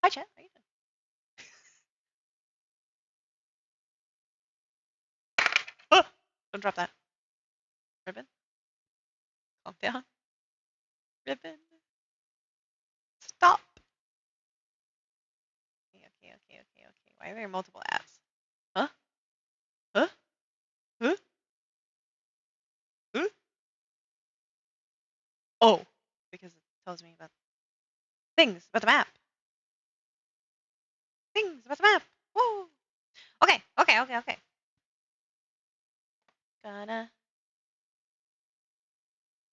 Hi, Chet. How you doing? Oh, don't drop that. Ribbon. Calm down. Ribbon. Stop. Okay. Why are there multiple apps? Huh? Huh? Huh? Huh? Oh, because it tells me about things about the map. Things about the map. Whoa. Okay. Gonna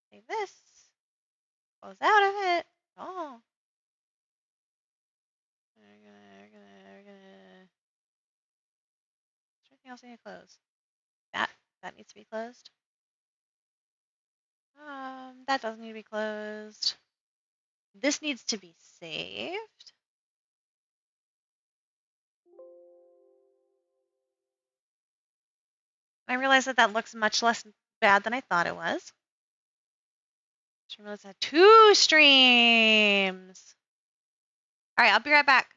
save this. Close out of it. Oh. We're gonna. Is there anything else I need to close? That needs to be closed. That doesn't need to be closed. This needs to be saved. I realize that looks much less bad than I thought it was. I realized I had 2 streams. All right, I'll be right back.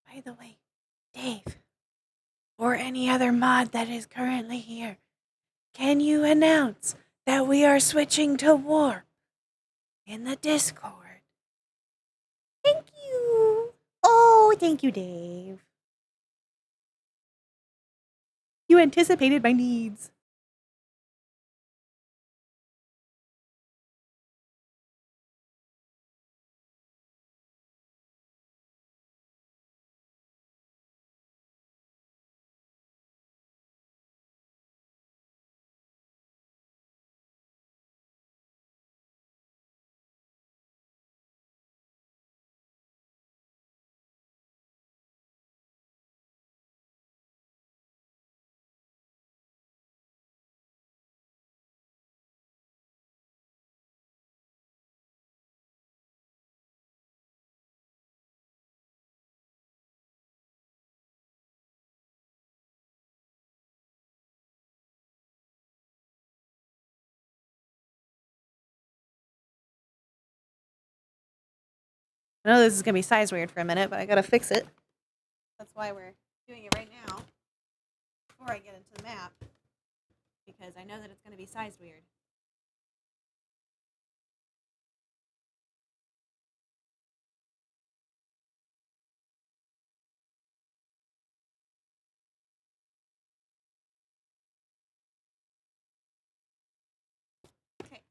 By the way, Dave, or any other mod that is currently here, can you announce that we are switching to Warp in the Discord? Thank you. Oh, thank you, Dave. You anticipated my needs. I know this is going to be size weird for a minute, but I got to fix it. That's why we're doing it right now before I get into the map, because I know that it's going to be size weird. Okay.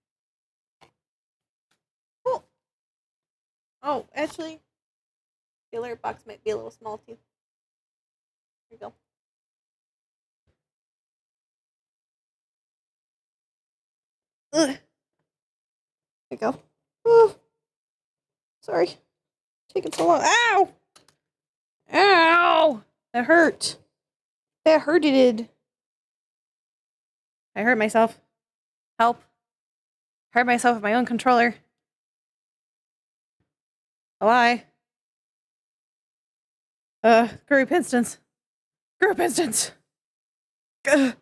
Cool. Oh, actually, the alert box might be a little small too. Here we go. Ugh. There we go. Oh, sorry. Taking so long. Ow! Ow! That hurt. That hurted. I hurt myself. Help. Hurt myself with my own controller. Ahlai. Group instance. Group instance. Join.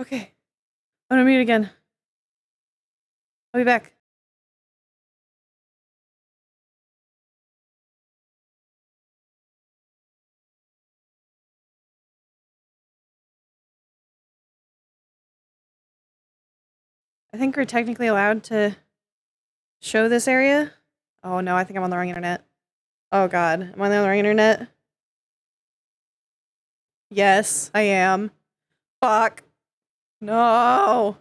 Okay. I'm gonna mute again. I'll be back. I think we're technically allowed to show this area. Oh no, I think I'm on the wrong internet. Oh god, am I on the wrong internet? Yes, I am. Fuck. No.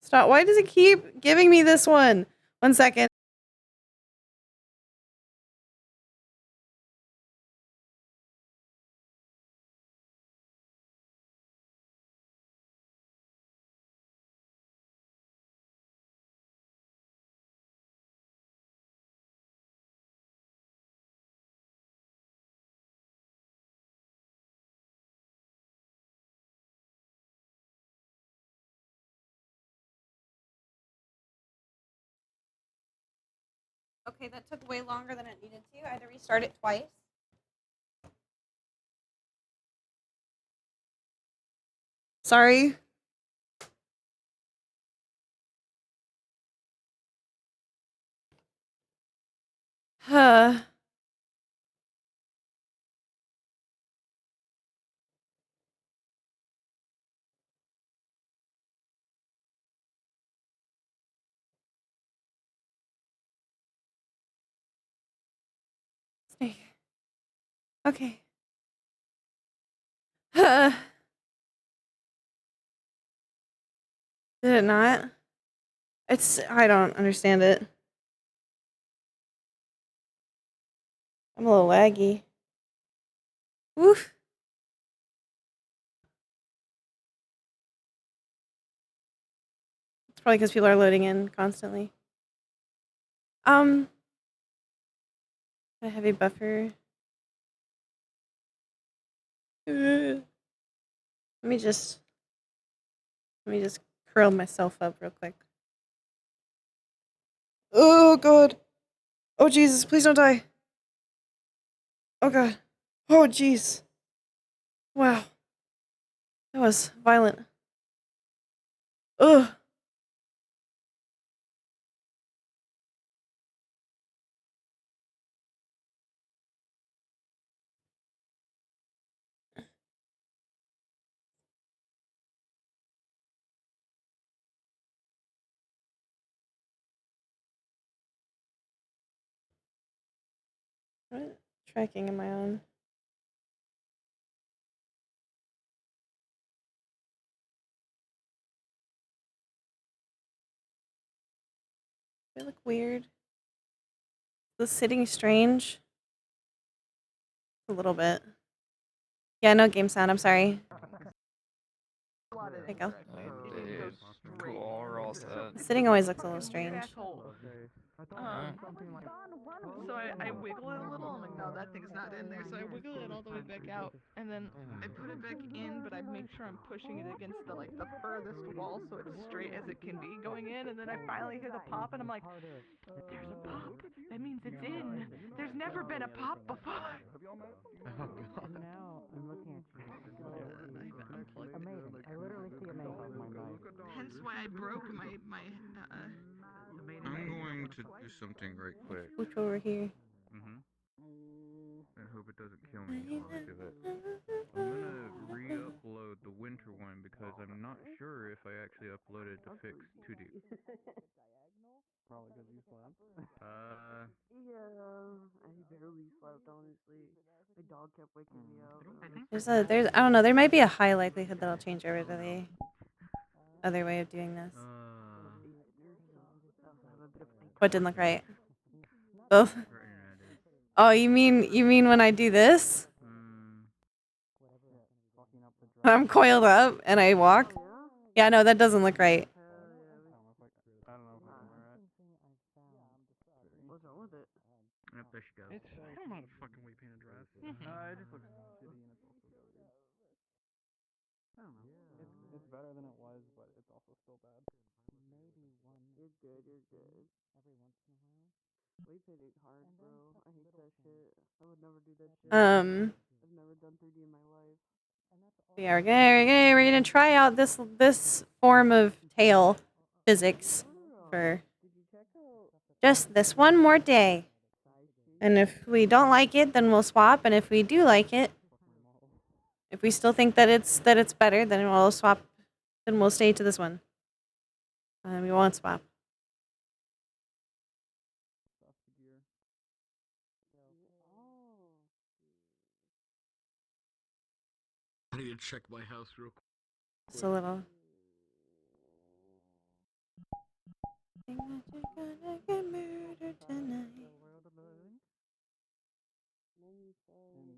Stop. Why does it keep giving me this one? 1 second. Okay, that took way longer than it needed to. I had to restart it twice. Sorry. Huh. Snake. Okay. Huh. Did it not? I don't understand it. I'm a little laggy. Oof. It's probably because people are loading in constantly. A heavy buffer. Let me just curl myself up real quick. Oh god. Oh Jesus, please don't die. Oh god. Oh jeez. Wow. That was violent. Ugh. What tracking am I on? They look weird. The sitting strange. A little bit. Yeah, no game sound. I'm sorry. There you go. Dude, cool, we're all set. The sitting always looks a little strange. So I wiggle it a little. I'm like, no, that thing's not in there. So I wiggle it all the way back out, and then I put it back in, but I make sure I'm pushing it against the furthest wall so it's straight as it can be going in. And then I finally hear the pop, and I'm like, there's a pop. That means it's in. There's never been a pop before. Now I'm looking at you. Amazing. I literally see amazing. Hence why I broke my I'm going to do something right quick. Switch over here. I hope it doesn't kill me while I do it. I'm gonna re-upload the winter one because I'm not sure if I actually uploaded to fix 2D. Probably because you slept. Yeah, I barely slept, honestly. My dog kept waking me up. There's I don't know, there might be a high likelihood that I'll change over to the other way of doing this. What didn't look right? Both. Oh, you mean when I do this? When I'm coiled up and I walk? Yeah, no, that doesn't look right. What's wrong with it? Yep, there she goes. I don't know how to fucking weight paint a dress. It just looks shitty and it's also dirty. I don't know. It's better than it was, but it's also still bad. Maybe one. You're good, you're good. Every once in a while. Weight painting hard, bro. I hate that shit. I would never do that shit. I've never done 3D in my life. Yeah, we're gonna try out this form of tail physics for just this one more day. And if we don't like it, then we'll swap. And if we do like it, if we still think that it's better, then we'll swap. Then we'll stay to this one. We won't swap. I need to check my house real quick. Just a little. Think that you're gonna get murdered tonight.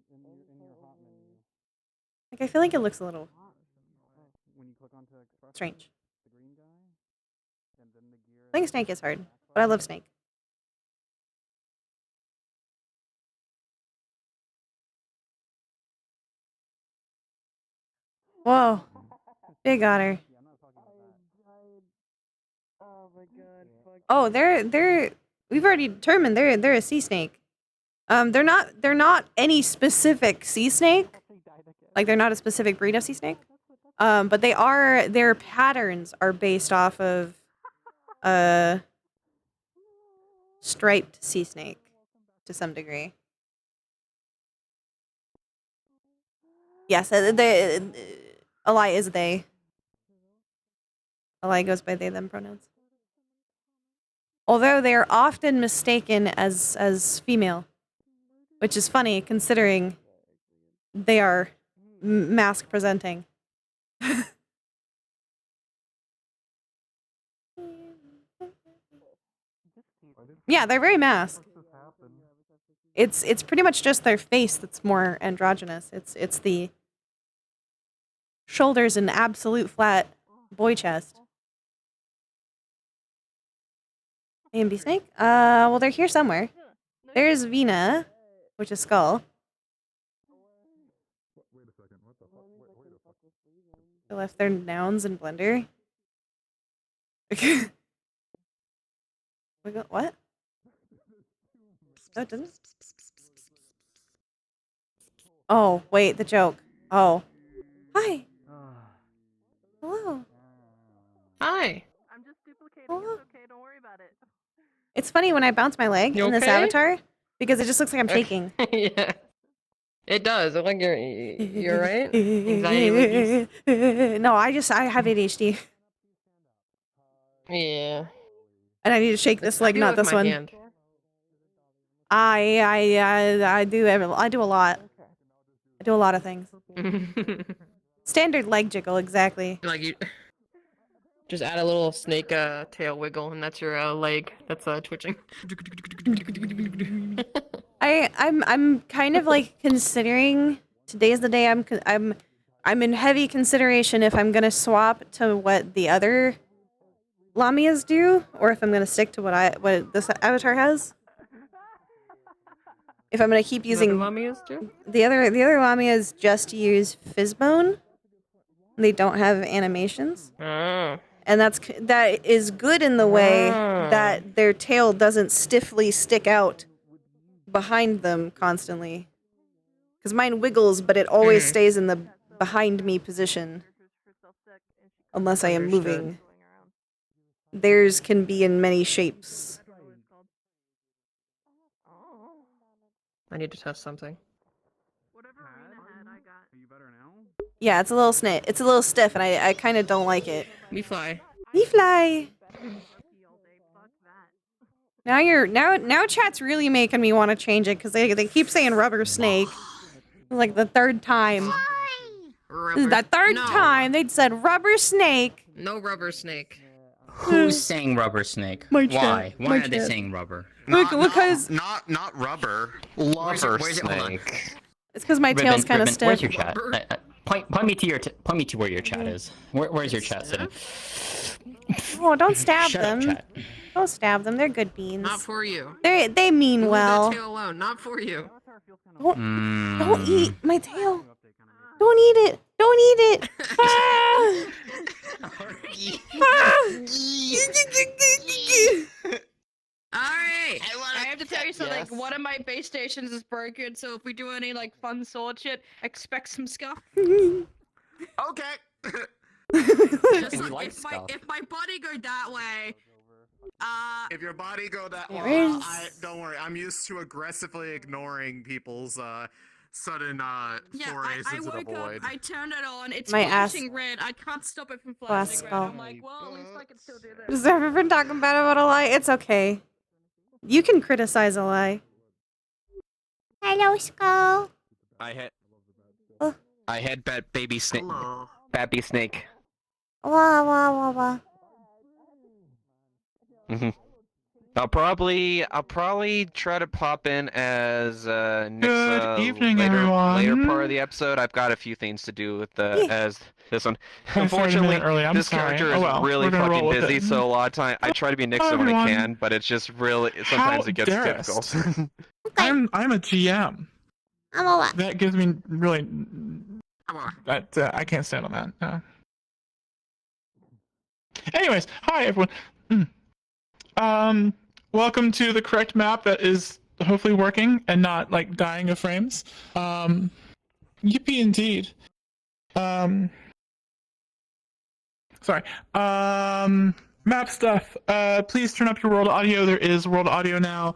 In your hot menu. Like I feel like it looks a little When you click onto express strange. the green guy, and then the gear. I think Snake is hard, but I love Snake. Whoa, big otter. Yeah, I'm not talking about that. Oh my god, fuck. Oh, they're. We've already determined they're a sea snake. They're not any specific sea snake. Like they're not a specific breed of sea snake. But their patterns are based off of striped sea snake to some degree. Yes, Ahlai is they. Ahlai goes by they them pronouns. Although they are often mistaken as female, which is funny considering they are mask presenting. Yeah, they're very masked. It's pretty much just their face that's more androgynous. It's the shoulders and absolute flat boy chest. A and B snake? Well, they're here somewhere. There's Vina, which is skull. They left their nouns in Blender. What? No, it didn't. Oh, wait, the joke. Oh. Hi. Hello. Hi. I'm just duplicating. Hello. It's okay. Don't worry about it. It's funny when I bounce my leg You in this okay? avatar because it just looks like I'm shaking. Yeah. It does. Look like you're right. Anxiety monkeys. No, I have ADHD. Yeah. And I need to shake this leg, I do not with this my one. hand. I do a lot. I do a lot of things. Standard leg jiggle, exactly. Like you just add a little snake tail wiggle, and that's your leg that's twitching. I'm kind of like considering today's the day I'm in heavy consideration if I'm gonna swap to what the other Lamias do, or if I'm gonna stick to what this avatar has. If I'm gonna keep using the other Lamias just use Fizzbone. They don't have animations. Oh. And that is good in the way that their tail doesn't stiffly stick out behind them constantly. Because mine wiggles, but it always stays in the behind me position. Unless I am moving. Theirs can be in many shapes. I need to test something. Yeah, it's a little It's a little stiff, and I kind of don't like it. Me fly. Me fly. Now chat's really making me want to change it because they keep saying rubber snake. Like the third time. The third time they'd said rubber snake. No rubber snake. Who's saying rubber snake? My Why? chat. Why My are they chat. saying rubber? Because Not rubber. Where's Lover it, hold on. snake. it's because my tail's kind of stiff. Where's your chat? Point me to where your chat is. Where's your chat sitting? Oh, don't stab Shut them. up, chat. Don't stab them. They're good beans. Not for you. They mean Leave well. that tail alone. Not for you. Don't eat my tail. Don't eat it. Don't eat it. Alright! I have to tell you something. One of my base stations is broken, so if we do any like fun sword shit, expect some scuff. Okay. Just We like, like if scuff. my body go that way, If your body go that There way, is- don't worry. I'm used to aggressively ignoring people's sudden yeah, forays I into the woke up, void. I turned it on, it's My ass- flashing red, I can't stop it from Glass flashing red. skull. I'm like, well, at least I can still do this. Has ever been talking bad about Ahlai? It's okay. You can criticize Ahlai. Hello, Skull. Oh. I had baby snake. Hello. Baby snake. Wah wah wah wah. I'll probably try to pop in as Nick's Good evening, later everyone. part of the episode. I've got a few things to do with as this one. I started a minute Unfortunately, early, I'm this sorry. character Oh is well, really we're gonna fucking roll with busy, it. so a lot of time I try to be Nick Hello, when I everyone. can, but it's just really sometimes it gets darest. difficult. I'm a GM. I'm a what? That gives me really that I can't stand on that. Anyways, hi everyone. Welcome to the correct map that is hopefully working and not like dying of frames. Yippee indeed. Sorry. Map stuff. Please turn up your world audio. There is world audio now.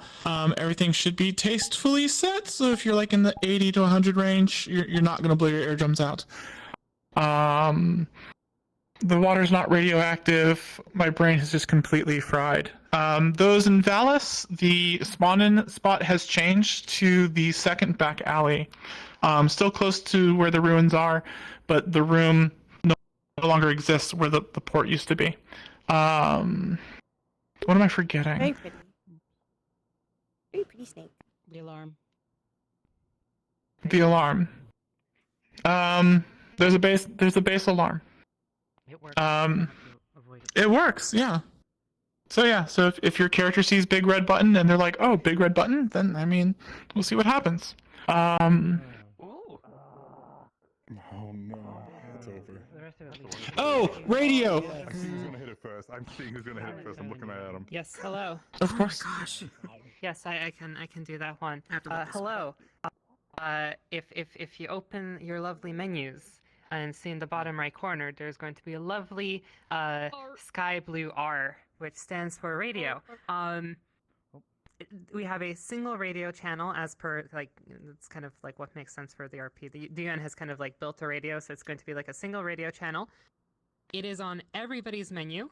Everything should be tastefully set. So if you're like in the 80 to 100 range, you're not gonna blow your eardrums out. The water's not radioactive. My brain has just completely fried. Those in Valis, the spawn-in spot has changed to the second back alley. Still close to where the ruins are, but the room no longer exists where the port used to be. What am I forgetting? Very pretty. Very pretty snake. The alarm. The alarm. There's a base alarm. It works. It works, yeah. So if your character sees big red button and they're like, oh, big red button, then I mean, we'll see what happens. Oh no, it's over. Oh, radio! I see who's gonna hit it first. I'm seeing who's gonna hit it first. I'm looking at him. Yes, hello. Of course. Yes, I can do that one. Hello. If you open your lovely menus and see in the bottom right corner, there's going to be a lovely sky blue R, which stands for radio. We have a single radio channel as per, like, it's kind of like what makes sense for the RP. The UN has kind of like built a radio, so it's going to be like a single radio channel. It is on everybody's menu,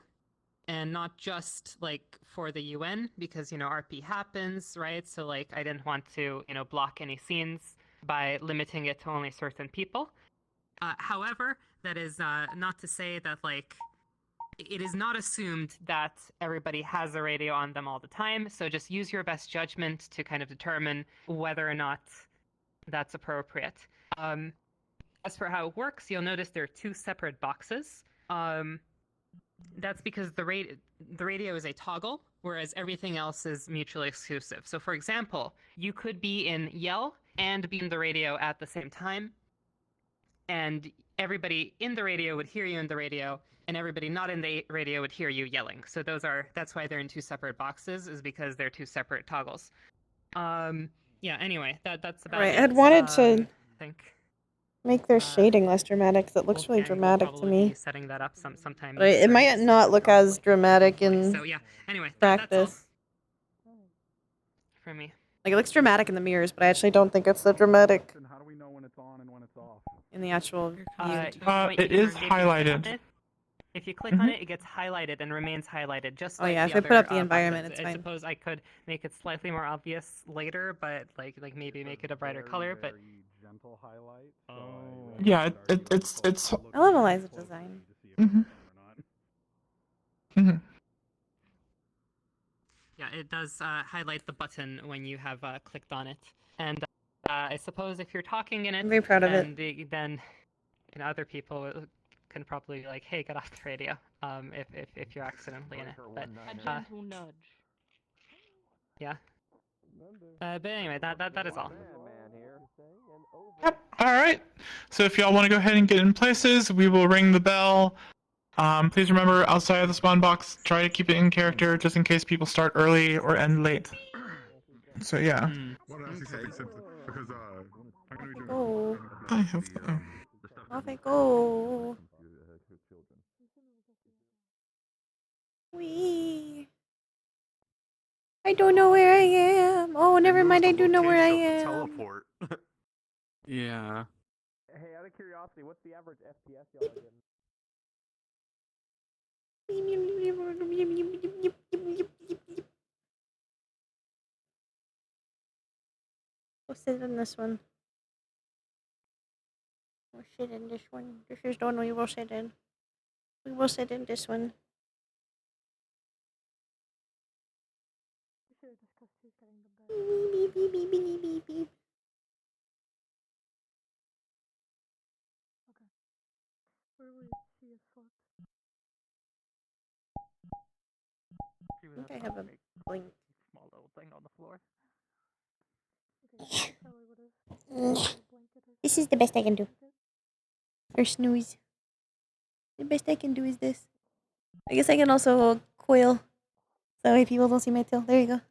and not just like for the UN, because, you know, RP happens, right? So like I didn't want to, you know, block any scenes by limiting it to only certain people. However, that is not to say that like it is not assumed that everybody has a radio on them all the time, so just use your best judgment to kind of determine whether or not that's appropriate. As for how it works, you'll notice there are two separate boxes. That's because the radio is a toggle, whereas everything else is mutually exclusive. So for example, you could be in yell and be in the radio at the same time, and everybody in the radio would hear you in the radio, and everybody not in the radio would hear you yelling. So that's why they're in two separate boxes, is because they're two separate toggles. Yeah, anyway, that's about it. I'd wanted to I think make their shading less dramatic, because it looks really dramatic to probably be me. setting that up sometime. But it might not look as dramatic in So yeah, anyway, practice. For me. Like, it looks dramatic in the mirrors, but I actually don't think it's that dramatic And how do we know when it's on and when it's off? in the actual view. It is highlighted. If you click on it, it gets highlighted and remains highlighted, just like yeah, the if I put up other, the environment, buttons. it's I fine. suppose I could make it slightly more obvious later, but like maybe make it a brighter color, but gentle highlight. Yeah, it's. I love Eliza's design. yeah, it does highlight the button when you have clicked on it. And I suppose if you're talking in it, I'm very proud of it. Then you know, other people can probably be like, hey, get off the radio, if you're accidentally in it. But A gentle nudge. yeah. But anyway, that is all. Yep. All right. So if y'all want to go ahead and get in places, we will ring the bell. Please remember, outside of the spawn box, try to keep it in character, just in case people start early or end late. So yeah. What else is something simple? Because I'm gonna be doing. Oh. I have. Off I go. Wee. I don't know where I am. Oh, never mind. I do know where I am. Teleport. Yeah. Hey, out of curiosity, what's the average FPS y'all are getting? We'll sit in this one. We'll sit in this one. This is the one we will sit in. We will sit in this one. Beep, beep, beep, beep, beep, beep. I think I have a blink. Small little thing on the floor. This is the best I can do. Or snooze. The best I can do is this. I guess I can also coil. So that way people don't see my tail. There you go.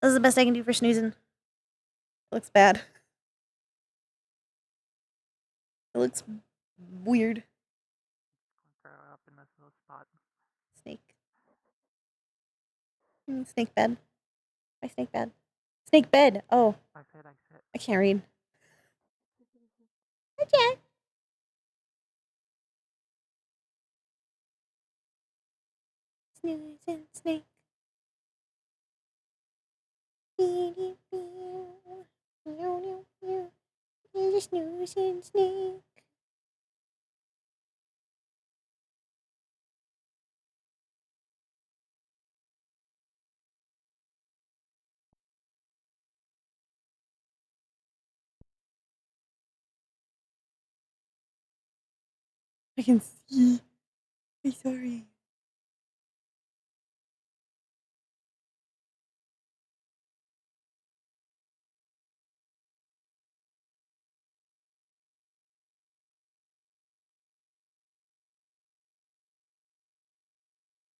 This is the best I can do for snoozing. It looks bad. It looks weird. Up in this little spot. Snake. Snake bed. Why snake bed? Snake bed. Oh. I said. I can't read. Hi, Jack. Snooze and snake. There's a snooze and snake. I can see. I'm sorry.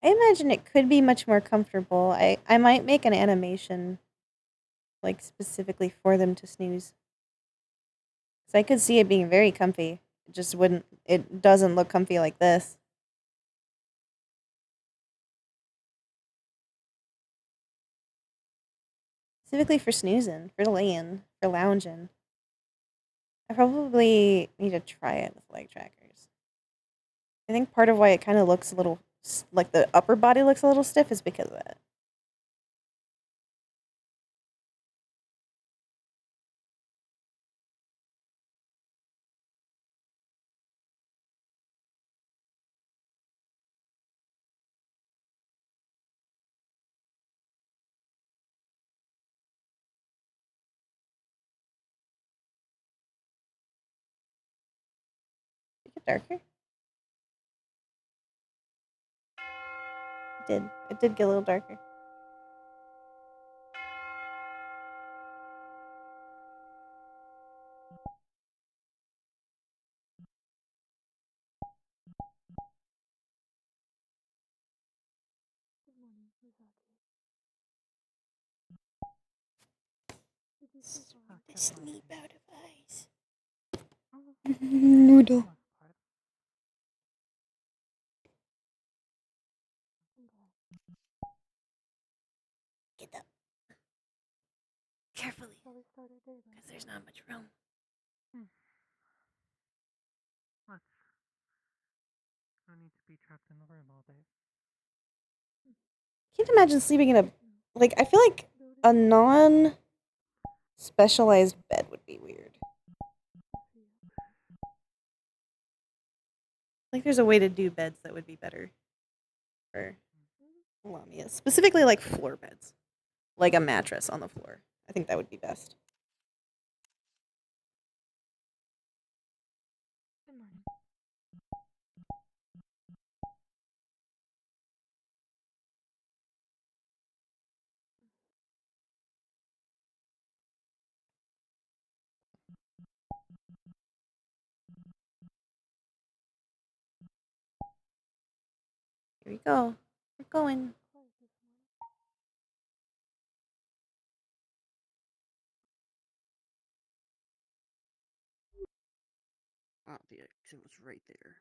I imagine it could be much more comfortable. I might make an animation, like, specifically for them to snooze. So I could see it being very comfy. It just wouldn't, it doesn't look comfy like this. Specifically for snoozing, for laying, for lounging. I probably need to try it with leg trackers. I think part of why it kind of looks a little, like the upper body looks a little stiff is because of that. Get darker. It did. It did get a little darker. The sleep out of eyes. Noodle. Get up. Carefully, because there's not much room. What? I need to be trapped in the room all day. Can't imagine sleeping in a, like, I feel like a non-specialized bed would be weird. Like, there's a way to do beds that would be better for Lamia. Specifically, like, floor beds. Like a mattress on the floor. I think that would be best. Here we go. We're going. Oh, the exit was right there.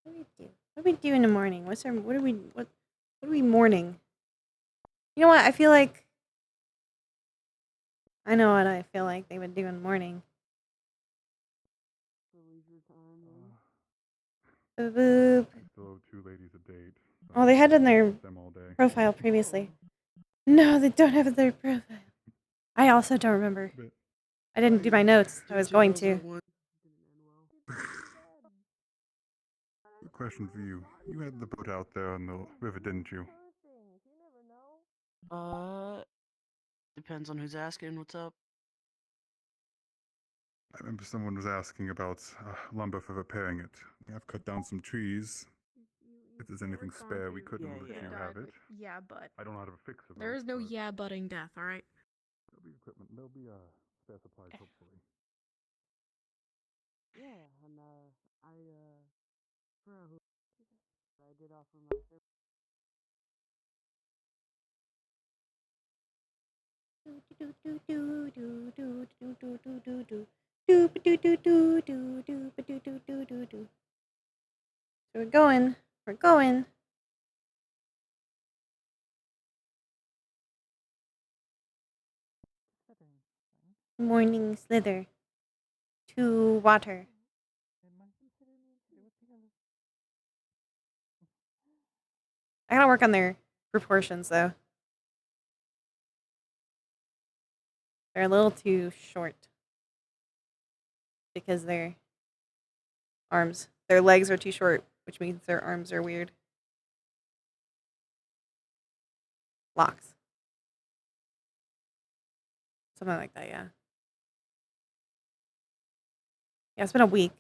What do we do? What do we do in the morning? What are we mourning? You know what? I feel like I know what I feel like they would do in the morning. Boop, boop. I still owe 2 ladies a date. So Oh, they had in their them all day. profile previously. No, they don't have their profile. I also don't remember. I didn't do my notes. I was going to. Good question for you. You had the boat out there on the river, didn't you? Depends on who's asking. What's up? I remember someone was asking about lumber for repairing it. I've cut down some trees. If there's anything spare, we couldn't let you have it. Yeah, but I don't know how to fix it. there is no yeah butting death, alright? There'll be equipment. There'll be spare supplies, hopefully. Yeah, and I did offer my service. So we're going. We're going. Morning slither. To water. I gotta work on their proportions though. They're a little too short. Because their legs are too short, which means their arms are weird. Locks. Something like that, yeah. Yeah, it's been a week.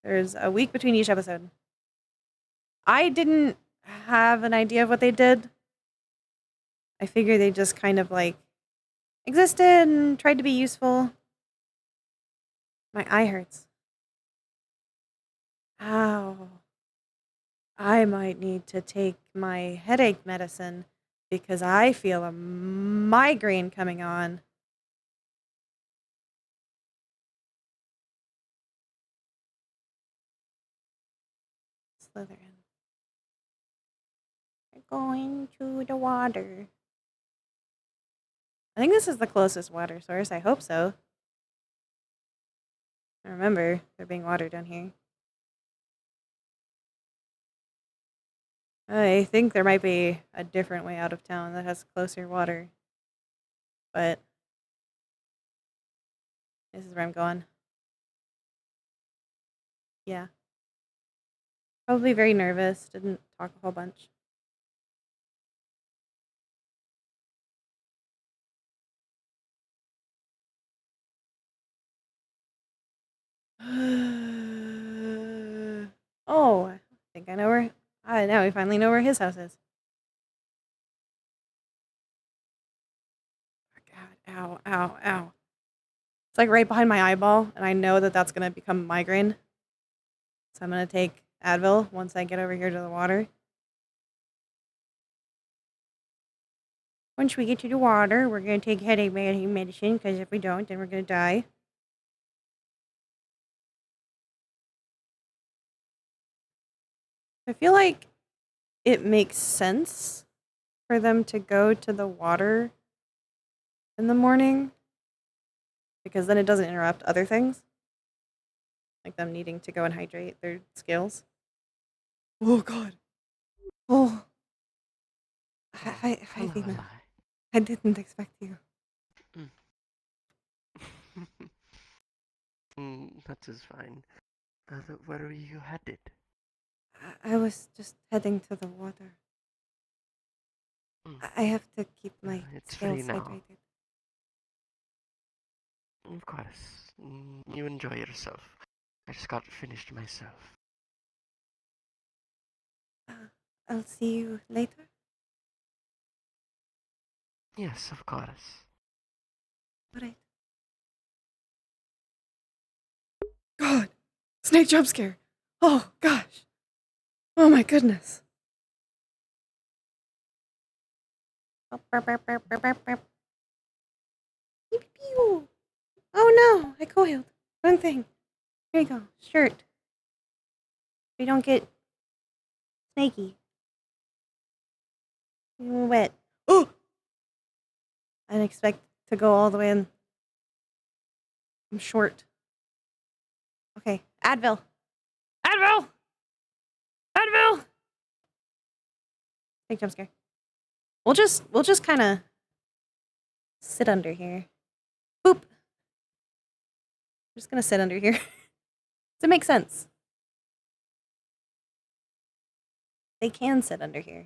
There's a week between each episode. I didn't have an idea of what they did. I figured they just kind of like existed and tried to be useful. My eye hurts. Ow. I might need to take my headache medicine because I feel a migraine coming on. Slytherin. We're going to the water. I think this is the closest water source. I hope so. I remember there being water down here. I think there might be a different way out of town that has closer water. But this is where I'm going. Yeah. Probably very nervous. Didn't talk a whole bunch. Oh, I think I know where. Now we finally know where his house is. God, ow, ow, ow. It's like right behind my eyeball, and I know that that's going to become migraine. So I'm going to take Advil once I get over here to the water. Once we get to the water, we're going to take headache medicine, because if we don't, then we're going to die. I feel like it makes sense for them to go to the water in the morning, because then it doesn't interrupt other things, like them needing to go and hydrate their skills. Oh, God. Oh. Hi, Vina. I didn't expect you. That is fine. Where are you headed? I was just heading to the water. I have to keep my It's free skills now. hydrated. Of course. You enjoy yourself. I just got finished myself. I'll see you later. Yes, of course. Alright. God! Snake jump scare! Oh, gosh! Oh my goodness! Pew. Oh no! I coiled. Wrong thing. Here you go. Shirt. We don't get snaky. You're wet. Oh! I didn't expect to go all the way in. I'm short. Okay. Advil. Advil! Advil! Big jump scare. We'll just kind of sit under here. Boop. I'm just gonna sit under here. Does it make sense? They can sit under here.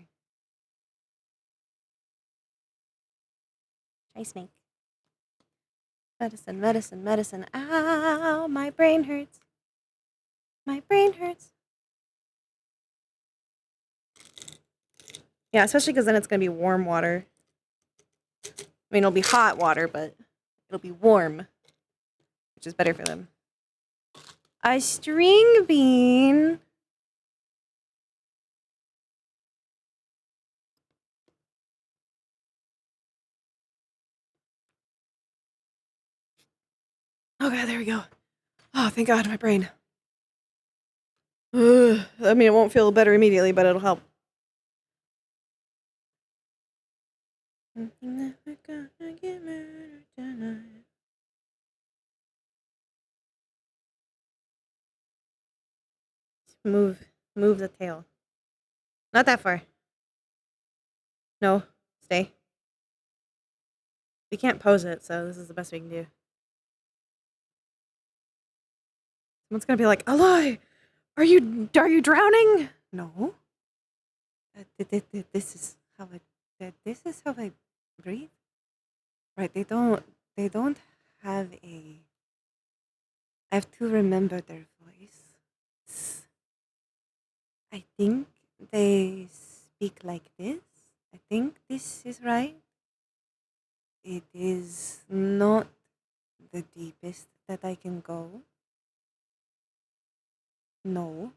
Hi, snake. Medicine, medicine, medicine. Ow, my brain hurts. My brain hurts. Yeah, especially because then it's gonna be warm water. I mean, it'll be hot water, but it'll be warm, which is better for them. A string bean. Oh god, there we go. Oh, thank God, my brain. I mean, it won't feel better immediately, but it'll help. Move the tail. Not that far. No, stay. We can't pose it, so this is the best we can do. Someone's gonna be like, Ahlai, are you drowning? No. This is how I breathe. Right, they don't have a. I have to remember their voice. I think they speak like this. I think this is right. It is not the deepest that I can go. No.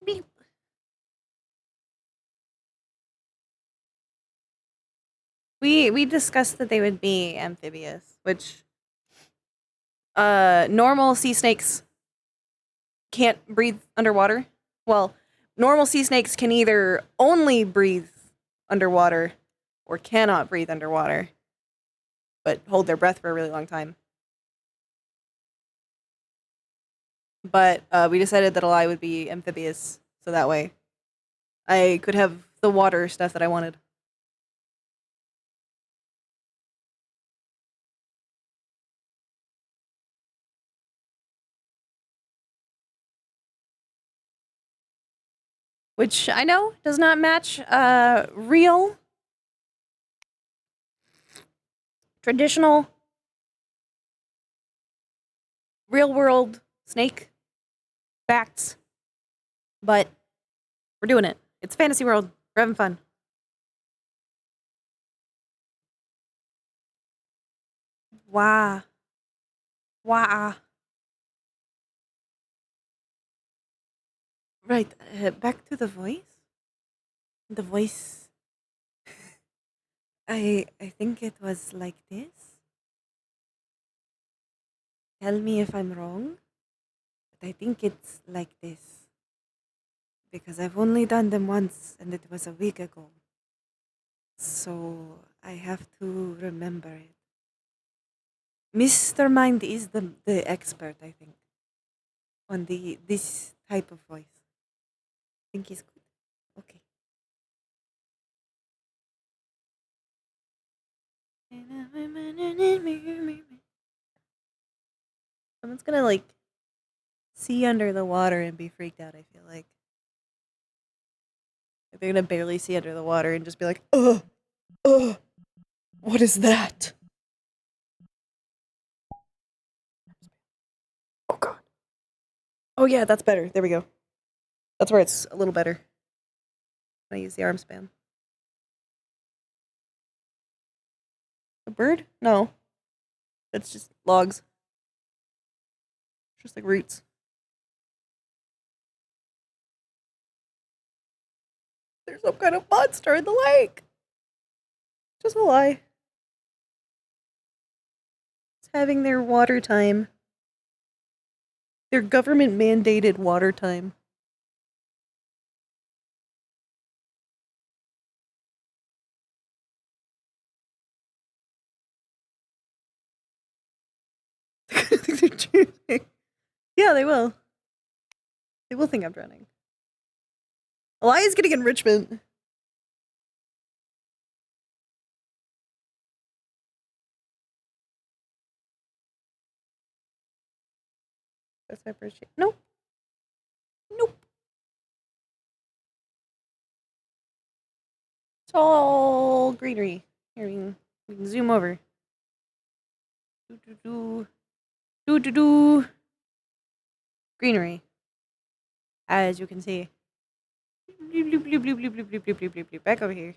Beep. We discussed that they would be amphibious, which normal sea snakes can't breathe underwater. Well, normal sea snakes can either only breathe underwater or cannot breathe underwater, but hold their breath for a really long time. But we decided that Ahlai would be amphibious, so that way I could have the water stuff that I wanted. Which I know does not match real, traditional, real world snake facts. But we're doing it. It's fantasy world. We're having fun. Wow. Wow. Right. Back to the voice. The voice. I think it was like this. Tell me if I'm wrong. But I think it's like this. Because I've only done them once and it was a week ago. So I have to remember it. Mr. Mind is the expert, I think, on this type of voice. I think he's good. Okay. Someone's gonna like see under the water and be freaked out, I feel like. They're gonna barely see under the water and just be like, ugh, what is that? Oh god. Oh yeah, that's better. There we go. That's where it's a little better. I use the arm span. A bird? No. That's just logs. Just like roots. There's some kind of monster in the lake. Just a lie. It's having their water time. Their government mandated water time. Yeah, they will. They will think I'm drowning. Ahlai is getting enrichment. That's my first shape. Nope. Nope. It's all greenery. Here, we can zoom over. Do. Greenery. As you can see. Back over here.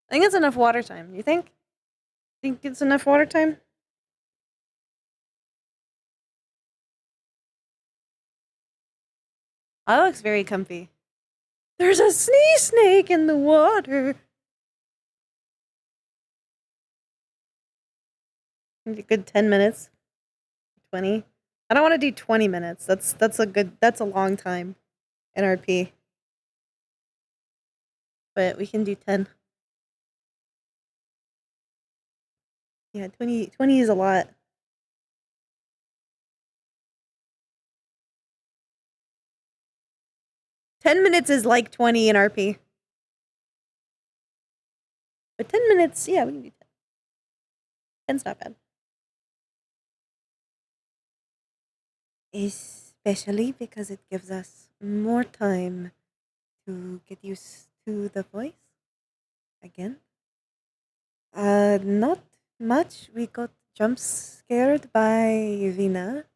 I think it's enough water time. You think? Think it's enough water time? Oh, that looks very comfy. There's a sea snake in the water. Maybe a good 10 minutes. 20. I don't want to do 20 minutes. That's a long time in RP. But we can do 10. Yeah, 20 is a lot. 10 minutes is like 20 in RP. But 10 minutes, yeah, we can do 10. 10's not bad. Especially because it gives us more time to get used to the voice again. Not much. We got jump scared by Vina,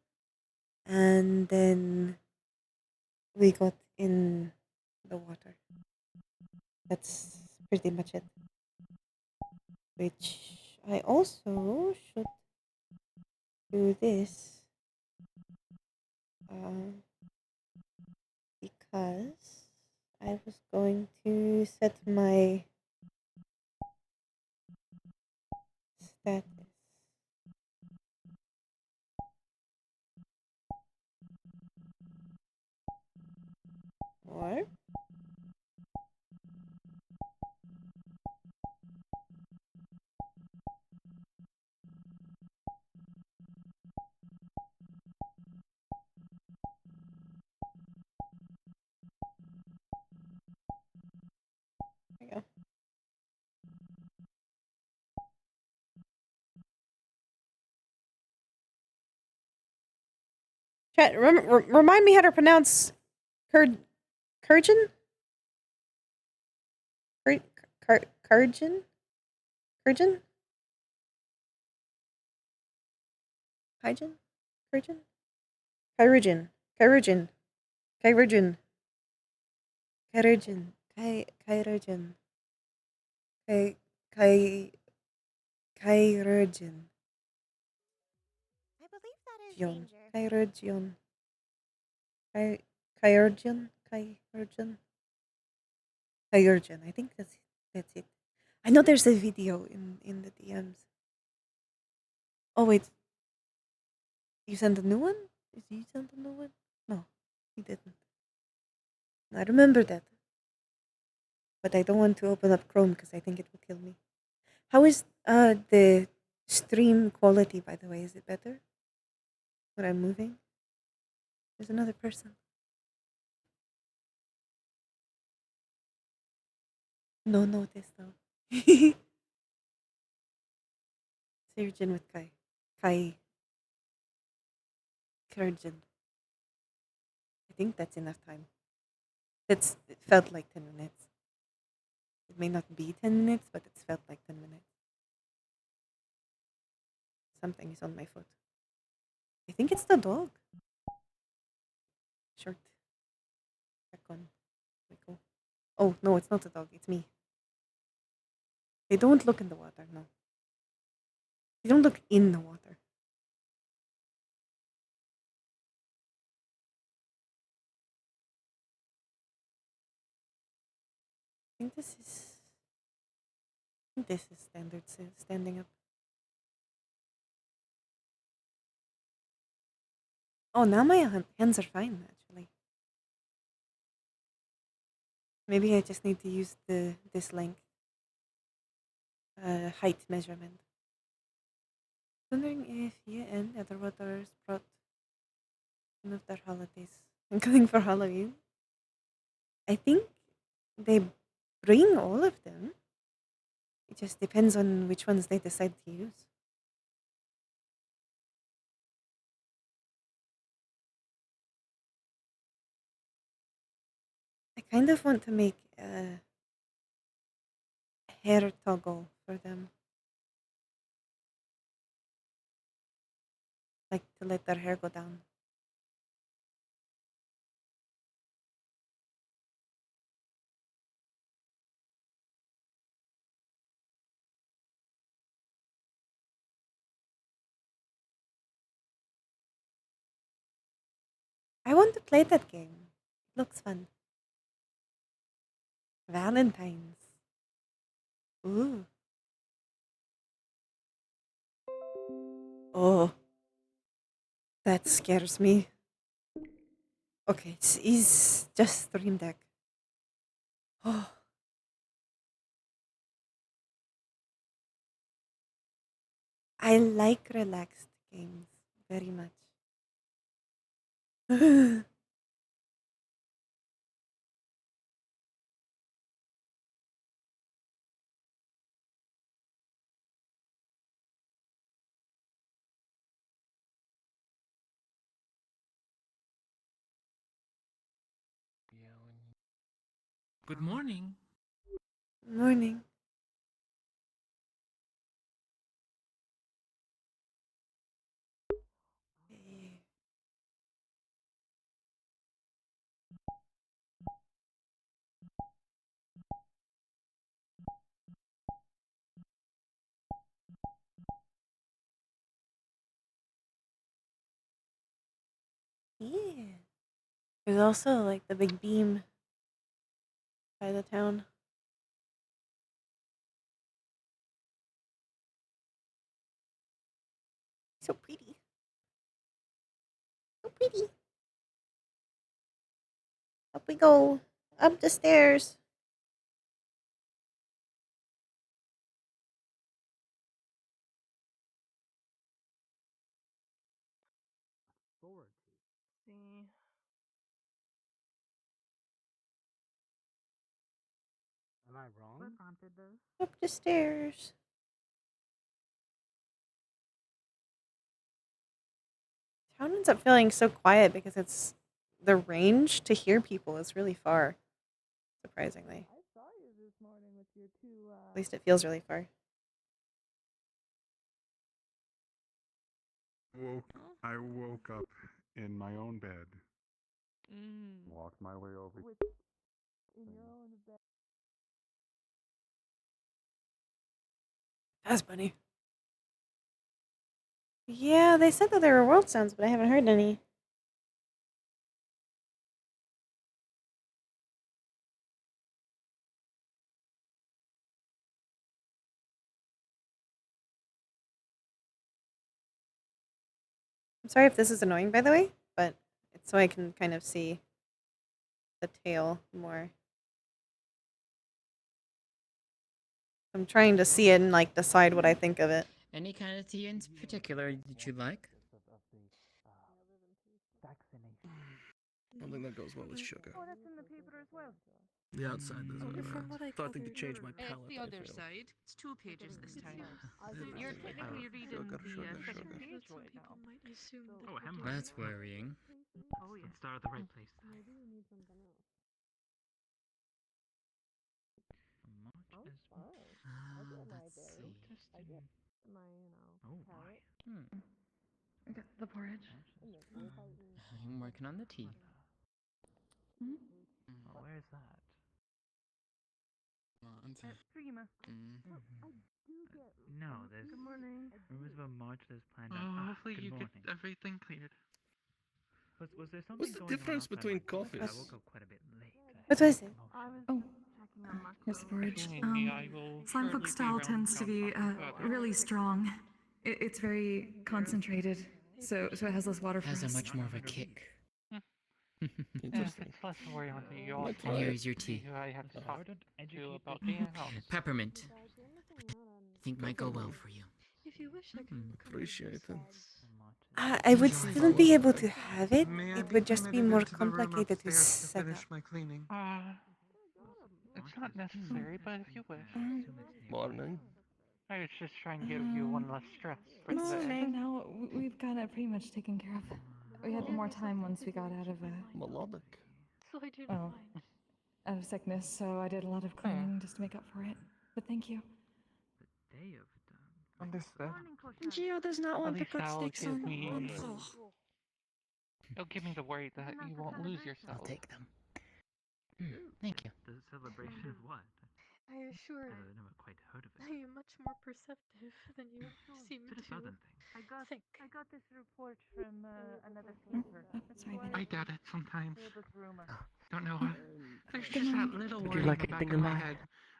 and then we got in the water. That's pretty much it. Which I also should do this because I was going to set my status. Or there you go. Chat, remind me how to pronounce Kurgan? Kurgan? Kurgan? Hygen? Kurgan? Kyrurgen. Kyrurgen. Kyrurgen. Kyrurgen. Kyrurgen. Kyrurgen. I believe that is John. danger. Kyrurgen. Kyrurgen. Kyrurgen. Kyrurgen. I think that's it. I know there's a video in the DMs. Oh wait. You sent a new one? Did you send a new one? No, he didn't. I remember that. But I don't want to open up Chrome because I think it will kill me. How is the stream quality, by the way? Is it better when I'm moving? There's another person. No notice though. Surgeon with Kai. Kurgan. I think that's enough time. It felt like 10 minutes. It may not be 10 minutes, but it's felt like 10 minutes. Something is on my foot. I think it's the dog. Short. Back on. Go. Oh, no, it's not the dog. It's me. They don't look in the water, no. They don't look in the water. I think this is standard standing up. Oh, now my hands are fine, actually. Maybe I just need to use this length. Height measurement. Wondering if you and other waters brought one of their holidays, including for Halloween. I think they bring all of them. It just depends on which ones they decide to use. I kind of want to make a hair toggle for them. Like to let their hair go down. I want to play that game. It looks fun. Valentine's. Ooh. Oh. That scares me. Okay, it's just Stream Deck. Oh. I like relaxed games very much. Good morning. Morning. Yeah. There's also like the big beam by the town. So pretty. So pretty. Up we go. Up the stairs. See. Am I wrong? What prompted this? Up the stairs. Town ends up feeling so quiet because it's the range to hear people is really far. Surprisingly. I saw you this morning with your two. At least it feels really far. I woke up in my own bed. Mm. Walked my way over. In your own bed. That's funny. Yeah, they said that there were world sounds, but I haven't heard any. I'm sorry if this is annoying, by the way, but it's so I can kind of see the tail more. I'm trying to see it and like decide what I think of it. Any kind of tea in particular that you like? I don't think that goes well with sugar. Oh, that's in the paper as well. The outside doesn't. From what I Thought I think to change my It's palette. the I other failed. side. It's 2 pages this time. You're technically reading Sugar, the sugar, second sugar. page right now. Might assume Oh, That's worrying. Oh, yeah. Start at the right place. Maybe you need something else. Oh, fine. I get my berry. I get my, carrot. I got the porridge. And then if I eat I'm working on the tea. Where's that? Prima. No, there's. Good morning. There was a march that's planned on. Oh, hopefully good you morning. get everything cleared. Was there something What's the going difference on outside between my door? coffees? I woke up quite a bit late. What was it? I was Oh. checking on my Here's the porridge. If you need me, I will Slime shortly book be style around tends to town be talking further. really strong. It's very concentrated, so it has less water for Has a us. much more of a kick. Interesting. It's less of a worry on the you also And here's your tea. who I have to talk to about the in-house. Peppermint. I think might go well for you. If you wish, I can Appreciate it. I would still be able to have it. It would just be more complicated to set up. my cleaning. It's not necessary, but if you wish. Morning. I was just trying to give you one less stress for No, today. for now, we've got it pretty much taken care of. We had more time once we got out of Melodic. out of sickness, so I did a lot of cleaning just to make up for it. But thank you. Day of Understood. Gio does not At want the least cooked that'll steaks give on. me... It'll give me the worry that you won't lose yourself. I'll take them. Thank you. The celebration of what? I assure I've never quite heard of it. I am much more perceptive than you seem To the to southern thing. think. I got this report from another paper. I doubt it sometimes. This rumor. Don't know why. There's just that little worry in the back of my head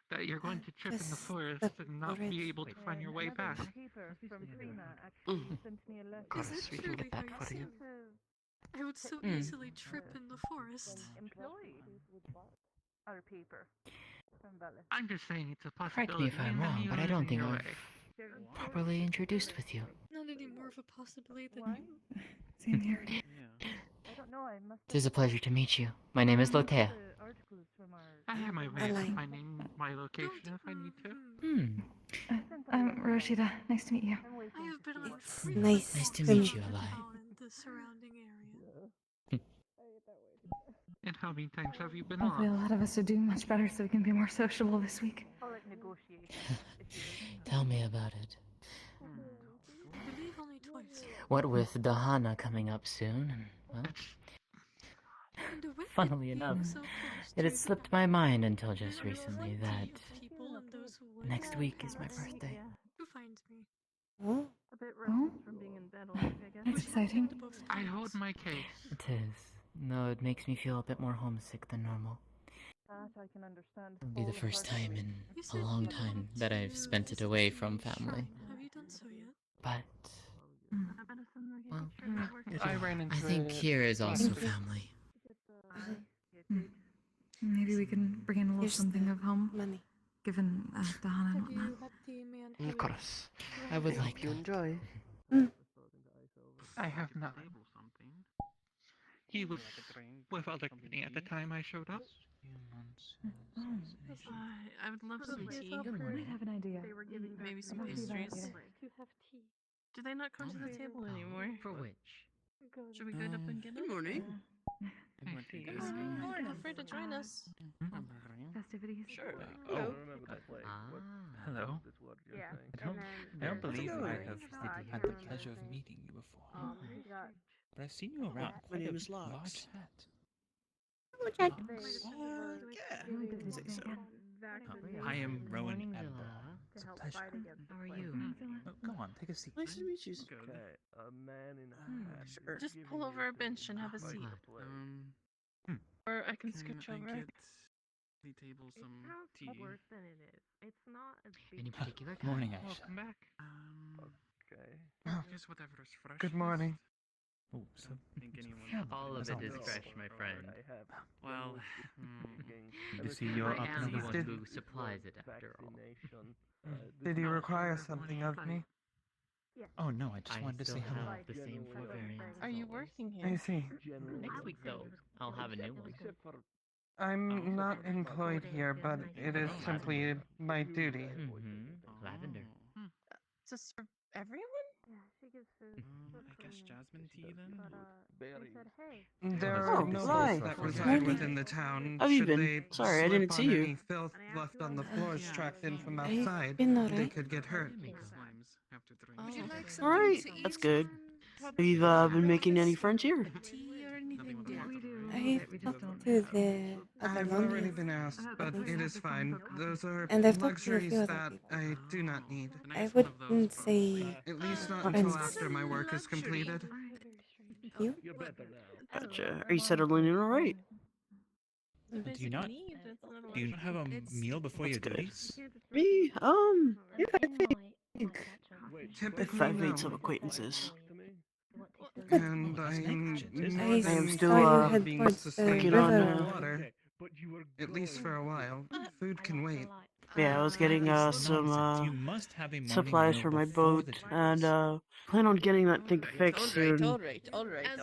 that you're going to trip in the forest and not be able to find your way back. Paper from Prima actually sent me a letter. Is that truly how you seem? I would so easily trip in the forest. Employed. Our paper. From Valley. I'm just saying it's a Correct me possibility. if I'm and then wrong, you but I lose don't think your I've way. properly introduced with you. Not any more of a possibility than Why? you. Same here. I don't know. I must. It is a pleasure to meet you. My name is Lotea. The articles from our. I have my way of Ahlai. finding my location if I need to. I'm Rashida. Nice to meet you. I have been on It's frequent nice Nice to walks meet you, around Ahlai. town and the surrounding area. And How many times have you been Hopefully a on? lot of us are doing much better so we can be more sociable this week. Tell me about it. I believe only twice. What with Dahana coming up soon, and, well, And the way funnily it enough, being so close it to had slipped my mind until just the recently plenty that of people and those who would next week is my pass. birthday. Who finds me? Oh, A bit Oh, restless from being in bed all week, I guess. that's exciting. I hold my case. It is, though it makes me feel a bit more homesick than normal. I can understand. It'll be the first time in You a said long you time want that I've to spent it visit away the from family. shrine. Have you done so yet? But, well, I ran into I think it here is also last week. family. Maybe we can bring in a little here's something the of home, money. given Dahana and Have whatnot. you had the man Of course. I would Hope like you that. enjoy. I have not. He was with other company at the time I showed up. I would love some tea. I might have an idea. Maybe some What would be that pastries. idea? Do they not come to the table anymore? For which? Should we go up and get them? Good morning. Feel free to join us. Festivities? Sure. Oh. Hello. I don't believe I have had the pleasure of meeting you before. But I've seen you around My quite name a is Lux. large hat. Yeah. Say so. I am Rowan Morning, Amber. Zilla. It's a pleasure. How are you? Oh, go on, take a seat. Nice to meet you. Okay. A man in a hat. Sure. Just pull over a bench and have a seat. Or I can scooch over. The table some tea. Worse than it is. It's not a big Any particular kind? Morning, Ash. Welcome back. Okay. I guess whatever is fresh. Good morning. Oh, so Think anyone All of it is fresh, my friend. Well, good to see you're I up am and the about. one who supplies it after all. Did you require something of me? Oh no, I just I wanted to still say hello. have the same food variants. Are you working I here? see. Next week, though, I'll have a new one. I'm not employed here, but it is simply my duty. Lavender. To serve everyone? I guess jasmine tea then. There are nobles right. that reside Morning. within the town. How have you Should been? they Sorry, I slip didn't see on you. any filth left on the floors tracked in from I've outside, been they alright. could get hurt. Slimes have to drink. Would you like something Alright, to eat? that's good. Have you been making any friends here? Tea or anything? I've talked to the other I've already laundry, been asked, but it is fine. Those are and I've talked to a luxuries few other that people. I do not need. I wouldn't say At least not friends. until after my work is completed. You? Gotcha. Are you settling in alright? Do you not? Do you not have a meal before your duties? Me? Yeah, I think. If Typically, I've no. made some acquaintances. And I'm I more am than still capable of head being towards the sustained on river. water. At least for a while. Food can wait. Yeah, I was getting some supplies for my boat, and plan on getting that thing fixed soon.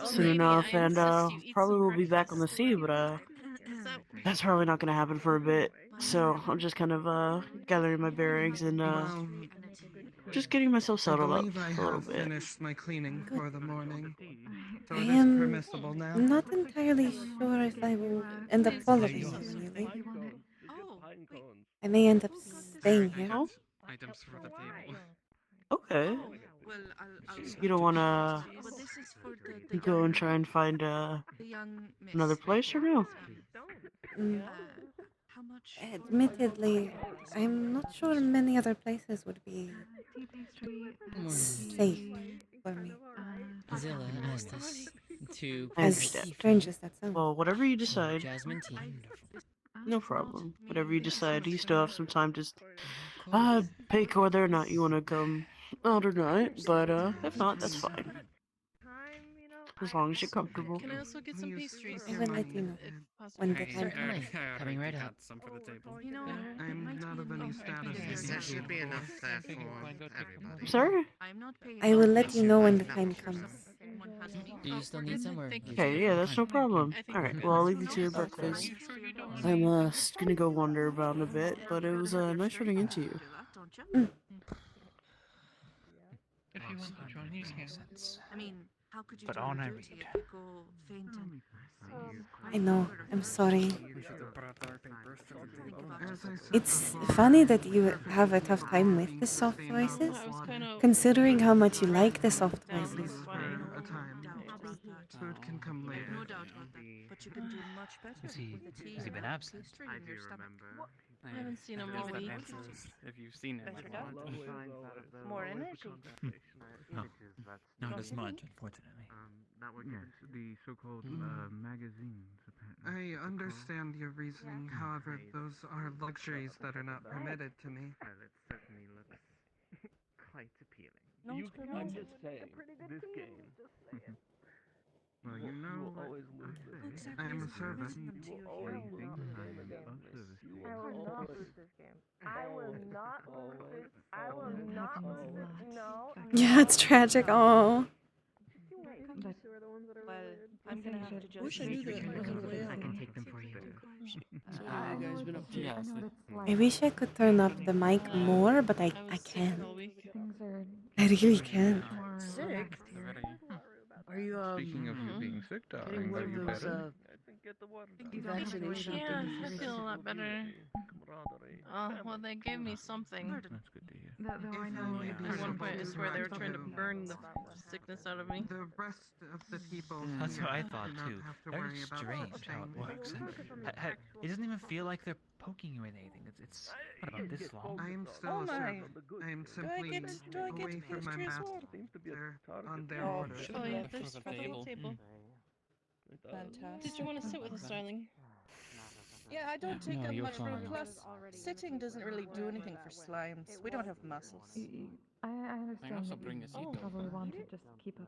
Soon enough, and probably will be back on the sea, but that's probably not gonna happen for a bit. So I'm just kind of gathering my bearings and Well, just getting myself I settled up believe I a little have bit. finished my cleaning for the morning. So I it is am permissible now. not entirely sure if I will end up following you, really. I may end up staying here. Items for the table. Okay. Well, I'll You don't wanna But this is for the go and try and find the young miss. another place or no? Mm, How much? admittedly, I'm not sure many other places would be safe for me. Zilla asked us to As receive strange as that sounds. Well, whatever you some decide. jasmine tea. No problem. Whatever you decide, you still have some time to pick whether or not you want to come out or not. But if not, that's fine. As long as you're comfortable. Can I also get some pastries? I will let you know if possible. when the time comes. Coming right up. Some for the table. You know, I'm not of any status. There should be enough there for everybody. Sorry? I'm not paying. I will let you know when the time comes. Do you still need some or? Okay, yeah, that's no problem. Alright, well, I'll leave you to your breakfast. I'm gonna go wander around a bit, but it was nice running into you. If you want to join, you can. I mean, How could you But do all her night dirty we if could. you go fainting? I know. I'm sorry. We should have brought our papers to the table. As I said It's before, funny that you perfect have a people tough are time not with being the soft sustained off voices, of water. considering how much you Food like the can soft come voices. for a time. Food can come I later. have no doubt about that. But you can do much better with the tea. Has he been absent? Pastry in your stomach. I haven't seen him all week. If you've seen him, Better more energy. No, not as much, unfortunately. Yes, the so-called magazines, apparently. I understand your reasoning, however, those are luxuries that are not permitted to me. Well, it certainly looks quite appealing. No, You, it's I'm pretty just saying, this game. Well, you know what I say. I am a servant. You will always lose this game against us. I will not lose this game. I will not lose this. I will not lose this. No. Yeah, it's tragic. Oh. Well, I'm gonna have to just. Wish I knew that. I can take them for you. So what have you guys been up to? Yes. I wish I could turn up the mic more, but I can't. I really can't. Sick? Are you Speaking of you being sick, getting darling, one are of you those better? vaccination Yeah, things? I feel a lot better. Well, they gave me something. That's good to hear. At one point, I swear they were trying to burn the sickness out of me. The rest of the people. That's what I here thought do not too. have to Very worry about strange how it staying. works. It doesn't even feel like they're poking you with anything. It's what about this long? I am still a servant. I am simply away from my master. They're on their orders. Oh yeah, there's a table. Fantastic. Did you want to sit with us, darling? Yeah, I don't take No, up you're much room. fine. Plus, sitting doesn't really do anything for slimes. We don't have muscles. I I understand also that bring you a seat over. probably want to just keep up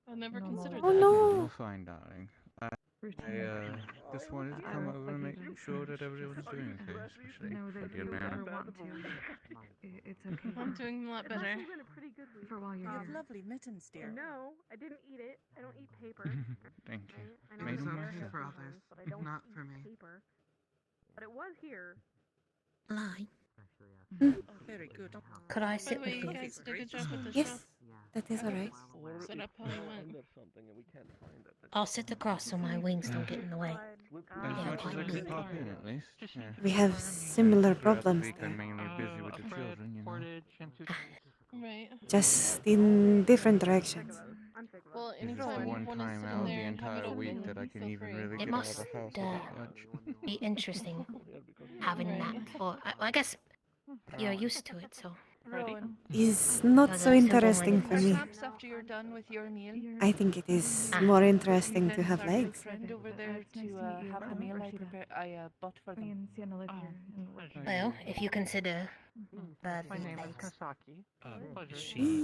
I never normal considered Oh that. no. You're fine, darling. I just wanted to come over and make sure that everyone's doing okay, especially know that for if the you ever man. want to. It's okay. I'm doing a lot better. For while you're You have here. lovely mittens, dear. No, I didn't eat it. I don't eat paper. Thank you. I know Made It is them okay myself. for others, but I don't not eat for me. paper. But it was here. Lie. Hmm. Oh, very good. Could I By the sit way, with you you? guys did a good job with the Yes, shop. that is alright. Set up how you went. I'll sit across so my wings don't get in the way. As Yeah, much as quite I can neat. pop in, at least. Yeah. We have similar Throughout the problems week, I'm there. mainly busy with the children, you know. Right. Just in different directions. Well, This is the anytime one you want to time sit out in of the there and have it entire open, week that I can feel even free. really It get out of must the house that much. be interesting having Right. that. Or I guess you're used to it, so. Rowan. Is not Does so it still go interesting like for me. Perhaps after you're done with your meal, I think it is Ah. more interesting to can have start your legs. friend over there to have the meal I bought for Me them. and Sienna live here. And Well, if you consider the My name is legs. Kasaki.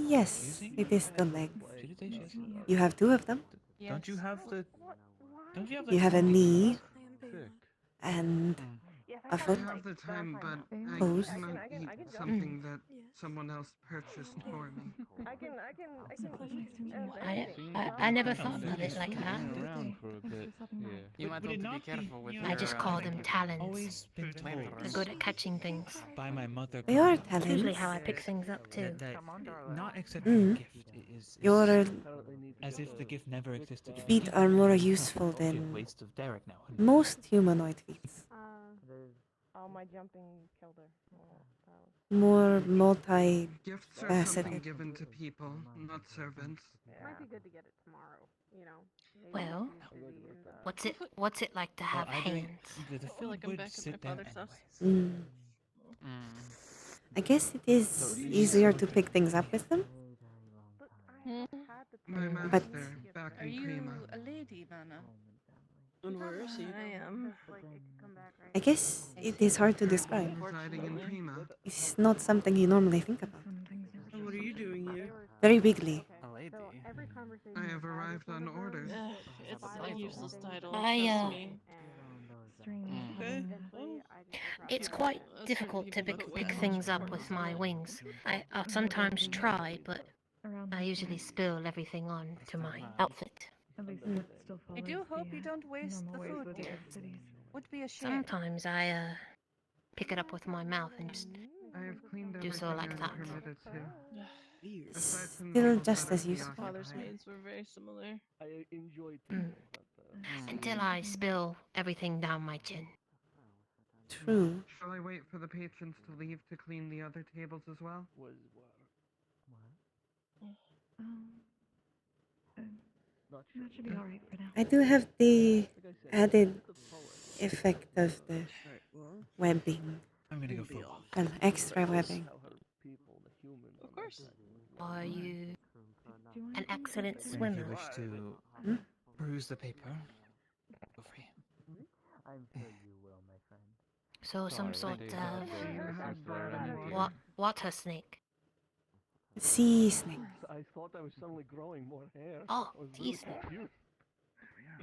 Yes, it is the legs. Did you say she is? You have two of them. Don't you have the? Don't you have the? You have a time? knee Sick. and a I foot. have the time, but I Pose. cannot eat something that someone else purchased for me. I can eat. I never thought of it like that. Been around for a bit. Yeah. You might Would it want to be not be, careful with you your. know, I just call them talons. Always been told They're good at catching things. by my mother. They are It's usually talents. how I pick things up too. That not accepting a gift is Your as if the gift never existed. to feet begin are with. more It's useful a complete than waste of Derek now. most humanoid feet. All my jumping killed her. More multi. Gifts are Faceted. something given to people, not servants. Might be good to get it tomorrow. You know. maybe Well, she's busy and, what's it like to have I don't- hands? The I feel food like I'm would back at my sit down father's house. anyways. I guess it is easier to pick things up with them. My But- master, back Are in you Prima. a lady, Mana? And where is he? I am. I guess it is hard to describe. Residing in Prima. It's not something you normally think about. And what are you doing here? Very bigly. A lady. I have arrived on orders. Ugh, it's a useless title. I, trust me. Okay. It's quite difficult to pick things up with my wings. I'll sometimes try, but I usually spill everything on to my outfit. At least it still I do follows hope the, you don't waste the normal ways food, with dear. other cities. Would be a shame. Sometimes I pick it up with my mouth and just I have cleaned do so everything like I'm that. permitted to. still just as useful. Father's maids were very similar. I enjoyed Until I spill everything down my chin. True. Shall I wait for the patrons to leave to clean the other tables as well? That should be alright for now. I do have the added effect of the webbing. I'm gonna go full. Well, extra webbing. Of course. Are you an excellent And if swimmer? you wish to peruse the paper, feel free. I'm sure you will, my friend. So some sort of What? water snake. Sea snake. I thought I was suddenly growing more hair. Oh, I was sea really snake. confused.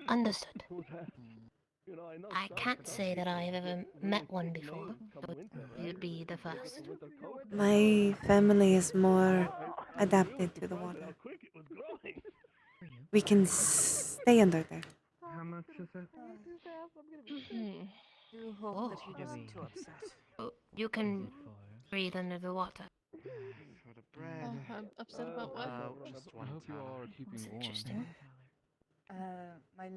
Understood. You know, I know I some can't say that I have ever met one thick before, mane come but winter, you'd right? be the first. Winter coat. My family is more I adapted really to the surprised water. at how quick it was growing. We can stay under there. How much is it? Do hope that he isn't too upset. You can breathe under the water. For the bread. I'm upset about what? Just I one hope you all are keeping warm. Interesting. My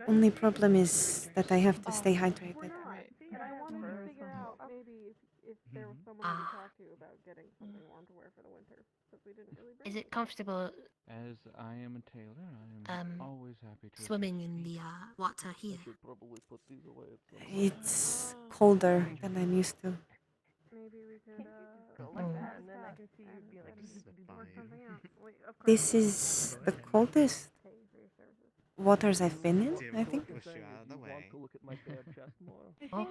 only problem is that I have to stay hydrated. Right. And I wanted to figure out maybe if there was someone I could talk to about getting something warm to wear for the winter, because we didn't really bring Is it comfortable As I am a tailor, I am always happy to swimming in the water here? should probably put these away. It's colder than I'm used to. Maybe we could Go like that, and then I can see you be like, work something out. Of course, This is the coldest pay for your services. waters I've been in, I think. push you out of the way. Want to look at my bare chest more? Oh,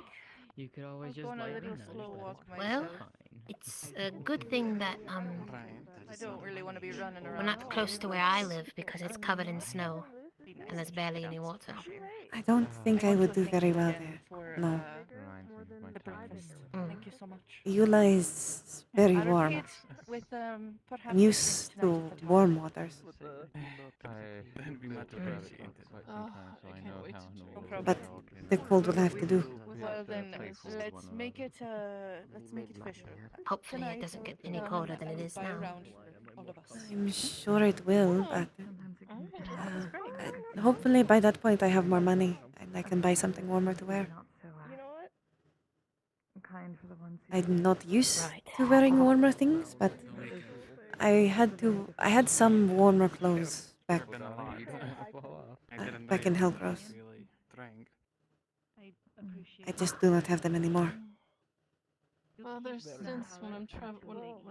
You could always I'll just go on a lie little down. slow walk well, myself. it's a good thing that I don't really want to be running we're around. not close to where I live because it's covered in snow and there's barely any water. I don't think I would do very well there. No. Reminds me of my time. Thank you so much. Eula is very warm. With perhaps I'm used to warm waters. I've been at the rabbit for quite some time, so I know wait how to an try. old No But the cold will have to do. Well then, let's make it official. Hopefully it doesn't get any colder than it is now. All of us. I'm sure it will, but hopefully by that point I have more money and I can buy something warmer to wear. You know what? I'm kind for the ones who I'm not used to wearing warmer things, but I had some warmer clothes back in Hellcross. I just do not have them anymore. Well, there's stints when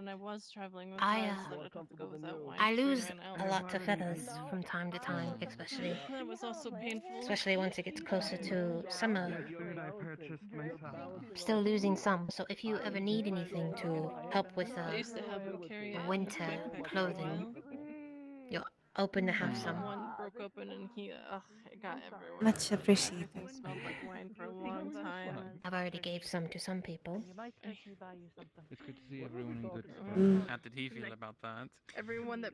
I was traveling with I, friends that I'd have to go without wine. I so we lose ran out. a lot of feathers from time to time, especially That was also painful. once it gets closer to summer. Food I purchased myself. Still losing some, so if you ever need anything to help with I used to have him carry a winter backpack for a clothing, while. you're open to have some. One broke open and it got everywhere. Much appreciated. It smelled like wine for a long time. I've already gave some to some people. It's good to see everyone in good Mm. How did he feel about that? Everyone that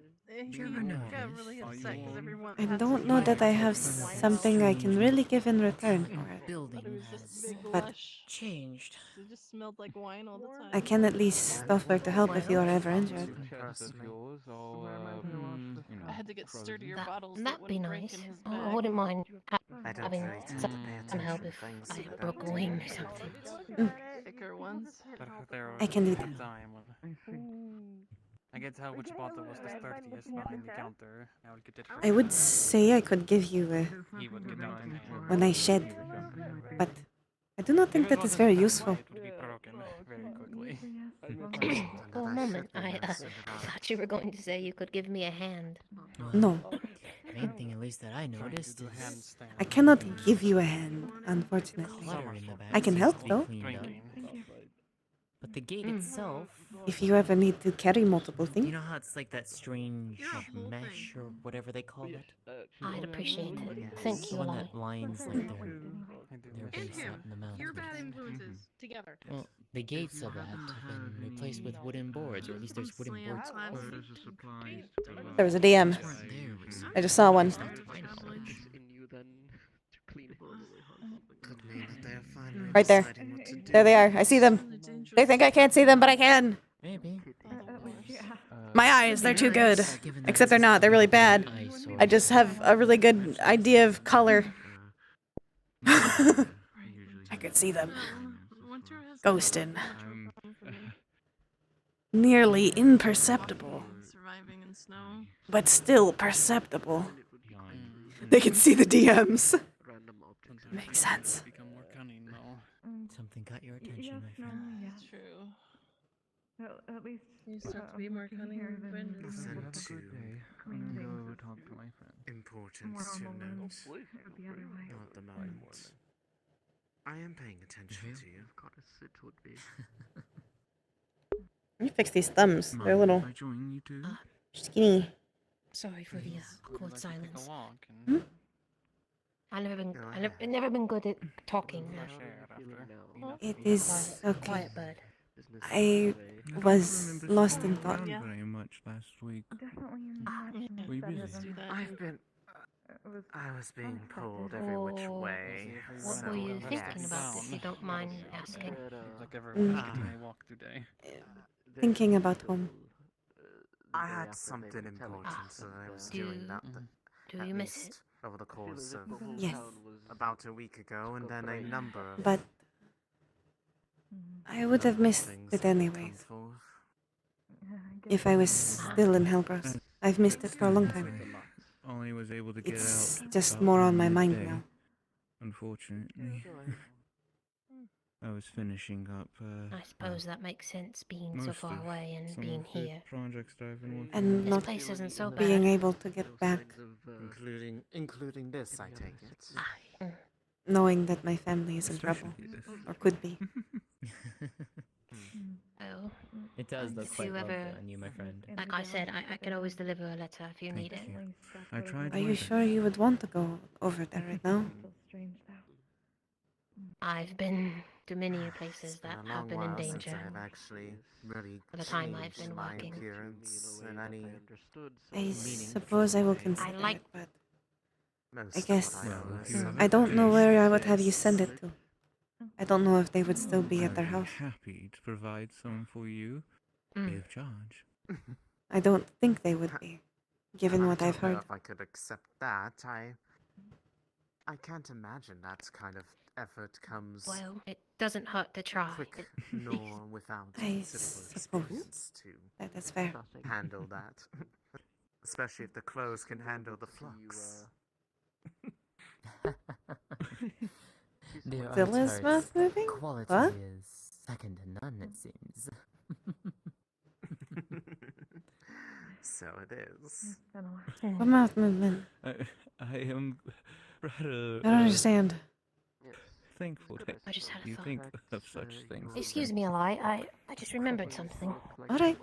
he got really upset because everyone. I had don't to know buy that I wine have for wine. something I can really give in return for it. Building But it was just has big But lush. changed. It just smelled like wine all the time. I can at least offer to help if you are ever injured. chest of yours, all, I had to get sturdier That, bottles that that'd be wouldn't break nice. in his I bag. wouldn't mind I don't having really tend some, to pay some attention help to if things I that broke a don't wing or seem something. Thicker ones. I can do that. I can tell which bottle was the sturdiest behind the counter. I would get it I would say I could give you He would get out in hand. when I shed, but I do not think that is very useful. It would be broken very quickly. For a moment, I thought you were going to say you could give me a hand. No, Main thing, at least that I noticed, is I cannot give you a hand, unfortunately. clutter in the back. I can seems help to be though. cleaned up. But the gate itself, If you ever need to carry multiple you things, know how it's like that strange mesh or whatever they call it? I'd appreciate it. Yes. Thank you, The one Ahlai. that lines like their base out in the mountains. Your bad influences together. Well, the gates of that have been replaced with wooden boards, or at least there's wooden boards. there was a DM. I just saw one. In you then to clean it. Could mean that they are finally Right there. deciding what to do. There they are. I see them. They think I can't see them, but I can. Maybe. My eyes, they're too good. Given that Except this they're is not, they're really bad. probably an eyesore. I just have a really good idea of color. I could see them. Winter has Ghosting. trouble for me. Nearly imperceptible, Surviving in snow. but still perceptible. They can see the DMs. Makes sense. Something got your attention, Yes, my no, friend. yeah. That's true. Well, at least You start to be more cunning than Listen Have a to good day. I'm clean gonna things go is talk to my friend. importance to more normal note. than the other way. Not the moment. I am paying attention to you. Gotta sit with me. Let me fix these thumbs. They're a Mind little if I join you two? skinny. Sorry for the awkward silence. Hmm? I've never been good at talking. It is Quiet, okay. quiet bird. I was lost in thought. Very much last week. Definitely Were you better busy? than I've been. I was being pulled every which way. What so were you thinking yes. about, if you don't mind asking? Like every Mm. weekend I walk today. Thinking about home. I had something important that I was doing that Do at you miss it? least over the course of Yes. about a week ago, and then a number of But I would have missed things it that come anyways. forth. If I was still in Hellgross. I've missed it for a long time. Only was able to get It's out just about more on my mind midday, now. Unfortunately. I was finishing up I suppose that makes sense, being so most far of away and some being of the here. projects that I've been working And on. not place isn't so being bad. able to get back, Including this, I take it. knowing that my family is in trouble. Especially this. Or could be. Oh. It does look If quite you lovely ever, on you, my friend. like I said, I can always deliver a letter if you need it. I tried Are you my sure you would want to go over there right now? I've been to many places It's been that a long have been in while since danger. I've actually really For the time I've changed been my working. appearance in any I suppose I will consider like- it, but most I of guess what I Well, owe if is you have I don't know where I would have you this. send it to. I don't know if they would still be at I'd their house. happy to provide some for you, free of charge. I don't think they would be, given what I I've don't know heard. if I could accept that. I can't imagine that kind of effort comes Well, it doesn't hurt to try. quick nor without I considerable suppose experience to that is fair. handle that. Especially if the clothes can handle the flux. Dear Still is Arts, mouth moving? quality What? is second to none, it seems. So it is. What mouth movement? I am rather. I don't understand. Thankful that I just had a you thought. think of such things. Excuse me, Ahlai. I just remembered something. Alright.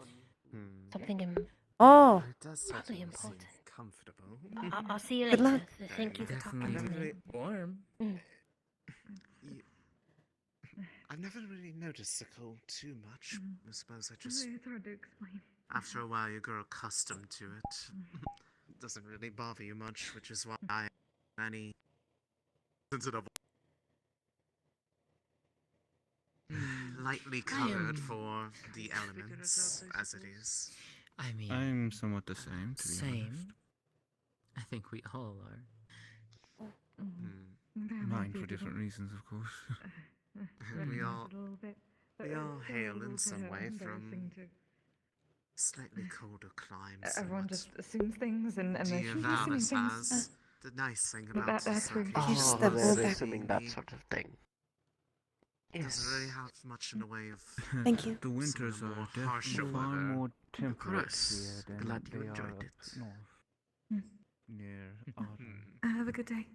Something Oh! It does probably certainly important. seem comfortable. I'll see you Good later. luck. Thank you for talking to me. Definitely warm. I've never really noticed the cold too much. I suppose I just. It's hard to explain. After a while, you grow accustomed to it. It doesn't really bother you much, which is why any sensitive lightly covered for the elements as it is. I mean, I'm somewhat the same, to be same. honest. I think we all are. Mine for different reasons, of course. We all hail in some way from slightly colder climes. Everyone just assumes things and Dear they're Valis assuming has things. the nice thing But about that's where society. you Just Oh, step they're back. assuming that sort of thing. It doesn't really have much in the way of Thank you. The winters some of the are more harsher definitely far weather. more temperate course. here than Glad you they are enjoyed up it. north. Near autumn. Have a good day.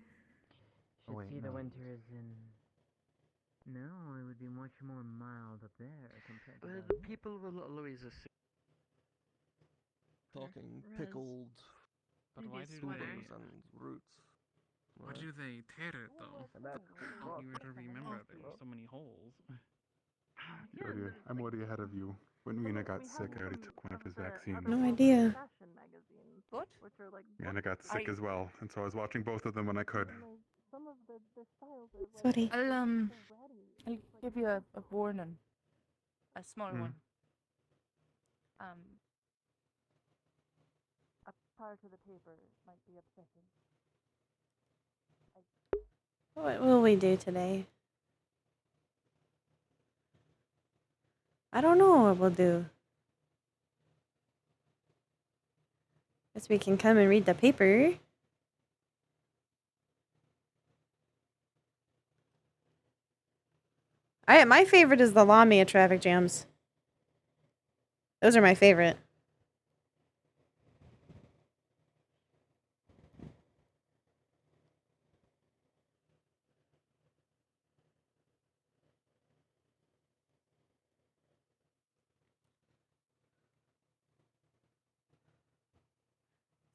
Should wait, see the no. winter is in. No, it would be much more mild up there compared to. Well, down here. people will always assume. Talking pickled But why do tubers they? and roots. Why do they tear it though? You gotta remember there were so many holes. I'm already ahead of you. When Rena got sick, I already took one of his vaccines. No idea. What? And I got sick as well, and so I was watching both of them when I could. Sorry. I'll give you a warning. A small Mm. one. car to the paper might be upsetting. What will we do today? I don't know what we'll do. Guess we can come and read the paper. My favorite is the Lamia traffic jams. Those are my favorite.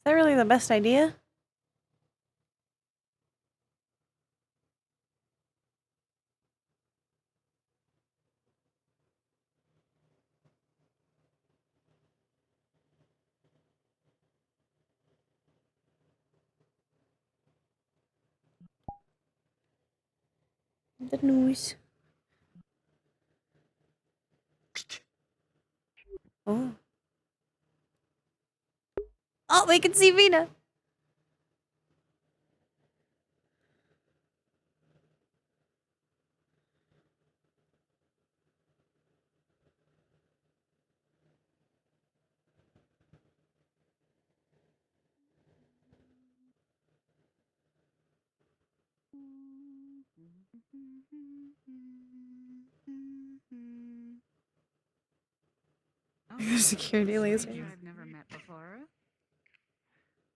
Is that really the best idea? The news. Oh. Oh, we can see Vina. Security laser. I've never met before.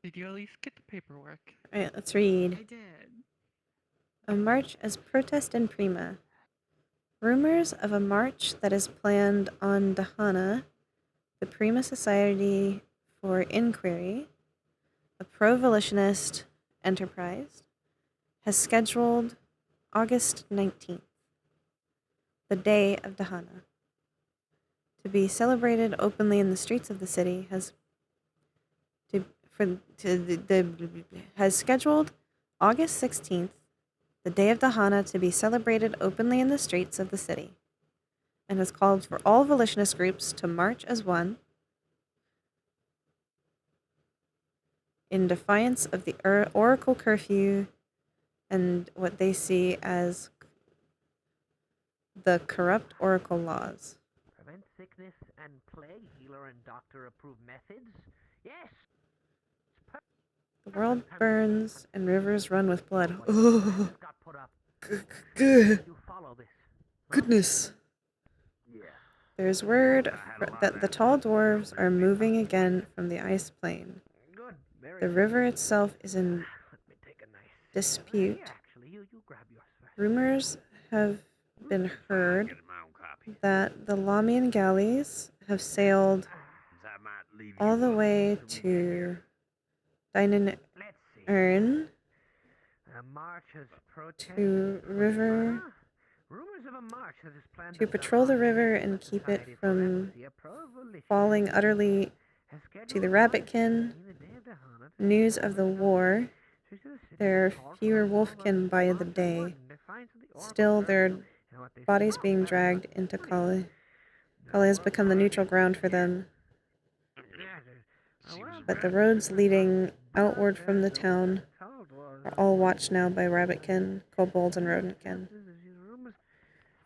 Did you at least get the paperwork? Alright, let's read. I did. A march as protest in Prima. Rumors of a march that is planned on Dahana, the Prima Society for Inquiry, a pro-volitionist enterprise, has scheduled August 19th, the day of Dahana, to be celebrated openly in the streets of the city. Has scheduled August 16th, the day of Dahana, to be celebrated openly in the streets of the city, and has called for all volitionist groups to march as one in defiance of the Oracle curfew and what they see as the corrupt Oracle laws. Prevent sickness and plague, healer and doctor approved methods? Yes! The world burns and rivers run with blood. Oh. Got put up. Good. You follow this. Goodness. Yeah. There's word that the tall dwarves are moving again from the ice plain. Good. The river itself is in dispute. You grab yours first. Rumors have been heard that the Lamian galleys have sailed all the way to Dinen Ern to river to patrol the river and keep it from falling utterly to the Rabbitkin. News of the war. There are fewer wolfkin by the day. Still, their bodies being dragged into Kali. Kali has become the neutral ground for them. But the roads leading outward from the town are all watched now by rabbitkin, kobolds, and rodentkin.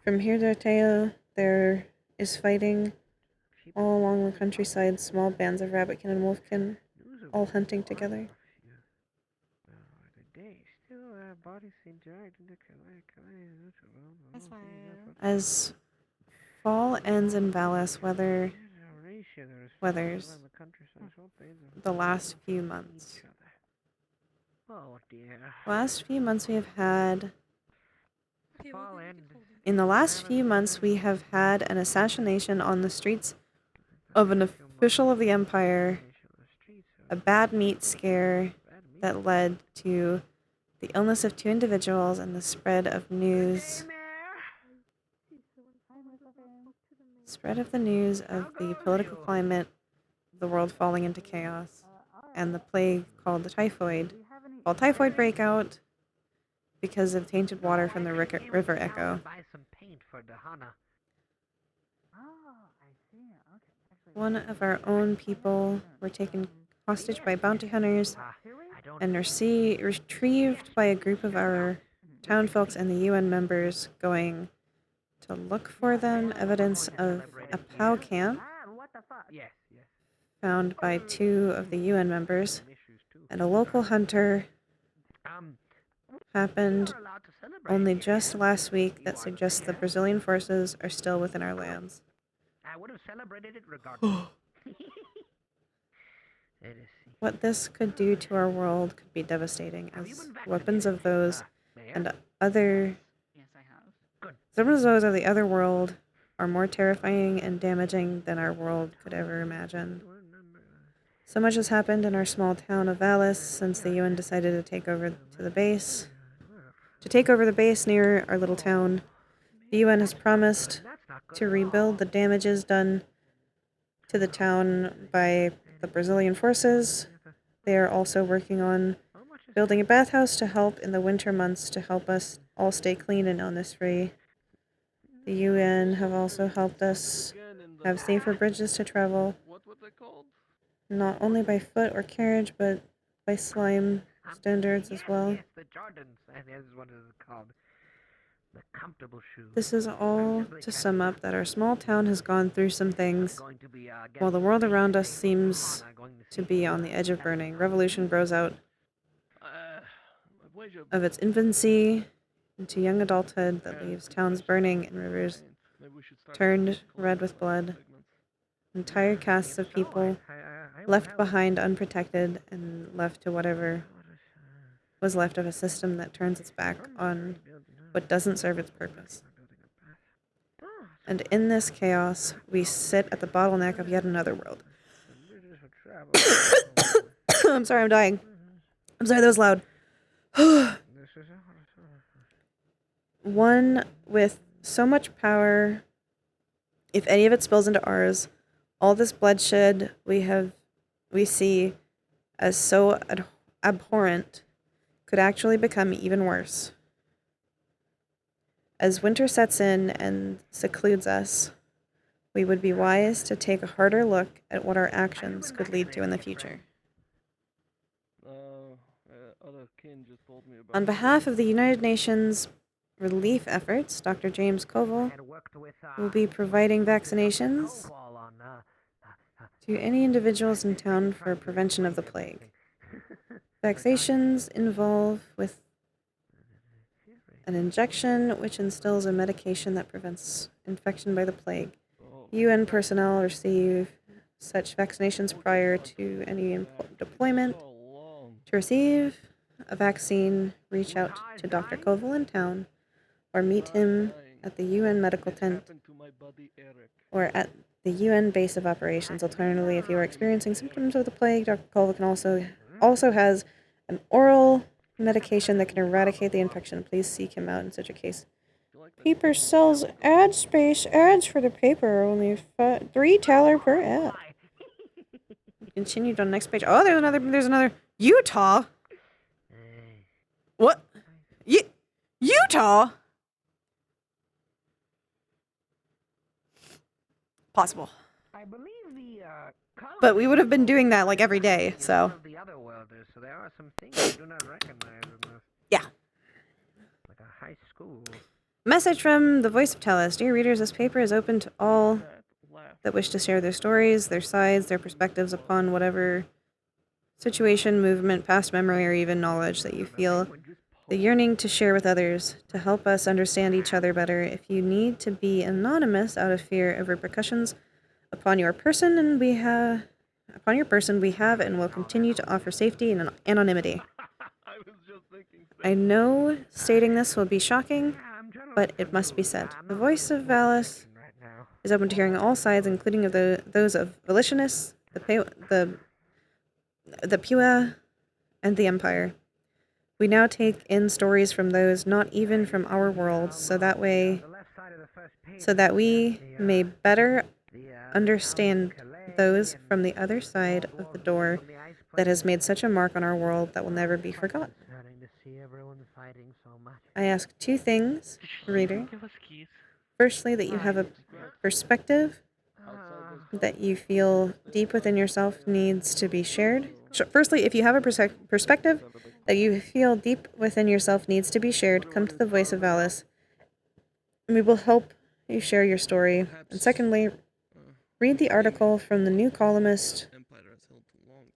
From here to Teo, there is fighting all along the countryside, small bands of rabbitkin and wolfkin, all hunting together. As fall ends in Valis, weathers the last few months. Oh dear. Last few months we have had. In the last few months, we have had an assassination on the streets of an official of the Empire, a bad meat scare that led to the illness of 2 individuals and the spread of news. Spread of the news of the political climate, the world falling into chaos, and the plague called the typhoid. Called typhoid breakout because of tainted water from the river Echo. One of our own people were taken hostage by bounty hunters and retrieved by a group of our town folks and the UN members going to look for them. Evidence of a POW camp found by 2 of the UN members, and a local hunter happened only just last week that suggests the Brazilian forces are still within our lands. I would have celebrated it regardless. What this could do to our world could be devastating, as weapons of those and other... Some of those of the other world are more terrifying and damaging than our world could ever imagine. So much has happened in our small town of Vallis since the UN decided to take over the base near our little town. The UN has promised to rebuild the damages done to the town by the Brazilian forces. They are also working on building a bathhouse to help in the winter months to help us all stay clean and illness-free. The UN have also helped us have safer bridges to travel, not only by foot or carriage, but by slime standards as well. Yes, the Jordans, that is what it is called. The comfortable shoes. This is all to sum up that our small town has gone through some things, while the world around us seems to be on the edge of burning. Revolution grows out of its infancy into young adulthood that leaves towns burning and rivers turned red with blood. Entire casts of people left behind unprotected and left to whatever was left of a system that turns its back on what doesn't serve its purpose. And in this chaos, we sit at the bottleneck of yet another world. I'm sorry, I'm dying. I'm sorry, that was loud. One with so much power, if any of it spills into ours, all this bloodshed we see as so abhorrent could actually become even worse. As winter sets in and secludes us, we would be wise to take a harder look at what our actions could lead to in the future. On behalf of the United Nations relief efforts, Dr. James Koval will be providing vaccinations to any individuals in town for prevention of the plague. Vaccinations involve with an injection which instills a medication that prevents infection by the plague. UN personnel receive such vaccinations prior to any deployment. To receive a vaccine, reach out to Dr. Koval in town or meet him at the UN medical tent or at the UN base of operations. Alternatively, if you are experiencing symptoms of the plague, Dr. Koval can also has an oral medication that can eradicate the infection. Please seek him out in such a case. Paper sells ad space. Ads for the paper are only $3 per ad. Continued on next page. Oh, there's another. Utah? What? Utah? Possible. I believe the But we would have been doing that like every day, so. the other worlders, so there are some things I do not recognize in this. Yeah. Like a high school. Message from the Voice of Tellus. Dear readers, this paper is open to all that wish to share their stories, their sides, their perspectives upon whatever situation, movement, past memory, or even knowledge that you feel the yearning to share with others to help us understand each other better. If you need to be anonymous out of fear of repercussions upon your person, we have and will continue to offer safety and anonymity. I know stating this will be shocking, but it must be said. The Voice of Vallis is open to hearing all sides, including of those of abolitionists, the Pua, and the Empire. We now take in stories from those not even from our world, so that we may better understand those from the other side of the door that has made such a mark on our world that will never be forgotten. I ask 2 things, reader. Firstly, that you have a perspective that you feel deep within yourself needs to be shared. Firstly, if you have a perspective that you feel deep within yourself needs to be shared, come to the Voice of Alice. We will help you share your story. And secondly, read the article from the new columnist,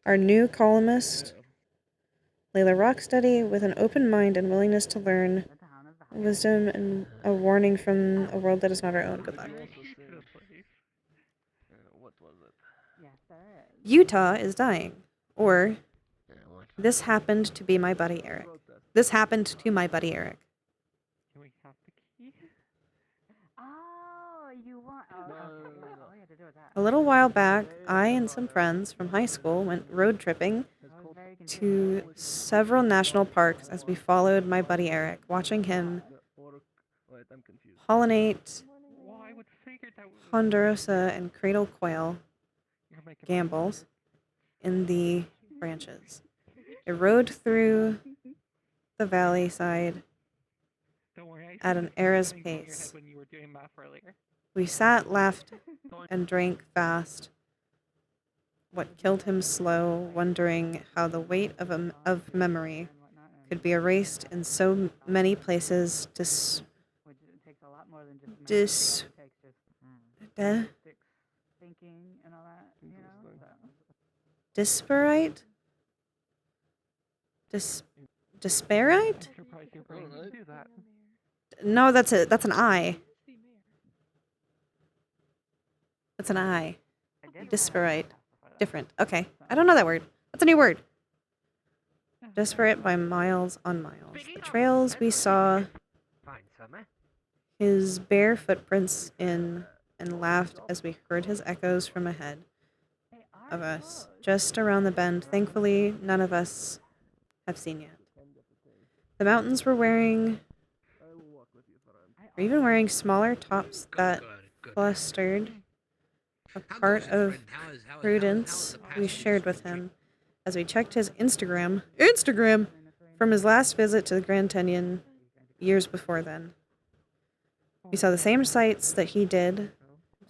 our new columnist, Layla Rocksteady, with an open mind and willingness to learn, wisdom, and a warning from a world that is not our own. Good luck. What was it? Utah is dying. Or, this happened to be my buddy Eric. This happened to my buddy Eric. Can we have the key? Oh, you want? Oh, okay. All you had to do was ask. A little while back, I and some friends from high school went road tripping to several national parks as we followed my buddy Eric, watching him pollinate Ponderosa and cradle quail gambles in the branches. It rode through the valley side at an era's pace. When you were doing math earlier. We sat, laughed, and drank fast. What killed him slow, wondering how the weight of memory could be erased in so many places. Thinking and all that, you know. Disparate? Disparate? I'm surprised your brain didn't do that. No, that's an I. That's an I. Disparate. Different. Okay. I don't know that word. That's a new word. Disparate by miles on miles. The trails we saw his bare footprints in and laughed as we heard his echoes from ahead of us, just around the bend. Thankfully, none of us have seen yet. The mountains were even wearing smaller tops that clustered, a part of prudence we shared with him as we checked his Instagram from his last visit to the Grand Canyon years before then. We saw the same sights that he did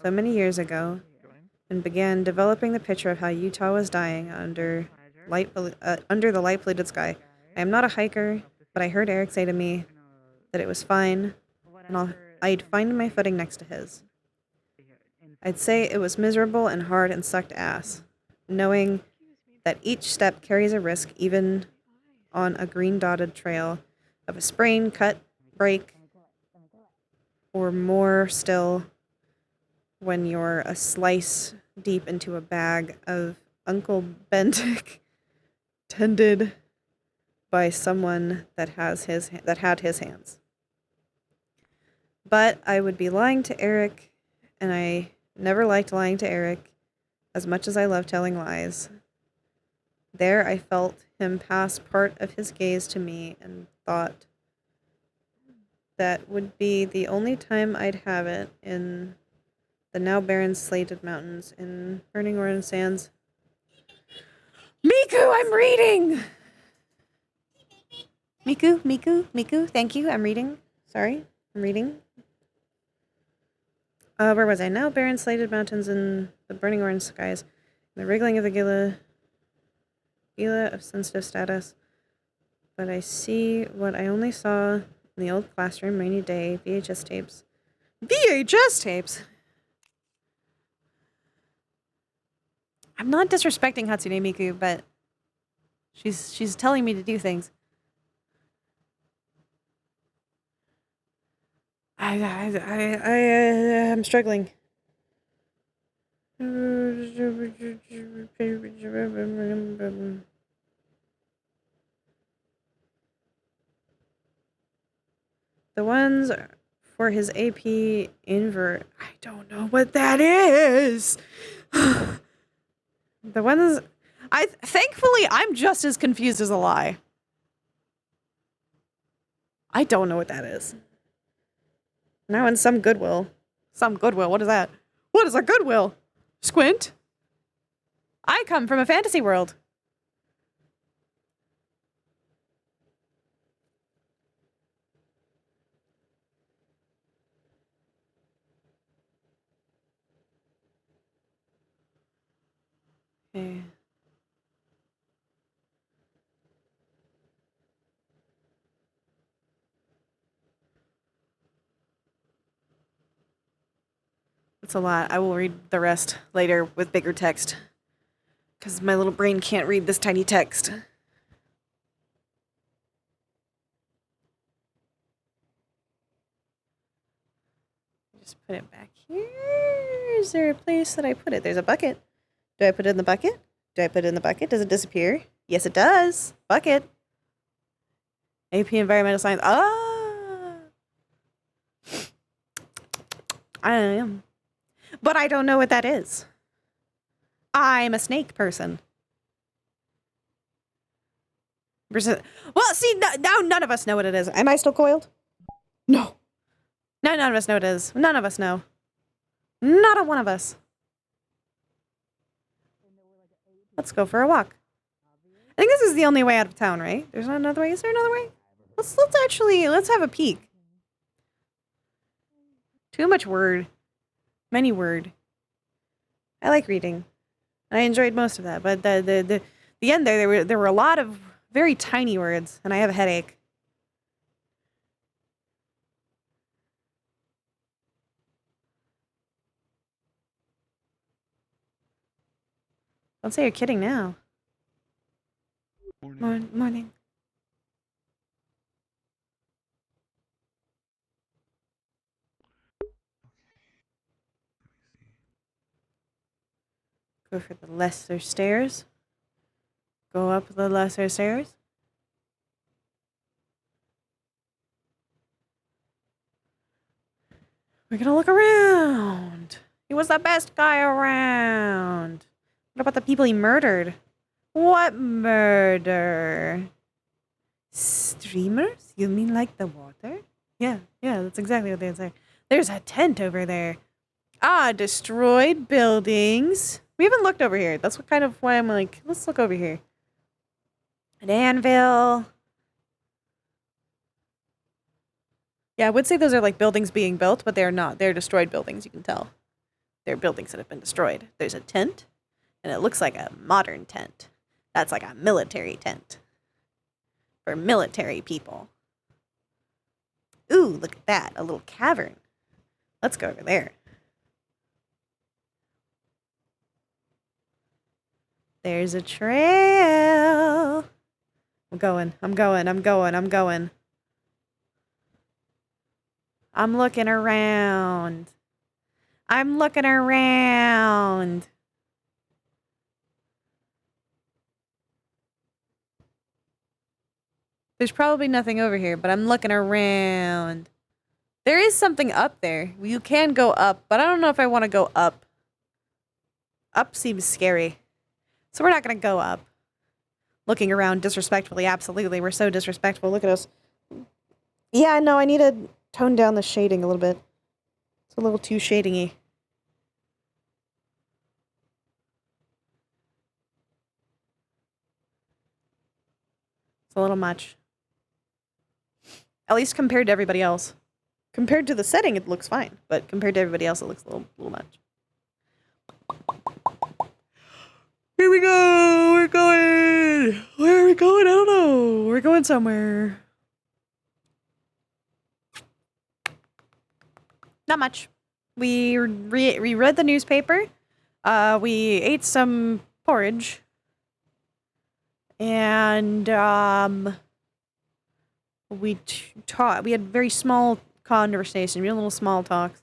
so many years ago and began developing the picture of how Utah was dying under the light polluted sky. I am not a hiker, but I heard Eric say to me that it was fine and I'd find my footing next to his. I'd say it was miserable and hard and sucked ass, knowing that each step carries a risk, even on a green-dotted trail, of a sprain, cut, break, or more still, when you're a slice deep into a bag of Uncle Bentic tended by someone that had his hands. But I would be lying to Eric, and I never liked lying to Eric as much as I love telling lies. There I felt him pass part of his gaze to me and thought that would be the only time I'd have it in the now barren slated mountains in burning orange sands. Miku, I'm reading! Miku, thank you, I'm reading. Sorry, I'm reading. Where was I? Now barren slated mountains in the burning orange skies. The wriggling of the Gila of sensitive status. But I see what I only saw in the old classroom rainy day VHS tapes. VHS tapes? I'm not disrespecting Hatsune Miku, but she's telling me to do things. I'm struggling. The ones for his AP invert. I don't know what that is. The ones thankfully I'm just as confused as Ahlai. I don't know what that is. Now in some Goodwill. What is that? What is a Goodwill? Squint? I come from a fantasy world. Okay. It's a lot. I will read the rest later with bigger text. Because my little brain can't read this tiny text. Just put it back here. Is there a place that I put it? There's a bucket. Do I put it in the bucket? Do I put it in the bucket? Does it disappear? Yes, it does. Bucket. AP Environmental Science. Ah! I am. But I don't know what that is. I'm a snake person. Well, see, now none of us know what it is. Am I still coiled? No. No, none of us know what it is. None of us know. Not a one of us. Let's go for a walk. I think this is the only way out of town, right? There's not another way. Is there another way? Let's have a peek. Too much word. Many word. I like reading. I enjoyed most of that, but the end there were a lot of very tiny words, and I have a headache. Don't say you're kidding now. Morning. Go for the lesser stairs. Go up the lesser stairs. We're gonna look around. He was the best guy around. What about the people he murdered? What murder? Streamers? You mean like the water? Yeah, that's exactly what they say. There's a tent over there. Ah, destroyed buildings. We haven't looked over here. That's why I'm like, let's look over here. An anvil. Yeah, I would say those are like buildings being built, but they're not. They're destroyed buildings, you can tell. They're buildings that have been destroyed. There's a tent, and it looks like a modern tent. That's like a military tent. For military people. Ooh, look at that. A little cavern. Let's go over there. There's a trail. I'm going. I'm looking around. There's probably nothing over here, but I'm looking around. There is something up there. You can go up, but I don't know if I want to go up. Up seems scary. So we're not going to go up. Looking around disrespectfully. Absolutely. We're so disrespectful. Look at us. Yeah, no, I need to tone down the shading a little bit. It's a little too shading-y. It's a little much. At least compared to everybody else. Compared to the setting, it looks fine. But compared to everybody else, it looks a little much. Here we go! We're going! Where are we going? I don't know. We're going somewhere. Not much. We read the newspaper. We ate some porridge. And we had very small conversation. We had little small talks.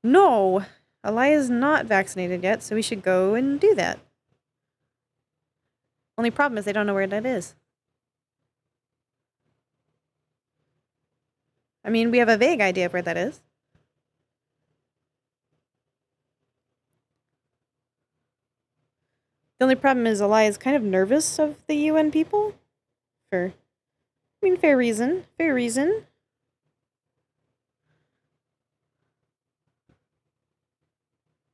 No, Ahlai is not vaccinated yet, so we should go and do that. Only problem is they don't know where that is. I mean, we have a vague idea of where that is. The only problem is Ahlai is kind of nervous of the UN people. Fair reason. Fair reason.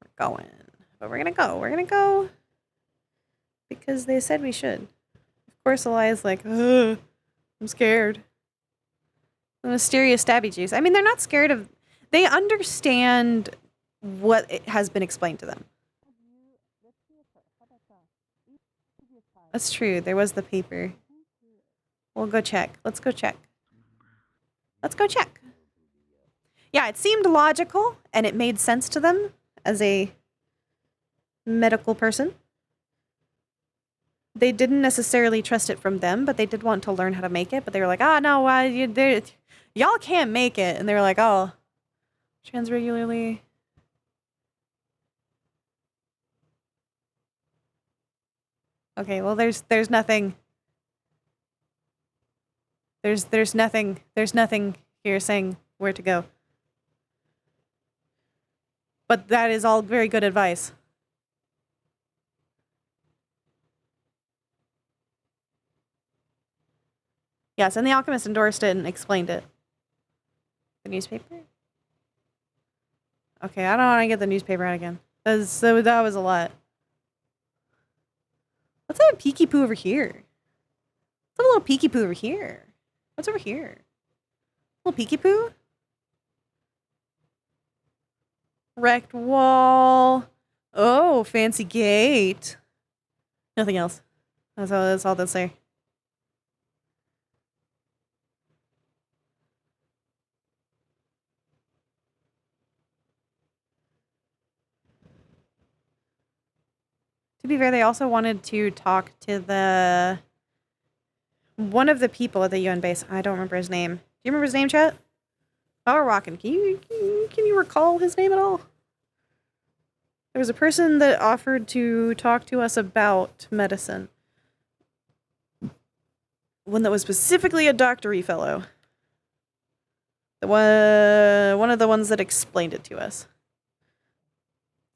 We're going. But we're gonna go. Because they said we should. Of course, Ahlai is like, ugh, I'm scared. The mysterious stabby juice. I mean, they're not scared of... They understand what has been explained to them. That's true. There was the paper. We'll go check. Let's go check. Yeah, it seemed logical and it made sense to them as a medical person. They didn't necessarily trust it from them, but they did want to learn how to make it. But they were like, no, y'all can't make it. And they were like, oh, trans regularly. Okay, well, there's nothing. There's nothing here saying where to go. But that is all very good advice. Yes, and the alchemist endorsed it and explained it. The newspaper? Okay, I don't want to get the newspaper out again. That was a lot. Let's have a peeky poo over here. Let's have a little peeky poo over here. What's over here? A little peeky poo? Wrecked wall. Oh, fancy gate. Nothing else. That's all that's there. To be fair, they also wanted to talk to one of the people at the UN base. I don't remember his name. Do you remember his name, chat? Oh, we're rocking. Can you recall his name at all? There was a person that offered to talk to us about medicine. One that was specifically a doctory fellow. One of the ones that explained it to us.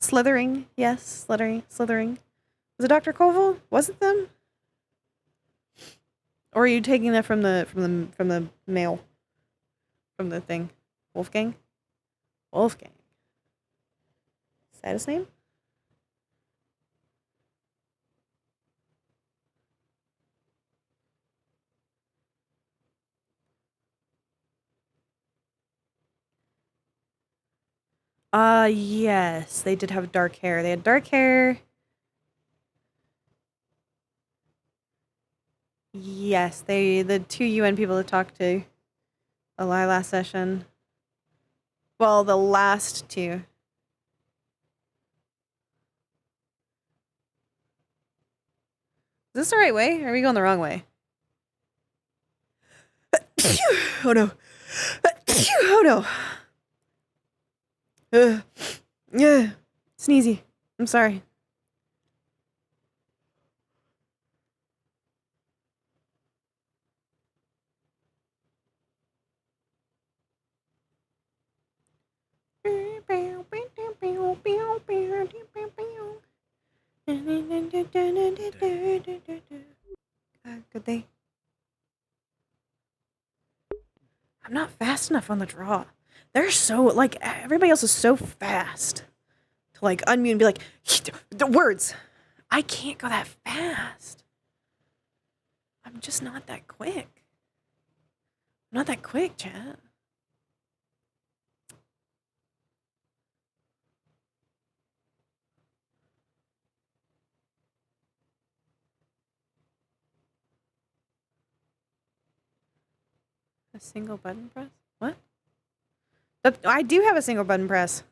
Slithering, yes, slithering. Was it Dr. Koval? Was it them? Or are you taking that from the mail? From the thing? Wolfgang? Wolfgang. Is that his name? Yes. They did have dark hair. They had dark hair. Yes, the two UN people that talked to Ahlai last session. Well, the last two. Is this the right way? Or are we going the wrong way? Oh no. Oh no. Yeah. Sneezy. I'm sorry. Good day. I'm not fast enough on the draw. They're so, like, everybody else is so fast to, like, unmute and be like, the words. I can't go that fast. I'm just not that quick. I'm not that quick, chat. A single button press? What? I do have a single button press.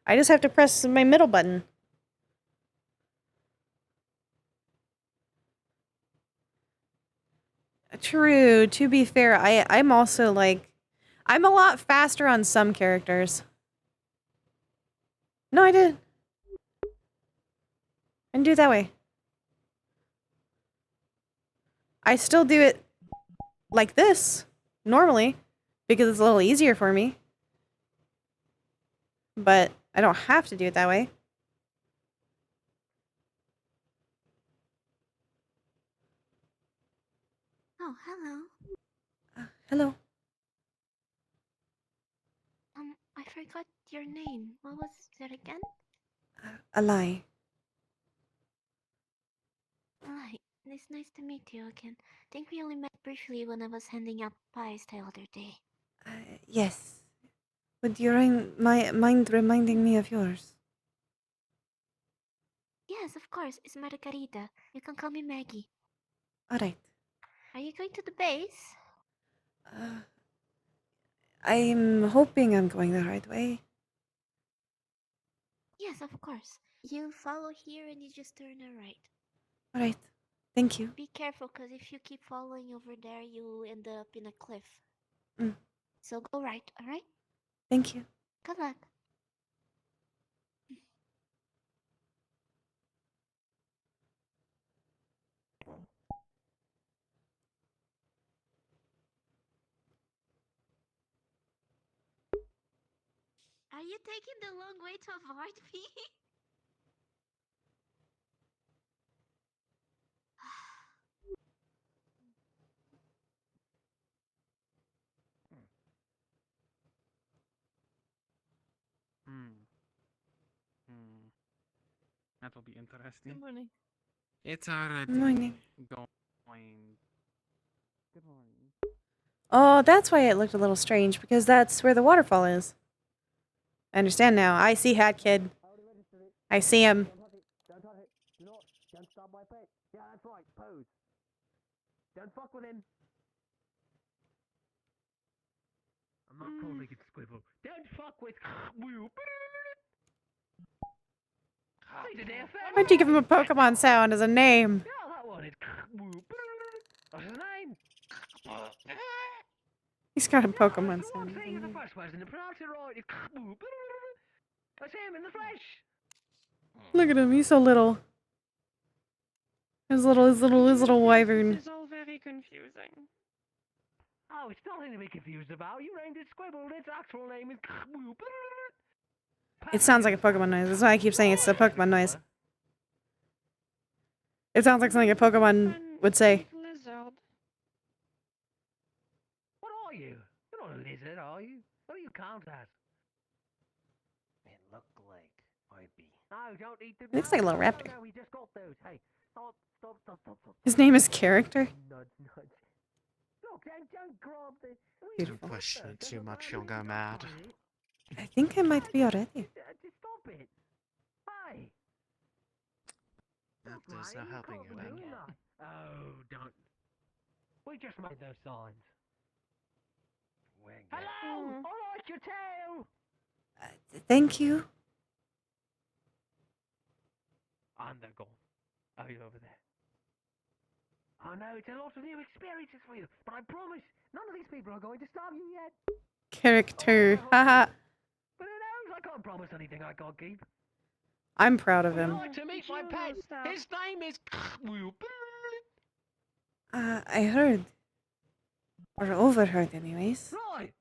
I just have to press my middle button. True. To be fair, I'm also like, I'm a lot faster on some characters. No, I did. I didn't do it that way. I still do it like this, normally, because it's a little easier for me. But I don't have to do it that way. Oh, hello. Hello. I forgot your name. What was it again? Ahlai. Hi, it's nice to meet you again. Think we only met briefly when I was handing out pies the other day. Yes. Would you mind reminding me of yours? Yes, of course. It's Margarita. You can call me Maggie. Alright. Are you going to the base? I'm hoping I'm going the right way. Yes, of course. You follow here and you just turn right. Alright. Thank you. Be careful, because if you keep following over there, you end up in a cliff. Mm. So go right, alright? Thank you. Good luck. Are you taking the long way to avoid me? That'll be interesting. Good morning. It's already Morning. Going. Good morning. Oh, that's why it looked a little strange, because that's where the waterfall is. I understand now. I see Hat Kid. I see him. Don't touch it. Don't stop my pet. Yeah, that's right. Pose. Don't fuck with him. I'm not calling it Squibble. Don't fuck with Why'd you give him a Pokemon sound as a name? Yeah, that one is What's his name? He's got a Pokemon That's sound. the thing, the first person to pronounce it right is That's him in the flesh. Look at him. He's so little. His little wyvern. This is all very confusing. Oh, it's nothing to be confused about. You named it Squibble. Its actual name is It sounds like a Pokemon noise. That's why I keep saying it's a Pokemon noise. It sounds like something a Pokemon would say. Lizard. What are you? You're not a lizard, are you? What do you count as? It looked like I'd be. No, don't eat them. He looks like a little raptor. No, we just got those. Hey, stop. His name is Character. Nudge. Look, don't grab the. Beautiful. Don't question it too much, you'll go mad. I think I might be already. Just stop it. Hey. Yep, there's no helping you then. Oh, don't. We just made those signs. Hello! I like your tail! Thank you. And they're gone. Oh, you're over there. I know, it's a lot of new experiences for you, but I promise, none of these people are going to stop you yet. Character. Haha. But who knows? I can't promise anything I can't keep. I'm proud of Would you him. like to meet my pet? His name is... I heard. Or overheard, anyways. Right.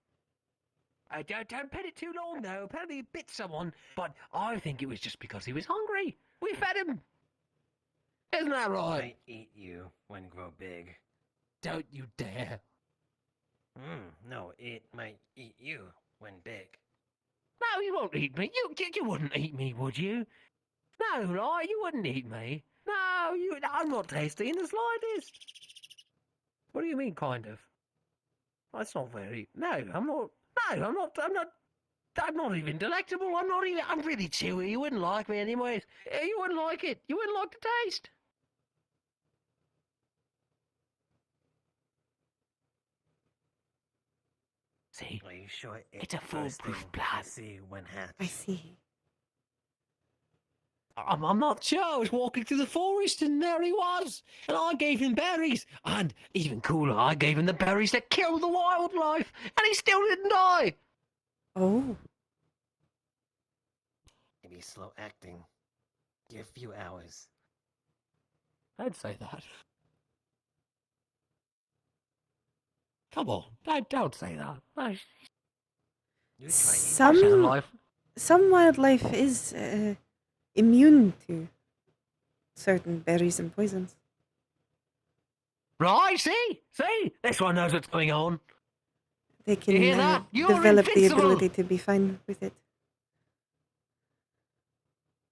Don't pet it too long, though. Apparently he bit someone, but I think it was just because he was hungry. We fed him. Isn't that right? Might eat you when grow big. Don't you dare. No, it might eat you when big. No, you won't eat me. You wouldn't eat me, would you? No, lie, you wouldn't eat me. No, I'm not tasty in the slightest. What do you mean, kind of? That's not very... No, I'm not... No, I'm not even delectable. I'm really chewy. You wouldn't like me anyways. You wouldn't like it. You wouldn't like the taste. See? Are you sure It's a the first foolproof thing plan. I see when hatched? I see. I'm not sure. I was walking through the forest and there he was. And I gave him berries. And even cooler, I gave him the berries that kill the wildlife. And he still didn't die. Oh. Maybe slow acting. Give a few hours. I'd say that. Come on, don't say that. You try eating Some wildlife is immune to certain berries and poisons. Right, see? This one knows what's going on. They You hear can that? You're develop the invincible. ability to be fine with it.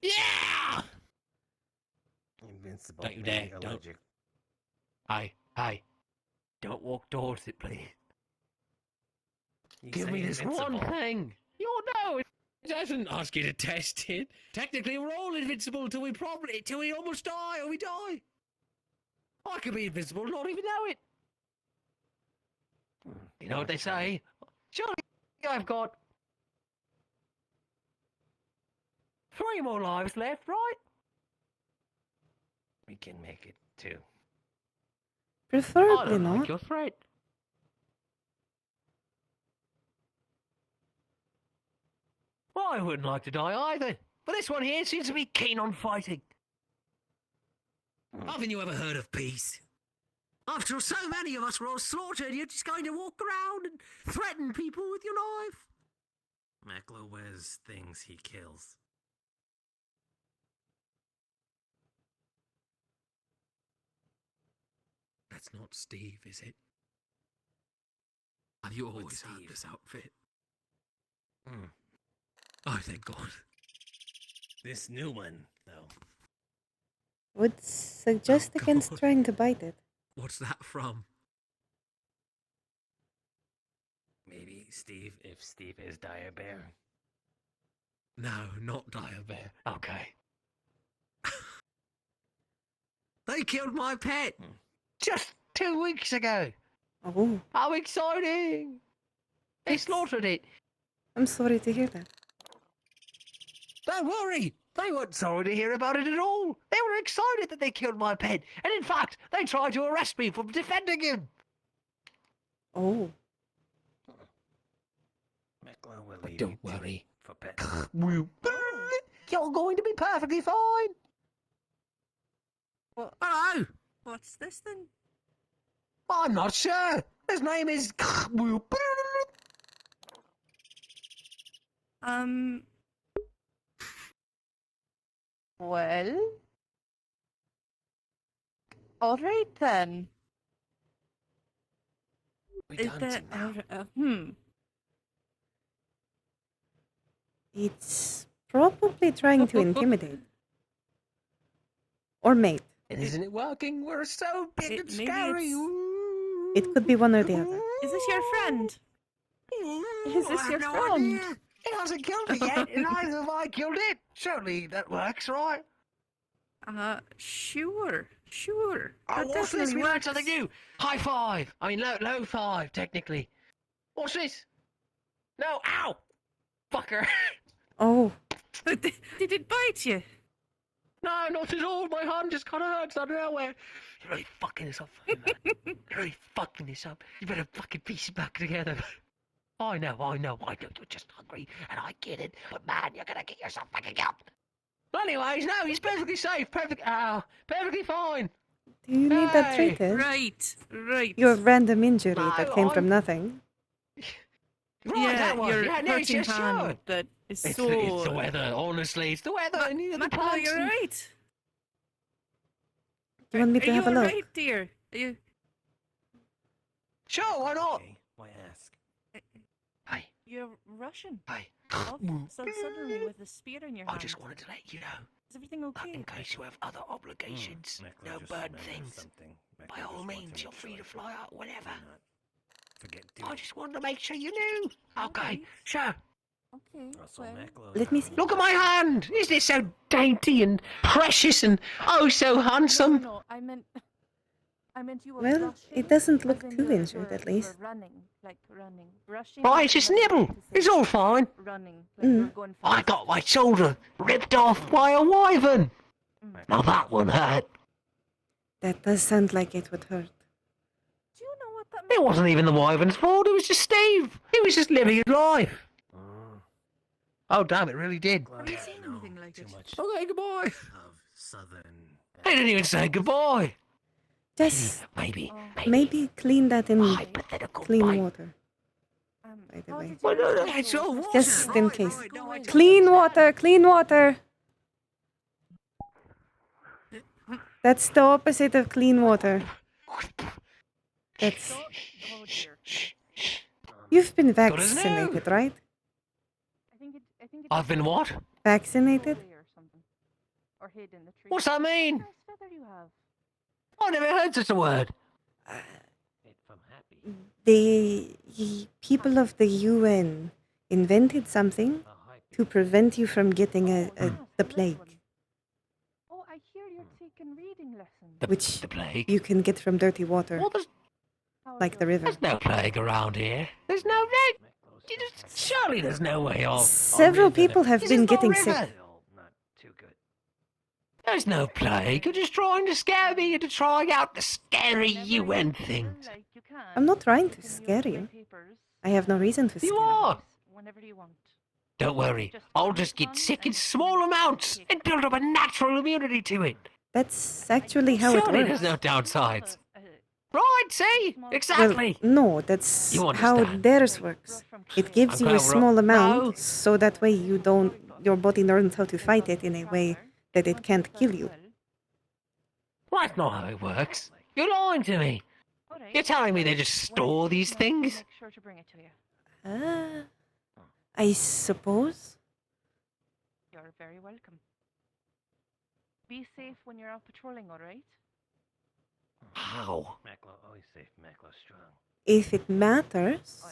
Yeah! Invincible. Don't you maybe dare, don't. allergic. Hey. Don't walk towards it, please. You Give say me this invincible. one thing. You know, it doesn't ask you to test it. Technically, we're all invincible until we almost die or we die. I could be invincible and not even know it. You know what they say? Surely I've got 3 more lives left, right? We can make it 2. I Preferably don't like not. your threat. Well, I wouldn't like to die either, but this one here seems to be keen on fighting. Haven't you ever heard of peace? After so many of us were all slaughtered, you're just going to walk around and threaten people with your knife? Meckler wears things he kills. That's not Steve, is it? Have you always had this outfit? Oh, thank God. This new one, though. Would suggest against trying to bite it. What's that from? Maybe Steve, if Steve is Dire Bear. No, not Dire Bear. Okay. They killed my pet! Just 2 weeks ago. Oh. How exciting! They slaughtered it. I'm sorry to hear that. Don't worry. They weren't sorry to hear about it at all. They were excited that they killed my pet. And in fact, they tried to arrest me for defending him. Oh. But don't worry. You're going to be perfectly fine. Well, hello! What's this then? I'm not sure. His name is... Well. Alright then. Is that It's probably trying to intimidate. Or mate. Isn't it working? We're so big and maybe scary. It could be one or the other. Is this your friend? Is this your friend? It hasn't killed me yet, and neither have I killed it. Surely that works, right? Sure. Oh, That what's this? definitely We learned works. something new. High 5. I mean, low 5, technically. What's this? No, ow! Fucker. Oh. Did it bite you? No, not at all. My hand just kind of hurts out of nowhere. You're really fucking this up, fucking man. You're really fucking this up. You better fucking piece it back together. I know. You're just hungry, and I get it. But man, you're gonna get yourself fucking up. Anyways, no, he's perfectly safe. Perfectly fine. Do you need that treated? Right. Your random injury that came I'm- from nothing. Right, that one. your Yeah, no, hurting sure. hand that is It's so... the weather, honestly. It's the weather. I need the Macla, plants. you're and- right. Do you want me to Are have you a look? alright, dear? Are you... Sure, why not? Why ask? Hey. You're Russian. Hey. So suddenly with a spear in your I hand. just wanted to let you know. Is everything okay? In case you have other obligations, no burn things. By all means, you're free to fly out whenever. I just wanted to make sure you knew. Okay, sure. Okay, Let me see. Look at my hand! Isn't it so dainty and precious and oh so handsome? No, I meant you were Well, rushing, it doesn't look as in too you were- injured, at least. You were running. Rushing. Right, like it's just running, nibble. to say It's all fine. Running, like you were going I fast. got my shoulder ripped off by a wyvern. Now that one hurt. That does sound like it would hurt. Do you know what that It wasn't even the wyvern's fault. It was just Steve. He was just living his life. Oh damn! It really did. Have you seen anything like it? Okay, goodbye. Of southern. They didn't even say goodbye. Just Maybe. maybe clean that in clean water. By the way. Well, no, it's all water. Just in case. Clean water. That's the opposite of clean water. That's... You've been Good as new. vaccinated, right? I've been what? Vaccinated? Or hid in the tree. What's that mean? Nice feather you have. I never heard such a word. The people of the UN invented something to prevent you from getting the plague, Oh, I hear you're taking reading lessons. which the plague? you can get from dirty water, like the river. There's no plague around here. There's no plague. Surely there's no way of. Several people have This been is not getting river. sick. There's no plague. You're just trying to scare me into trying out the scary UN things. I'm not trying to scare you. I have no reason to scare You are. Whenever you want. Don't worry. I'll just get sick in small amounts and build up a natural immunity to it. That's actually how it Surely works. there's no downsides. Right, see? Exactly. Well, no, that's You how understand. theirs works. It gives you a small amount, No. so that way your body learns how to fight it in a way that it can't kill you. Well, that's not how it works. You're lying to me. You're telling me they just store these things? Sure to bring it to you. I suppose. You're very welcome. Be safe when you're out patrolling, alright? How? If it matters,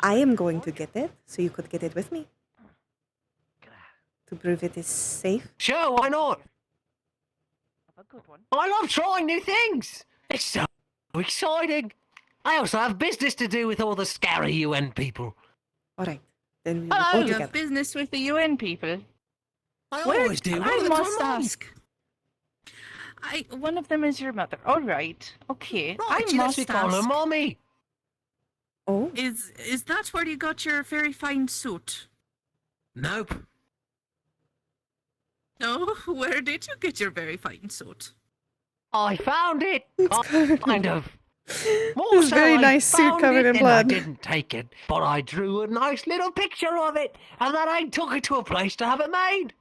I am going to get it, so you could get it with me. To prove it is safe. Sure, why not? Have a good one. I love trying new things. It's so exciting. I also have business to do with all the scary UN people. Alright, then we will Oh, go you together. have business with the UN people. I Where- always do. I One of them's must my mum. ask. One of them is your mother. All right. Okay. Right, I let's must call her ask. mommy. Oh. Is that where you got your very fine suit? Nope. No, where did you get your very fine suit? I found it. Kind of. More This so very I nice suit found covered it in and blood. I didn't take it, but I drew a nice little picture of it, and then I took it to a place to have it made.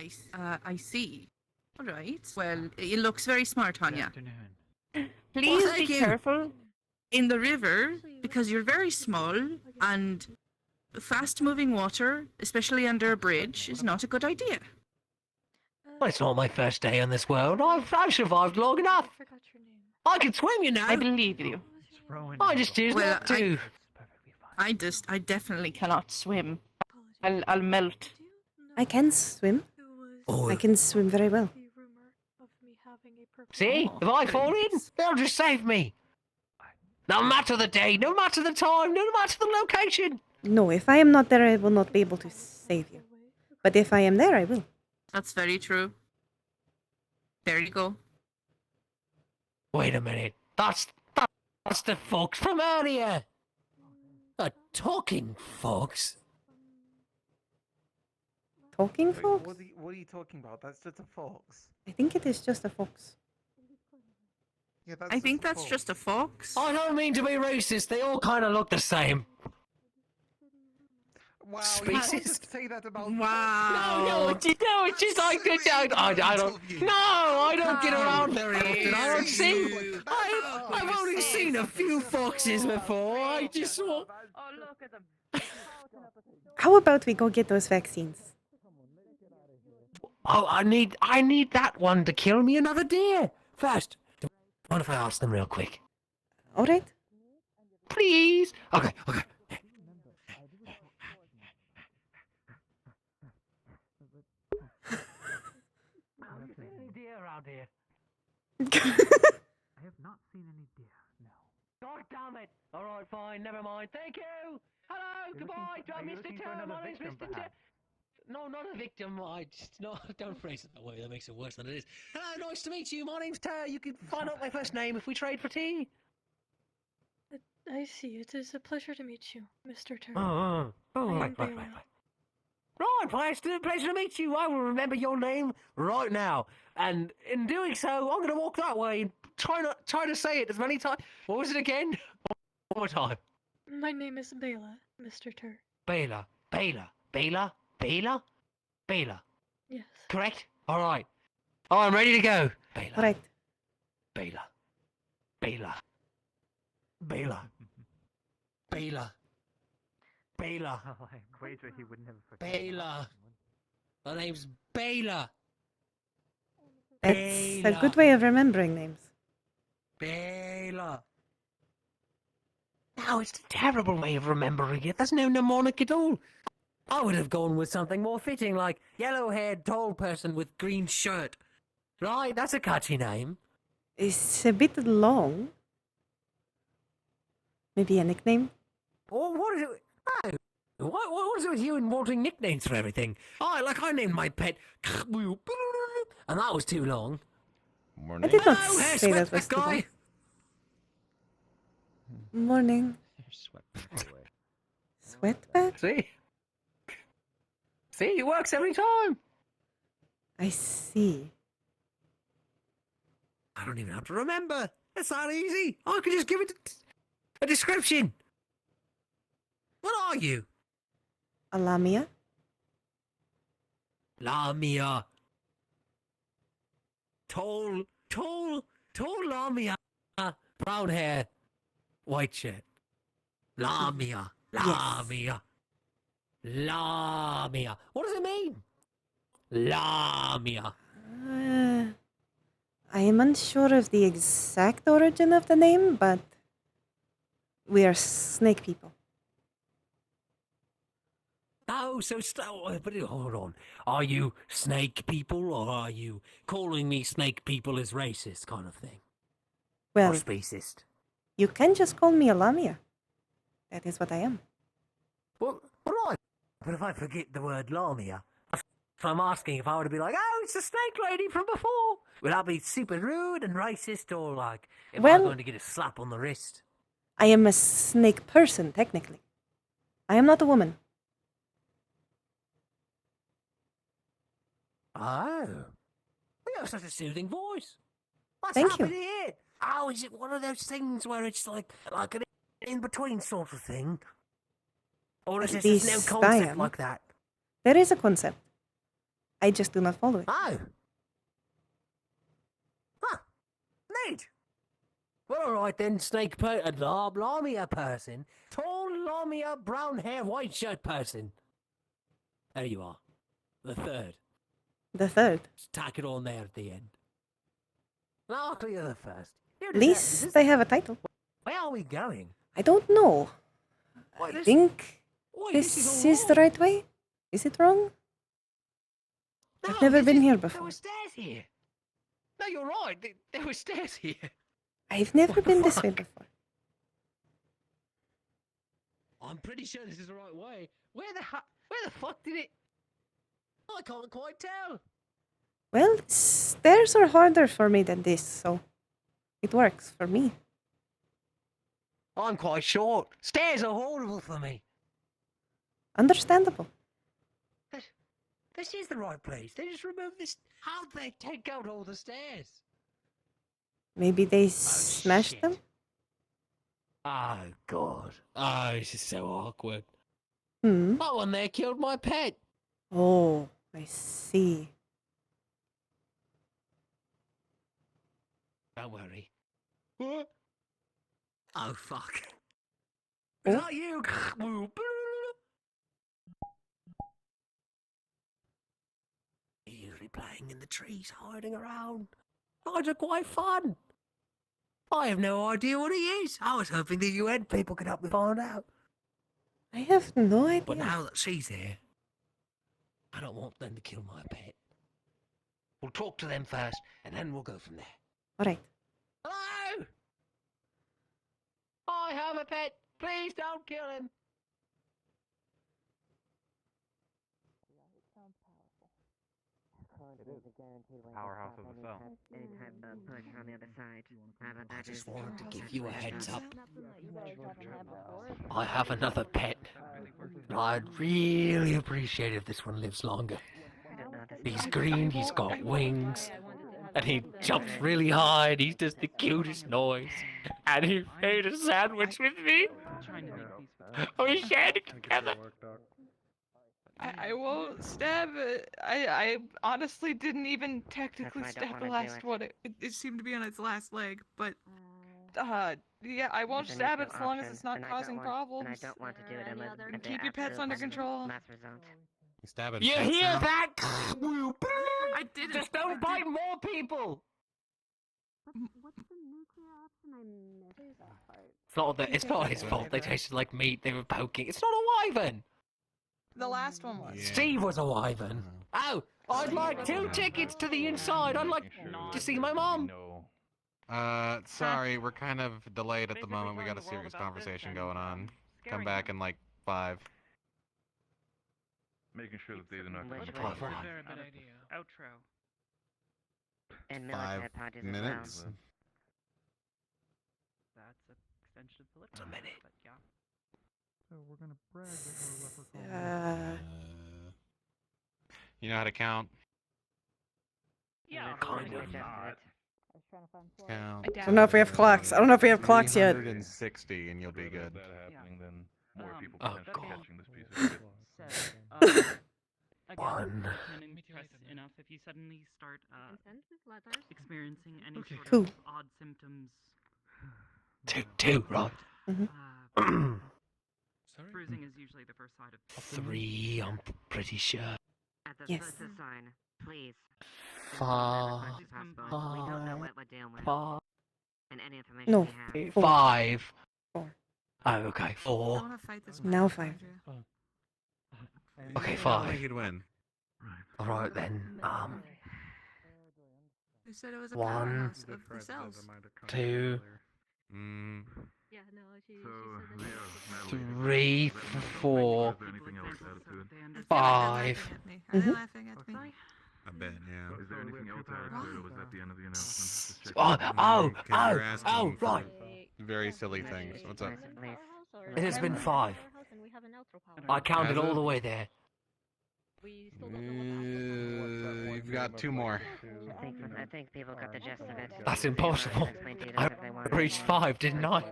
I see. All right. Well, it looks very smart on you. Please Well, be thank you. careful. In the river, because you're very small and fast-moving water, especially under a bridge, is not a good idea. Well, it's not my first day on this world. I've survived long enough. I can swim, you know. I believe you. I just choose Well, not to. I definitely cannot swim. I'll melt. I can swim. Oh. I can swim very well. See, if I fall in, they'll just save me. No matter the day, no matter the time, no matter the location. No, if I am not there, I will not be able to save you. But if I am there, I will. That's very true. There you go. Wait a minute. That's the fox from earlier. A talking fox. Talking fox? What are you talking about? That's just a fox. I think it is just a fox. Yeah, I think that's just a fox. I don't mean to be racist. They all kind of look the same. Wow, Species. you can't just say that about Wow. No, it's just like good. I don't. No, I don't get around very often. I don't see. I've only seen a few foxes before. I just saw. Oh, look at them. How about we go get those vaccines? Oh, I need that one to kill me another deer. First, what if I ask them real quick? All right. Please. Okay. Have you seen any deer around here? I have not seen any deer, no. God damn it! Alright, fine, never mind. Thank you! Hello, goodbye! Mr. Turner, my name's Mr. Turner. No, not a victim. I just don't phrase it that way. That makes it worse than it is. Hello, nice to meet you. My name's Tur. You can find out my first name if we trade for tea. I see. It is a pleasure to meet you, Mr. Turner. Oh, I am right. Bella. Right, pleasure to meet you. I will remember your name right now. And in doing so, I'm going to walk that way and try to say it as many times. What was it again? One more time. My name is Bela, Mr. Tur. Bela. Yes. Correct? All right. Oh, I'm ready to go. Bela. All right. Bela. Oh, I wager he would never forget. Bela. My name's Bela. It's a good way of remembering names. Bela. No, it's a terrible way of remembering it. There's no mnemonic at all. I would have gone with something more fitting, like yellow-haired tall person with green shirt. Right, that's a catchy name. It's a bit long. Maybe a nickname? Oh, what is it? No. What is it with you and wanting nicknames for everything? I named my pet, and that was too long. I did not Hello, hair say that sweat was too guy. long. Morning. Sweatback? See, it works every time. I see. I don't even have to remember. It's that easy. I could just give it a description. What are you? A lamia? Lamia. Tall lamia. Brown hair, white shirt. Lamia. Lamia. Lamia. What does it mean? Lamia. I am unsure of the exact origin of the name, but we are snake people. Oh, but hold on. Are you snake people, or are you calling me snake people is racist kind of thing? Well, or speciest? You can just call me a lamia. That is what I am. Well, right. But if I forget the word lamia, so I'm asking if I were to be like, oh, it's the snake lady from before. Would that be super rude and racist, or like, am I going to get a slap on the wrist? I am a snake person, technically. I am not a woman. Oh. You have such a soothing voice. What's Thank happening you. here? Oh, is it one of those things where it's like an in-between sort of thing? Or is At there no least I concept am. like that? There is a concept. I just do not follow it. Oh. Huh. Neat. Well, all right then, lamia person. Tall lamia, brown hair, white shirt person. There you are. The third. The third. Just tack it on there at the end. Luckily you're the first. At least I have a title. Where are we going? I don't know. Why, I think this this is all is the right way. Is it wrong? I've never been here There before. were stairs here. No, you're right. There were stairs here. I've never What the been this way fuck? before. I'm pretty sure this is the right way. Where the fuck did it? I can't quite tell. Well, stairs are harder for me than this, so it works for me. I'm quite short. Stairs are horrible for me. Understandable. This is the right place. They just removed this. How'd they take out all the stairs? Maybe they smashed them? Oh, God. Oh, this is so awkward. Hmm. That one there killed my pet. Oh, I see. Don't worry. What? Oh, fuck. Is that you? He's usually playing in the trees, hiding around. Guys are quite fun. I have no idea what he is. I was hoping the UN people could help me find out. I have no idea. But now that she's here, I don't want them to kill my pet. We'll talk to them first, and then we'll go from there. All right. Hello? I have a pet. Please don't kill him. Powerhouse of the cell. I just wanted to give you a heads up. I have another pet. I'd really appreciate if this one lives longer. He's green, he's got wings, and he jumps really high, and he does the cutest noise. And he made a sandwich with me. We shared it together. I won't stab it. I honestly didn't even technically stab the last one. It seemed to be on its last leg, but yeah, I won't stab it as long as it's not causing problems. I don't want to do it unless And keep your pets under control. Stab it. You hear that? I didn't. Just don't bite more people. What's the nuclear option I missed that part? It's not his fault. They tasted like meat. They were poking. It's not a wyvern. The last one was. Steve was a wyvern. Oh, I'd like 2 tickets to the inside. I'd like to see my mom. Sorry, we're kind of delayed at the moment. We got a serious conversation going on. Come back in like 5. Making sure that they do not Which come one? across Not a very bad idea. Outro. And military parties as well. 5 minutes. That's an extension of A minute. but yeah. So we're gonna brag that we're leprechaun. You know how to count? Yeah, Kind of. Count. I don't know if we have clocks. I don't know if we have clocks yet. 360 and you'll be good. That happening, then more people Oh, potentially God. catching this piece of shit. Again, One. can impress enough if you suddenly start experiencing any Okay. sort Two. of odd symptoms. Two, right? Sorry? Bruising is usually the first side of 3, I'm pretty sure. At the Yes. first sign, please. 5. We don't know what we're dealing with. 5. And any information No. we have. 5. 4. Oh, okay. 4. Now 5. Okay, I 5. think you'd win. Alright then. Who said it was a 1, powerhouse of the cells? 2, Yeah, no, she So, said Leo, 3, 4, anything else added to it? 5. Are they laughing at me? I bet, yeah. Is there anything else added to it, or was that the end of the announcement? Just Oh, checking. oh, right. Very silly things. What's up? It has been 5. I counted Has all it? the way there. You've got 2 more. I think people got the gist of it. That's impossible. I reached 5, didn't I?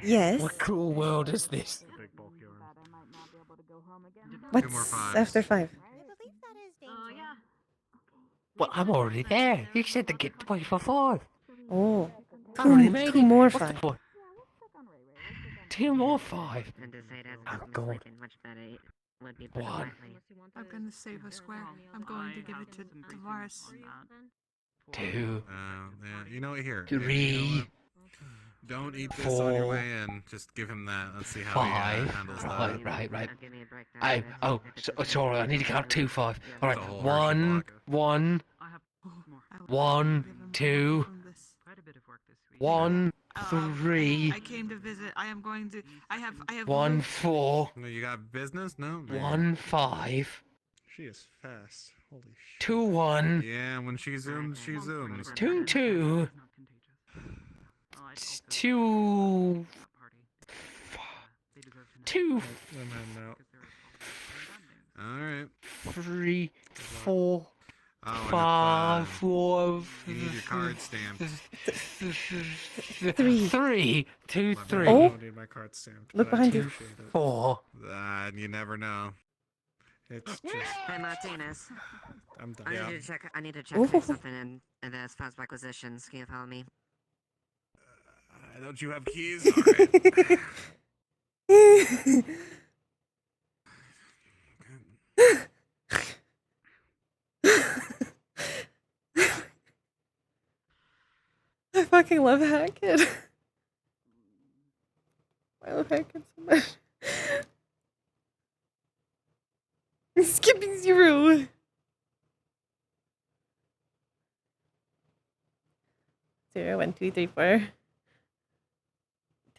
Yes. What cruel world is this? What's 2 more 5s. after 5? Oh, yeah. Well, I'm already there. You said to get away for 5. Oh. I already made Two it. more What's the 5. point? 2 more 5. And to say it Oh, hasn't God. sleeping much better would be put it 1. lightly. I'm gonna save a square. I'm going to give it to Tavares. 2. Yeah. You know what? Here. 3. You know what? Don't eat this on your 4. way in. Just give him that. Let's see how he 5. handles that. Right. Now give me a breakdown I, of it. oh, sorry, I need to count 2, 5. Alright, It's a whole 1, Hershey 1, I have more. 1, 2, Quite a bit of work this week. 1, I 3, came to visit. I am going to. I have. 1, 4, No, you got business? No? 1, 5, She is fast. Holy shit. 2, 1, Yeah, when she zooms, she zooms. 2, 2, 2, 2, I'm heading out. Alright. 3, 4, Oh, and 5, if, 4, you need your card stamped. 3, 2, 3, I don't need my card stamped. Look but I behind you. appreciate it. 4. You never know. It's just. Hey Martinez, I'm done. I Yeah. need to check. I need to check Ooh. something in the spouse requisitions. Can you follow me? Don't you have keys? Alright. I fucking love Hackett. I love Hackett so much. Skipping 0. 0, 1, 2, 3, 4.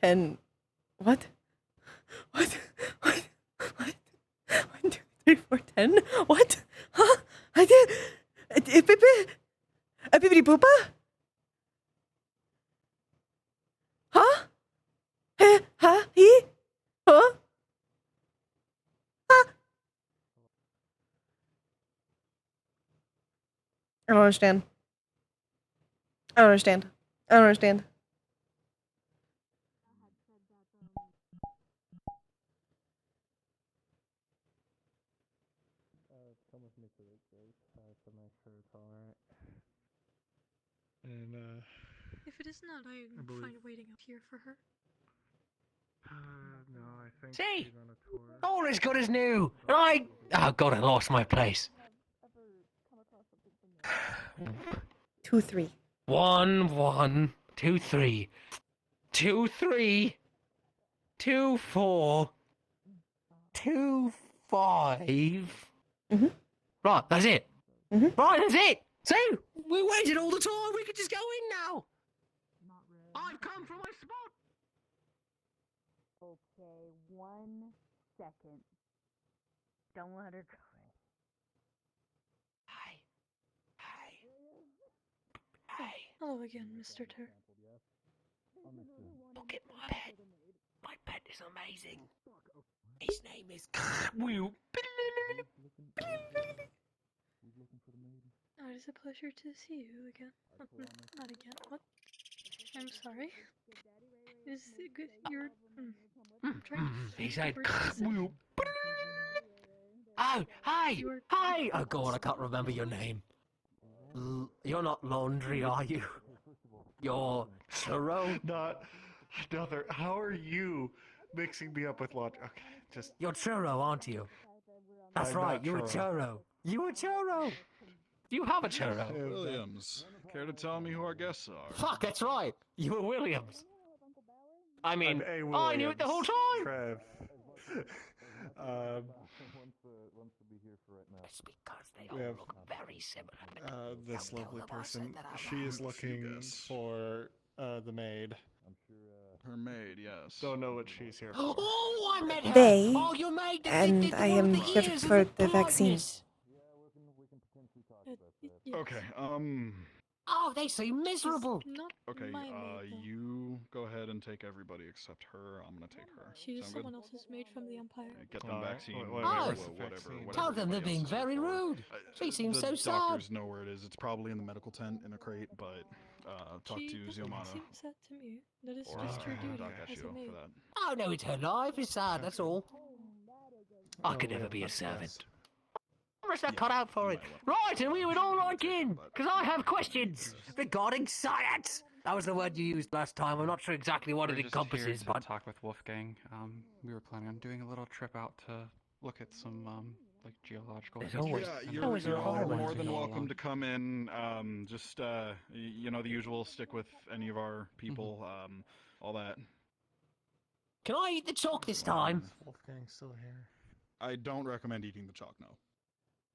10. What? What? What? What? 1, 2, 3, 4, 10? What? Huh? I did. A bibbidi boopa? Huh? Huh? He? Huh? Huh? I don't understand. I don't understand. I don't understand. Come with me to the gate to make sure it's alright. And, If it is not, I believe- find waiting up here for her. No, I think See? she's on a tour. All is good as new. And oh God, I lost my place. 2, 3. 1, 1, 2, 3, 2, 3, 2, 4, 2, 5. Mhm. Right, that's it. Mhm. Right, that's it. See? We waited all the time. We could just go in now. I've come for my spot. Okay, 1 second. Don't let her go. Hello again, Mr. Tur. Look at my pet. My pet is amazing. His name is Will. Oh, it is a pleasure to see you again. Not again. What? I'm sorry. Is it good? You're. I'm trying to He said words to say. Will. Oh, hey! Hey! Oh god, I can't remember your name. You're not Laundry, are you? You're Churro? Another. How are you mixing me up with laundry? Okay, just. You're Churro, aren't you? That's I'm right, not you're a Churro. You a Churro. You have a Churro. Williams, care to tell me who our guests are? Fuck, that's right. You were Williams. I mean, I'm A. I knew it the whole time. Trev. It's because they We all have look very similar. this lovely person. that out She is looking for the maid. Her maid, yes. Don't know what she's here for. Oh, I met her. They, Oh, you made the and I am here for the vaccine. Okay, Oh, they seem miserable. okay, you go ahead and take everybody except her. I'm gonna take her. She is Sound someone good? else's maid from the Empire. Get them Alright, vaccine. wait, where's the whatever. vaccine? Tell them they're everybody being else is very here for. rude. She seems the so sad. doctors know where it is. It's probably in the medical tent in a crate, but talk She to doesn't Ziomano. seem sad to me. That is just her duty Doc got as you a maid. for that. Oh, no, it's her life. It's sad, that's all. I could never be a servant. I'm just not cut out for it. Right, and we would all like in, because I have questions regarding science. That was the word you used last time. I'm not sure exactly what it encompasses, to but... talk with Wolfgang. We were planning on doing a little trip out to look at some, like, geological... There's always- Yeah, always a you're all requirement. more than All welcome along. to come in. Just you know, the usual. Stick with any of our people. All that. Can I eat the chalk this time? Wolfgang's still here. I don't recommend eating the chalk. No.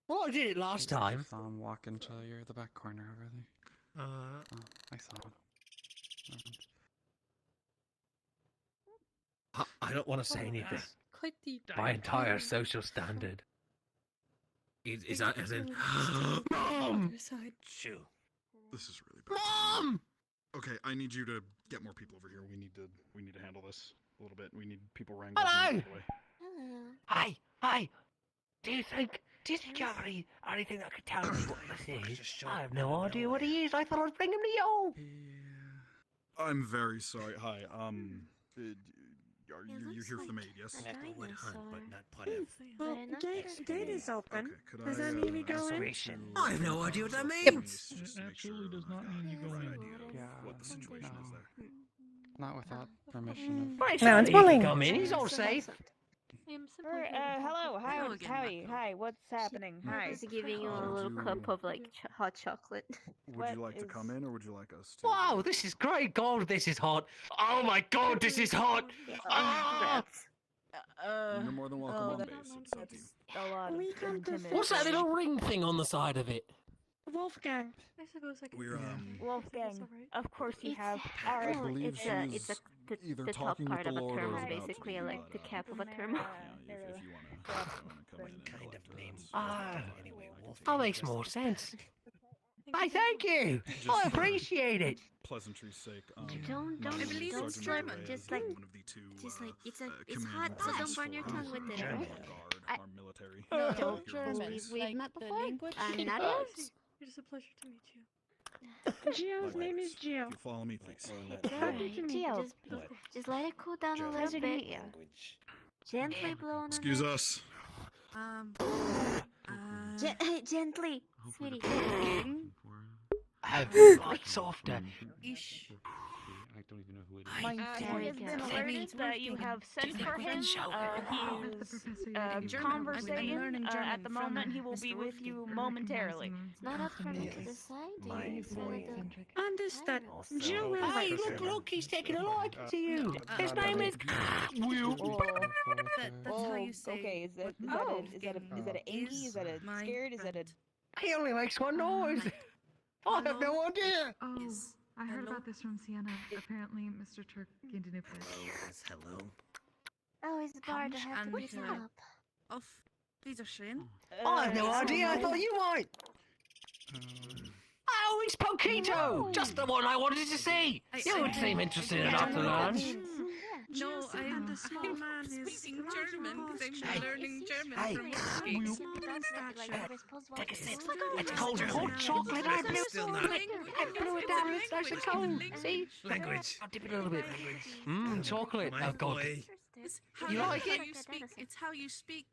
Well, I did it last time. Walk into the back corner over there. Oh, I saw him. I don't want to say anything. Quite the My entire social standard. Is that as in... Mom! Shoo. This is really bad. Mom! Okay, I need you to get more people over here. We need to handle this a little bit. We need people wrangled. Hello! out of the way. Hey, hey! Do you think you have anything that could tell me what this is? I have no idea what he is. I thought I was bringing him to you. I'm very sorry. Hi. You're here for the maid, yes? Would hunt, but not put Well, gate is open. Could Does that mean we go in? I have no idea what that means. Just to make sure does not mean you go in. Yeah, what the situation is there. Not without permission of... Right, No one's he can pulling. come in. He's all safe. I am simply here Hello, Hello how again, hi, what's happening? Hi. He's giving you a Would little you- cup of like hot chocolate. Would you like to come in, or would you like us to? Wow, this is great. God, this is hot. Oh my God, this is hot. Ah! You're more than welcome on base. It's up to you. A lot of What's that little ring thing on the side of it? Wolfgang. I suppose I could. We're Wolfgang, of course you It's- have. I believe it's she's the either top talking part with of the a Lord or thermal, about to basically, be, like the but, cap of a thermal. if you wanna come in and kind of name. Ah, that makes more sense. Hey, thank you. I appreciate it. Pleasantry's sake. Don't I believe Sergeant it's German, Reyes just is like- one of the two, it's hot, so don't burn your tongue with it. National Alright? Guard, our military. No, Here German. overseas. We've met before. I'm not It is a pleasure to meet you. Gio's name is Gio. If you follow me, please. Gio, just let it cool down a little bit. Gently blow on Excuse it. us. Gently, sweetie. Have you like softer? I don't even know who it My There he we has go. been alerted that you have sent for him. He's conversating at the moment. He will be with you momentarily. It's not up for me to decide. Understood. Gio will Hey, wait. look, he's taking a liking to you. His name is Will. That's how you say. Okay, is that an Angie? Is that a scared? Is that a? He only makes one noise. I have no idea. Oh, I heard about this from Sienna. Apparently, Mr. Turk gained a new place. Hello. Oh, it's Bard. I have to pick him up. Of Peter Shane? I have no idea. I thought you might. Oh, it's Pokito! Just the one I wanted to see. You would seem interested enough to learn. No, I'm small man speaking German because I'm learning German from Wiki. Take a sip. It's cold hot chocolate. I blew it down. It's nice and cold. See? Language. I'll dip it a little bit. Mmm, chocolate. Oh, God. You like it? It's how you speak.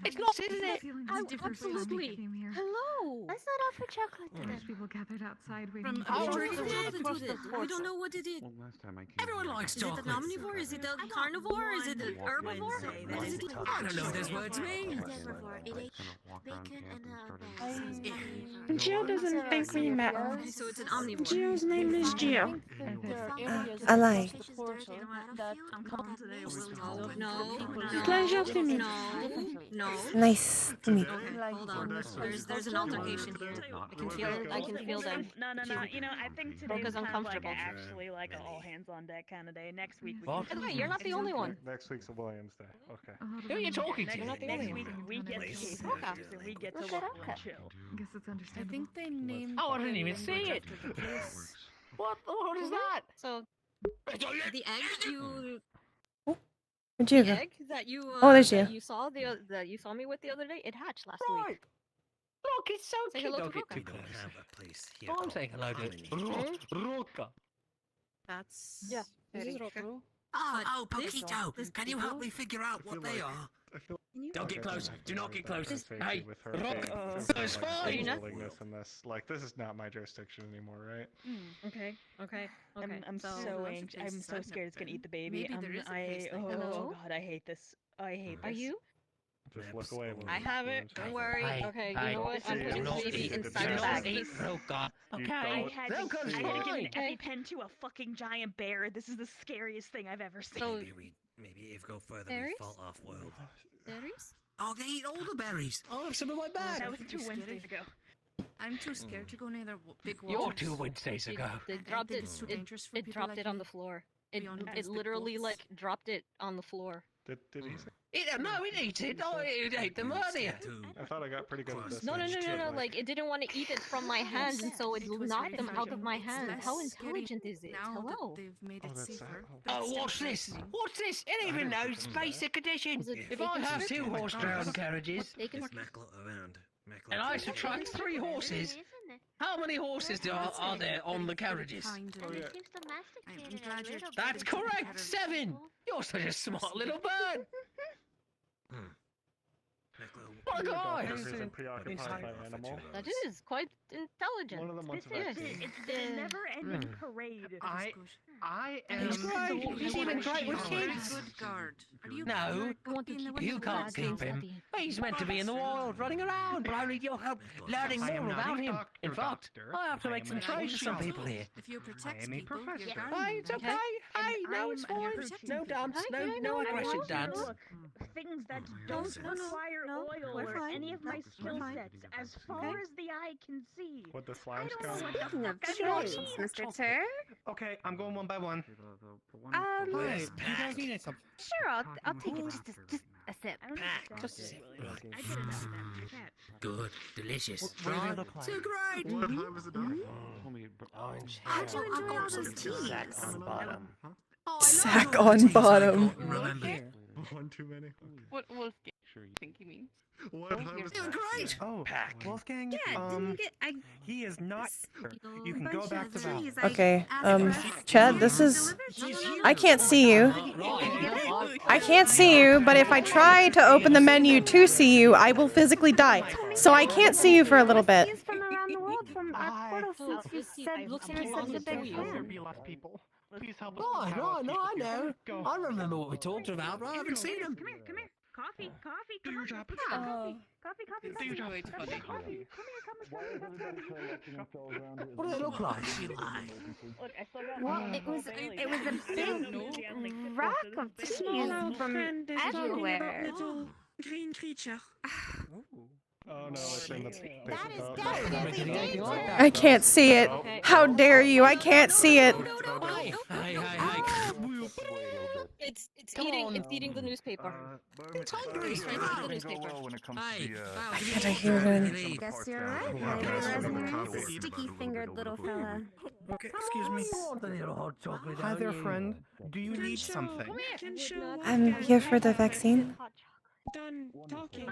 It's not, isn't it? Absolutely. Hello. Let's not offer chocolate to them. There's people gathered outside waiting. From we don't know what it is. Everyone likes Is it chocolate. an omnivore? Is it a carnivore? Is it an herbivore? What is it? I don't know what those words mean. Jill doesn't think we met. So it's an omnivore. Jill's name is Jill. Ahlai. I'm calling today. No. Pleasure to meet No. Nice to meet you. Okay, hold on. There's an altercation here. I can feel them. No. You know, I think today Broca's was kind of like uncomfortable. actually like an all hands on deck kind of day. Next week. What? can- Hey, you're not the only one. Next week's a Williams Day. Okay. Who are you talking to? Next, You're not the next only week one. we get to Nice. case managers and we get to look real chill. I guess it's understandable. I think they named. Oh, I didn't even see it. What is that? So The egg you. Where'd you The go? egg that you. Oh, there's that you. you saw that you saw me with the other day. It hatched last Right. week. Look, it's so Say cute. hello to Don't get Broca. too close. I'm saying hello to Roka. That's. Yeah. Very This is Roku. Oh, this- Poquito, this can you help people- me figure out what they are? I feel Don't get close. Do not get close. Hey, with her Rock, being it's like, fine. willingness in this. Like, this is not my jurisdiction anymore, right? Okay. I'm so anxious. I'm so scared it's gonna eat the baby. Maybe there is a place like that. Oh god, I hate this. I hate this. Are you? Just look away. when I we- have when it. it's Don't fine. worry. Okay, you know what? I'm do putting the not baby eat inside the the bag. bag. Roka. Okay. I had to Roka's give an fine. EpiPen to a fucking giant bear. This is the scariest thing I've ever seen. So, Maybe if we go further, Berries? we fall off world. berries? Oh, they eat all the berries. I'll have some in my bag. That was 2 Wednesdays ago. I'm too scared to go near the big walls. You're 2 Wednesdays ago. They I dropped think it. it's too dangerous for It people dropped like it on me the floor. It beyond it these big literally walls. like dropped it on the floor. Did he say? No, it ate it. Oh, it ate them earlier. I thought I got pretty good at this. No, thing. like it didn't want to eat it from my hands, and so it knocked them out of my hands. How intelligent is it? Now Hello. that they've made it safer. Oh, what's this? What's this? It even knows basic addition. If I have 2 horse-drawn carriages, and I subtract 3 horses, how many horses are there on the carriages? That's correct, 7. You're such a smart little bird. What a guy! Preoccupied by animal. That is quite intelligent. One of them wants a This is. vaccine. It's the never-ending parade. I He's great. He's even great with You're a kids. good guard. Are you No, you can't keep him. He's meant to be in the wild, running around, but I need your help learning I am more not about a him. doctor, In fact, doctor. I have to I make am some an trade with some official. people here. If you protect am a people, professor. you're Hey, guarding it's them. okay. Hey, no, it's and you're fine. protecting No people. dance, no aggression dance. Look, things that don't require oil we're or fine. any of my No, skill we're fine. sets, as far as the eye can see. What the I slimes don't know count? what the Speaking of fuck I'm doing. trades, Mr. Turk. Okay, I'm going one by one. Wait, you guys need some. Sure, I'll take it. Just a sip. I don't understand Just a this, sip. really. Right. I didn't know that. I can't. Good, delicious. What do they look like? So great. What time is it now? Orange How'd you hair. enjoy all those teas? Sack on bottom. Sack on bottom. Remember? One too many? What was think you mean? What time is Doing it? great. Oh, Wolfgang? Yeah, didn't get. He is not here. You can go back to Val. Okay, Chad, this is... I can't see you. I can't see you, but if I try to open the menu to see you, I will physically die. So I can't see you for a little bit. From around the world, from our portal since you said looks there's such a big There fan. be less people. Please help us. Oh, no, I know. Go. I remember what we talked about, but I haven't seen him. Come here. Coffee. Do your job. Coffee. Do your job. Coffee. What do they look like? Look, I still got Well, it was a big rack of teas from everywhere. Green creature. Oh no, it's in the That is cup. definitely dangerous. I can't see it. How dare you? I can't see it. It's eating the newspaper. It's hungry. It's trying to eat the newspaper. when it comes to the, I can't hear one. Guess you're right, Hyler. Sticky-fingered little fella. Okay, excuse me. Hi there, friend. Do you need something? I'm here for the vaccine. Done talking.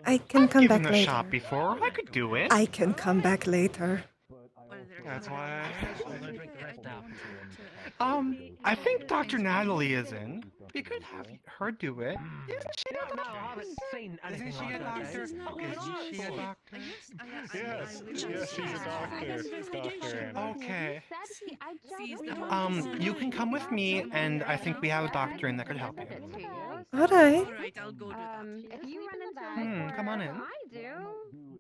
I can come Given back the later. shop before, I could do it. I can come back later. That's why. I think Dr. Natalie is in. We could have her do it. Isn't she a doctor? Isn't she a doctor? Isn't she a doctor? Yes, she's a doctor. Okay. You can come with me, and I think we have a doctor in that could help you. All right. Alright, I'll go do that. If you run into Come on in. I do.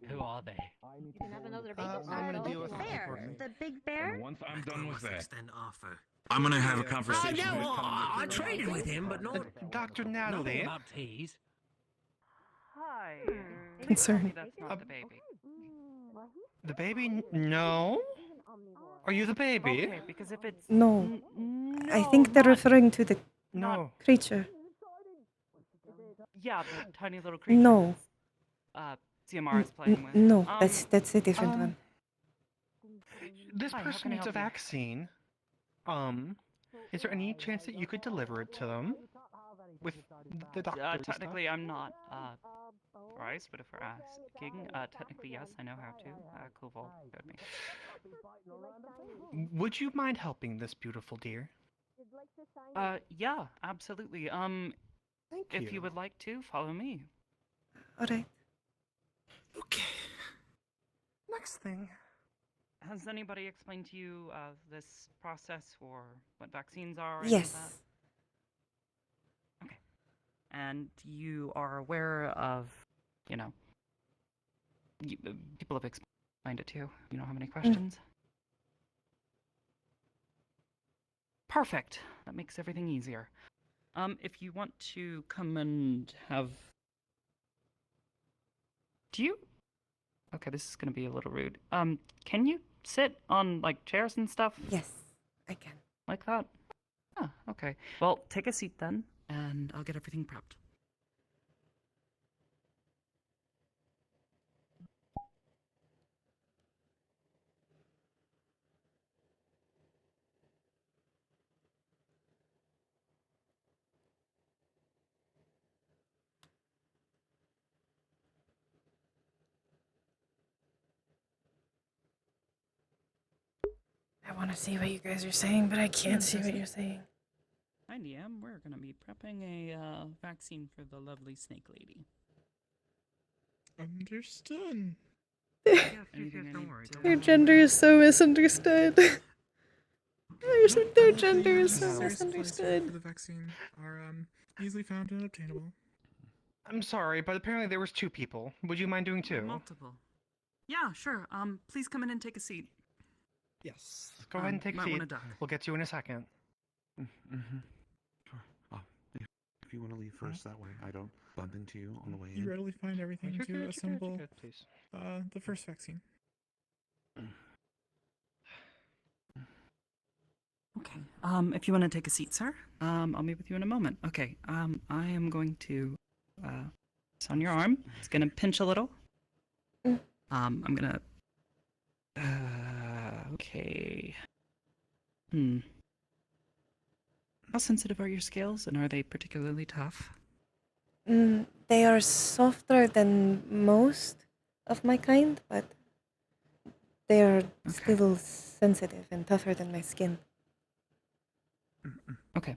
Who are they? You can have another I'm gonna deal with bear. The big bear. Once I'm done with that, Then Arthur. I'm gonna have a conversation I know, with I traded with him, but not Dr. nothing Natalie. about teas. Hi. Concern. That's not the baby. The baby? No. Are you the baby? Okay, because if it's No. I think they're referring to the No. creature. yeah, the tiny little creature. No. CMR is playing with. No, that's a different one. This Hi, how person can I needs a help you? vaccine. Is there any chance that you could deliver it to them? With the doctor and stuff? Technically, I'm not Bryce, but if we're asking, technically yes, I know how to. Koval showed me. Would you mind helping this beautiful deer? Yeah, absolutely. Thank if you would like to, follow me. All right. Okay. Next thing. Has anybody explained to you this process or what vaccines are? or Yes. any of that? Okay. And you are aware of, people have explained it to you. You don't have any questions? Perfect. That makes everything easier. If you want to come and have... Do you... Okay, this is going to be a little rude. Can you sit on, chairs and stuff? Yes, I can. Like that? Ah, okay. Well, take a seat then, and I'll get everything prepped. I want to see what you guys are saying, but I can't see what you're saying. Hi, DM. We're going to be prepping a vaccine for the lovely snake lady. Understood. Don't worry. Their gender is so misunderstood. Their gender is so For misunderstood. the vaccine are easily found and obtainable. I'm sorry, but apparently there was 2 people. Would you mind doing 2? Multiple. Yeah, sure. Please come in and take a seat. Yes. Go ahead and take a might seat. wanna duck. We'll get you in a second. Sure. If you want to leave first, that way I don't bump into you on the way You in. readily find everything to assemble the first vaccine. Okay. If you want to take a seat, sir, I'll meet with you in a moment. Okay. I am going to it's on your arm. It's gonna pinch a little. I'm gonna. Okay. How sensitive are your scales, and are they particularly tough? They are softer than most of my kind, but they are still sensitive and tougher than my skin. Okay.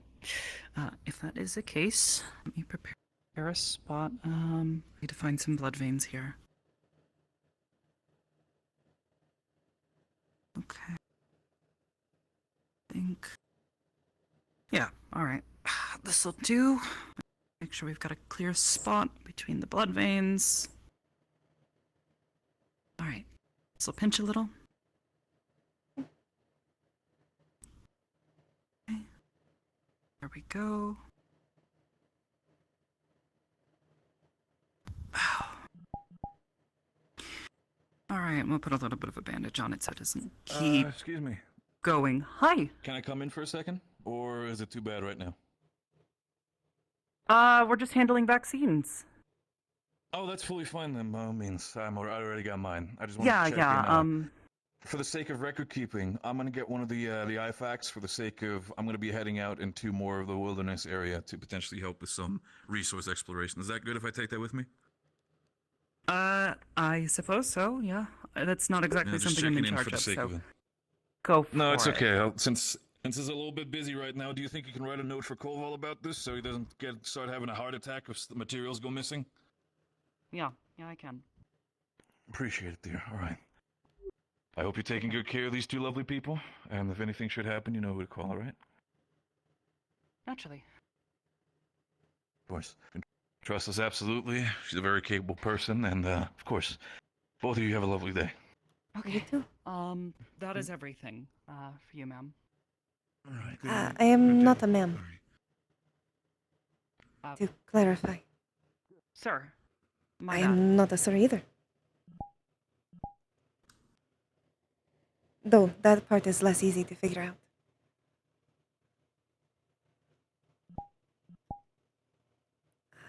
If that is the case, let me prepare a spot. I need to find some blood veins here. Okay. Yeah, alright. This'll do. Make sure we've got a clear spot between the blood veins. Alright. This'll pinch a little. Okay. There we go. Sorry, I'm gonna put a little bit of a bandage on it so it doesn't keep Excuse me. going. Hi. Can I come in for a second? Or is it too bad right now? We're just handling vaccines. Oh, that's fully fine then, by all means. I already got mine. I just wanted Yeah, to check yeah, in. For the sake of record keeping, I'm gonna get one of the IFACs for the sake of I'm gonna be heading out into more of the wilderness area to potentially help with some resource exploration. Is that good if I take that with me? I suppose so, yeah. That's not exactly Yeah, just something I'm in checking charge for the of, sake so of it. go for it. No, it's okay. Since it's a little bit busy right now, do you think you can write a note for Koval about this so he doesn't start having a heart attack if the materials go missing? Yeah, I can. Appreciate it, dear. All right. I hope you're taking good care of these two lovely people, and if anything should happen, you know who to call, all right? Naturally. Of course. Trust us absolutely. She's a very capable person, and of course, both of you have a lovely day. Okay. You too. That is everything, for you, ma'am. All right. I am not a ma'am. Uh, To clarify. Sir. My I bad. am not a sir either. Though that part is less easy to figure out.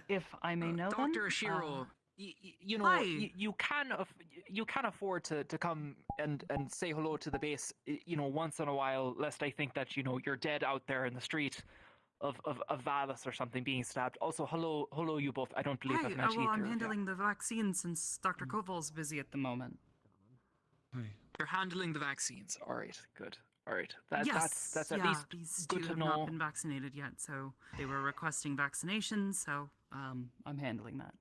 If I may know them? Dr. Ashiro, you know, Hi. you can afford to come and say hello to the base, you know, once in a while, lest I think that, you know, you're dead out there in the street of Valis or something being stabbed. Also, hello you both. I don't believe Hi, I've met you well, I'm either. handling the vaccine since Dr. Koval's busy at the moment. You're handling the vaccines. All right, good. All right, Yes, that's at yeah, least these good two to have know. not been vaccinated yet, so they were requesting vaccinations, so I'm handling that.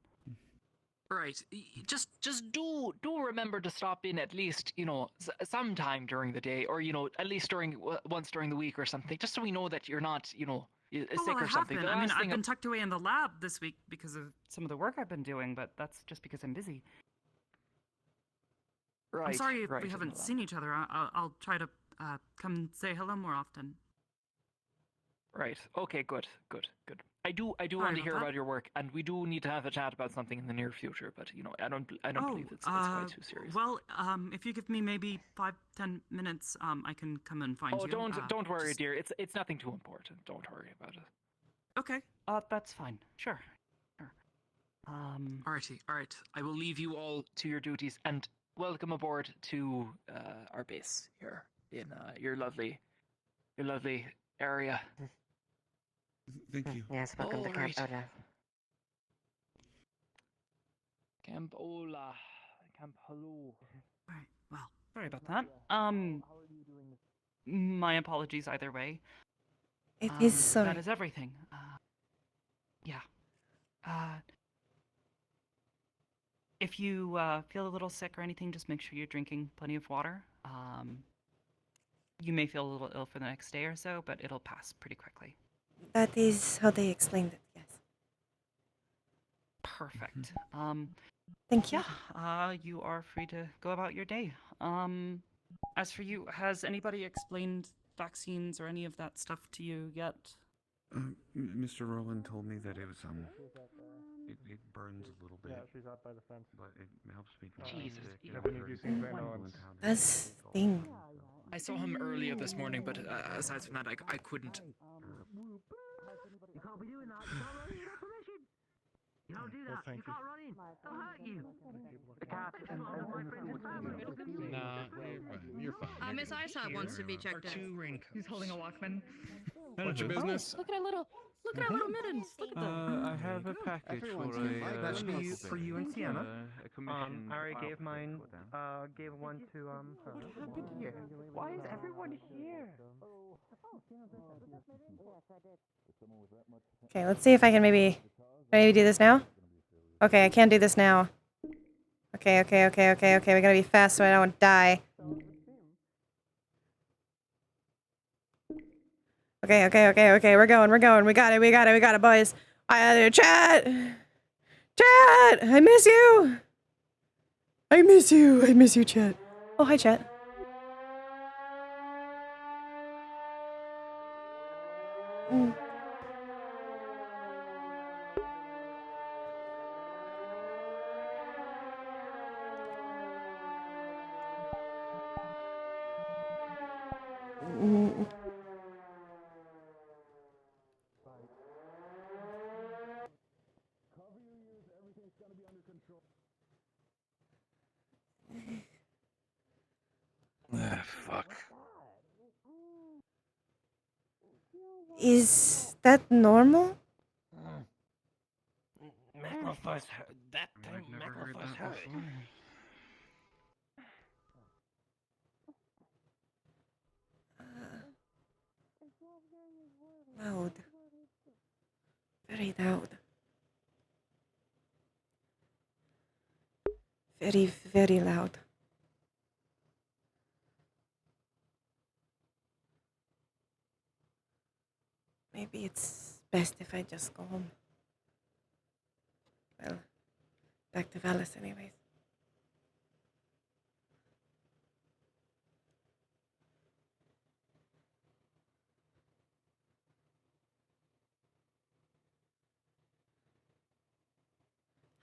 Right. Just do remember to stop in at least, you know, sometime during the day, or, you know, at least once during the week or something, just so we know that you're not, you know, sick well, I or have something. been. The I mean, last I've thing been tucked away in the lab this week because of some of the work I've been doing, but that's just because I'm busy. I'm Right, sorry if right, we haven't no, seen each other. I'll try to come say hello more often. Right. Okay. Good. I do Sorry want to about hear that. about your work, and we do need to have a chat about something in the near future. But, you know, I don't believe it's quite too serious. Well, if you give me maybe 5-10 minutes, I can come and find Oh, you. don't worry, dear. It's nothing too important. Don't worry about it. Okay. That's fine. Sure. Alrighty. All right. I will leave you all to your duties, and welcome aboard to our base here in your lovely area. Thank you. Yes, welcome to Camp Oda. Camp Ola. Camp Hello. Alright, well, sorry about that. My apologies either way. It is sorry. That is everything. Yeah. If you feel a little sick or anything, just make sure you're drinking plenty of water. You may feel a little ill for the next day or so, but it'll pass pretty quickly. That is how they explained it, yes. Perfect. Thank you. Yeah, you are free to go about your day. As for you, has anybody explained vaccines or any of that stuff to you yet? Mr. Rowland told me that it was it burns a little bit. Yeah, she's out by the fence. But it helps me. Jesus. Does sting. I saw him earlier this morning, but aside from that, I couldn't. You can't be doing that. You can't run in without permission. You don't do that. You can't run in. They'll hurt you. The cat and all my friends and family. Nah, you're fine. Miss Eyesight wants to be checked in. He's holding a Walkman. What's your business? Look at our little mittens. Look at them. I have a package for you and Sienna. a commission. I already file gave mine. for them. Gave one to her. Good to hear. Why is everyone here? Okay, let's see if I can maybe do this now. Okay, I can't do this now. Okay. We gotta be fast so I don't die. Okay. We're going. We got it, boys. Chat! I miss you, chat. Oh, hi, chat. Is that normal? Magnify's that I've time never heard Magnify's that hurt. before. Loud. Very loud. Very, very loud. Maybe it's best if I just go home. Well, back to Valis anyways.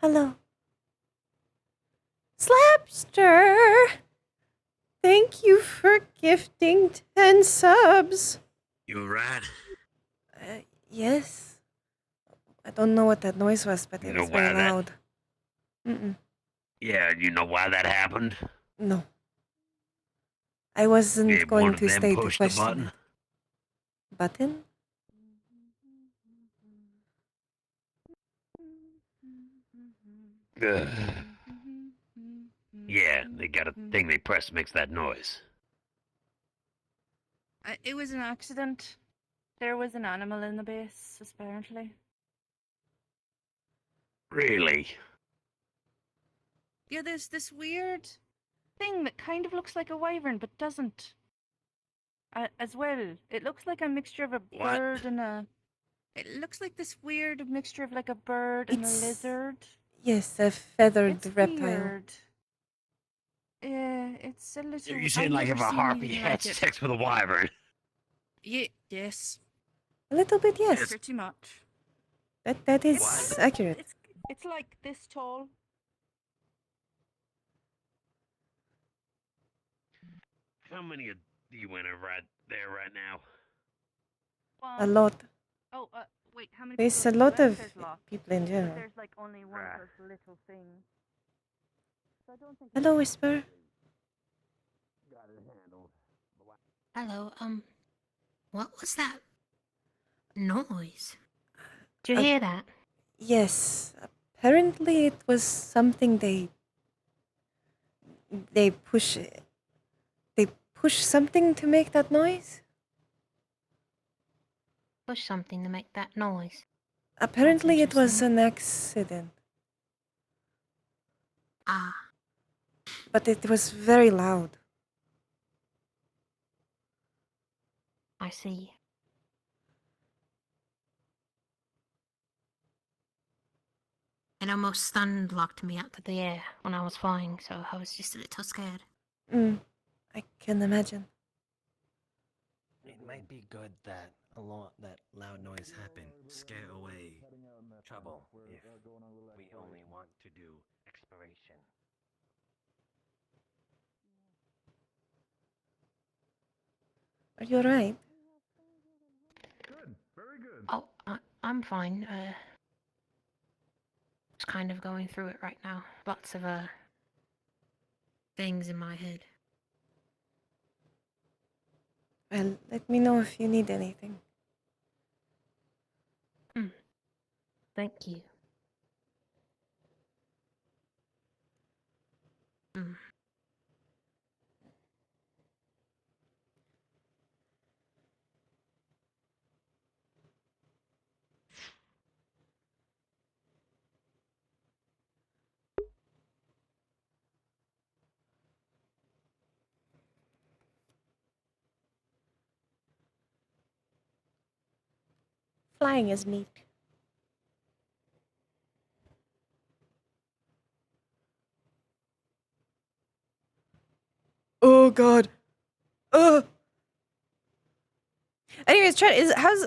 Hello. Slapster! Thank you for gifting 10 subs. You right? Yes. I don't know what that noise was, but You it know was very why that- loud. Mm-mm. Yeah, you know why that happened? No. I wasn't Yeah, going one of to them stay to pushed the question button. it. Button? Ugh. Yeah, they got a thing they press makes that noise. It was an accident. There was an animal in the base, apparently. Really? Yeah, there's this weird thing that kind of looks like a wyvern, but doesn't. As well, it looks like a mixture of a bird and a. It looks like this weird mixture of like a bird and a It's- lizard. Yes, a feathered It's reptile. weird. Yeah, it's a little. Are you saying like if a harpy had sex with a wyvern? Yeah, yes. A little bit, yes. Pretty much. That is accurate. It's like this tall. How many of you went right there right now? A lot. Oh, wait, how many There's people a are lot there? of There's lots. people in But general. there's like only one of those little things. So I don't think Hello, Whisper. Hello, what was that noise? Did you hear that? Yes. Apparently it was something they push something to make that noise. Push something to make that noise. Apparently it was an accident. Ah. But it was very loud. I see. It almost stun locked me out of the air when I was flying, so I was just a little scared. I can imagine. It might be good that that loud noise happened. Scare away trouble if we only want to do exploration. Are you alright? Good. Very good. Oh, I'm fine. Just kind of going through it right now. Lots of things in my head. Well, let me know if you need anything. Thank you. Flying is neat. Oh god. Anyways, chat,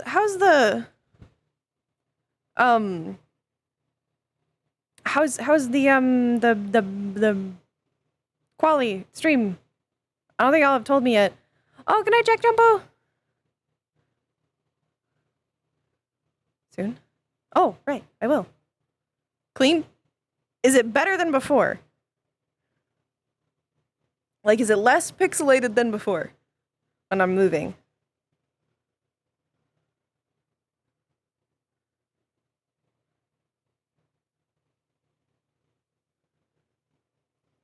how's the quali stream? I don't think y'all have told me yet. Oh, can I check Jumbo? Soon? Oh, right, I will. Clean? Is it better than before? Like, is it less pixelated than before when I'm moving?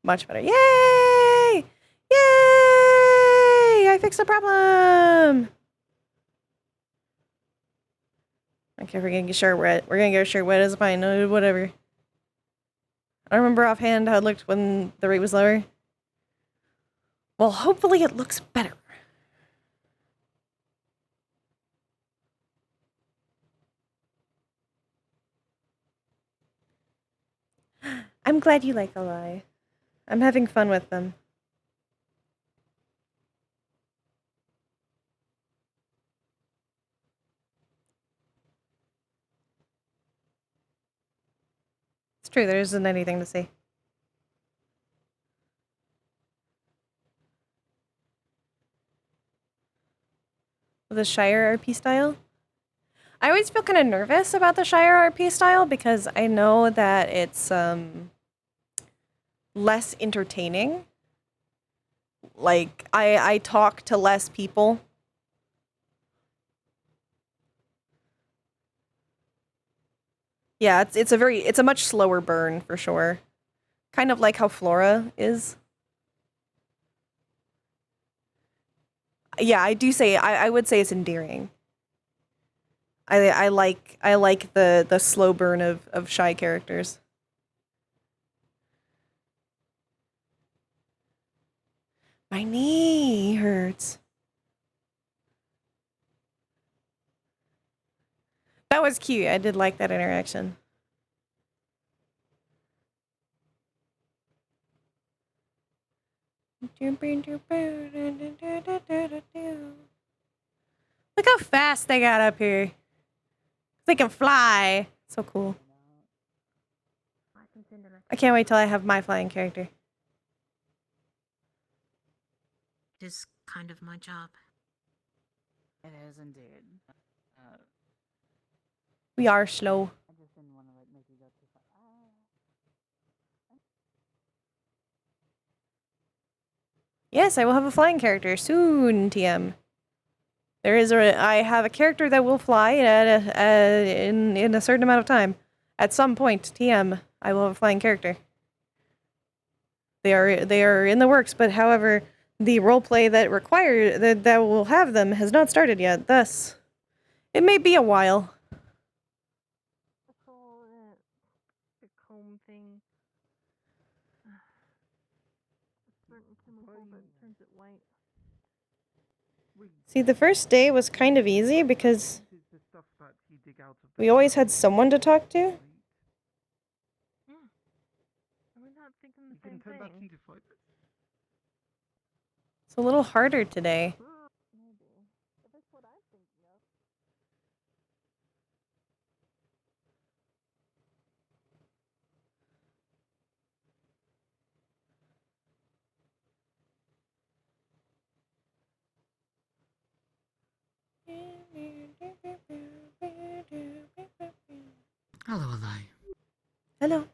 Much better. Yay! Yay! I fixed the problem! Okay, we're gonna get shirt wet. We're gonna get our shirt wet. It's fine. No, whatever. I don't remember offhand how it looked when the rate was lower. Well, hopefully it looks better. I'm glad you like Ahlai. I'm having fun with them. It's true, there isn't anything to say. The Shire RP style? I always feel kind of nervous about the Shire RP style because I know that it's less entertaining. Like, I talk to less people. Yeah, it's a much slower burn for sure. Kind of like how Flora is. Yeah, I would say it's endearing. I like the slow burn of shy characters. My knee hurts. That was cute. I did like that interaction. Look how fast they got up here. They can fly. So cool. I can't wait till I have my flying character. It is kind of my job. It is indeed. We are slow. I just didn't want to make you go too far. Yes, I will have a flying character soon, TM. I have a character that will fly in a certain amount of time. At some point, TM, I will have a flying character. They are in the works, but however, the roleplay that will have them has not started yet. Thus, it may be a while. The comb thing. A certain chemical that turns it white. See, the first day was kind of easy because we always had someone to talk to. Are we not thinking the same thing? It's a little harder today. Maybe. But that's what I'm thinking of. Hello, Ahlai. Hello.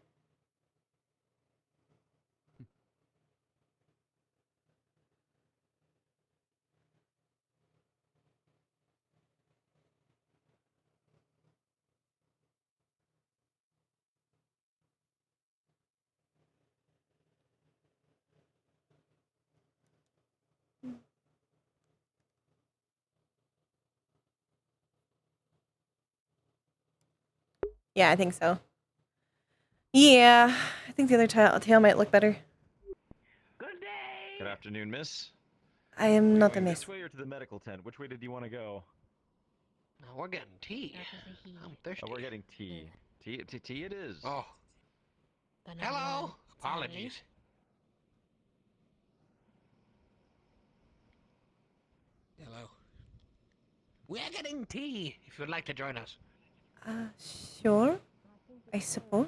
Yeah, I think so. Yeah, I think the other tail might look better. Good afternoon, miss. I am not a Going miss. This way or to the medical tent? Which way did you want to go? Oh, we're getting tea. I'm thirsty. Oh, we're getting tea. Tea it is. Oh. Hello. Apologies. Hello. We're getting tea. If you'd like to join us. Sure. I suppose.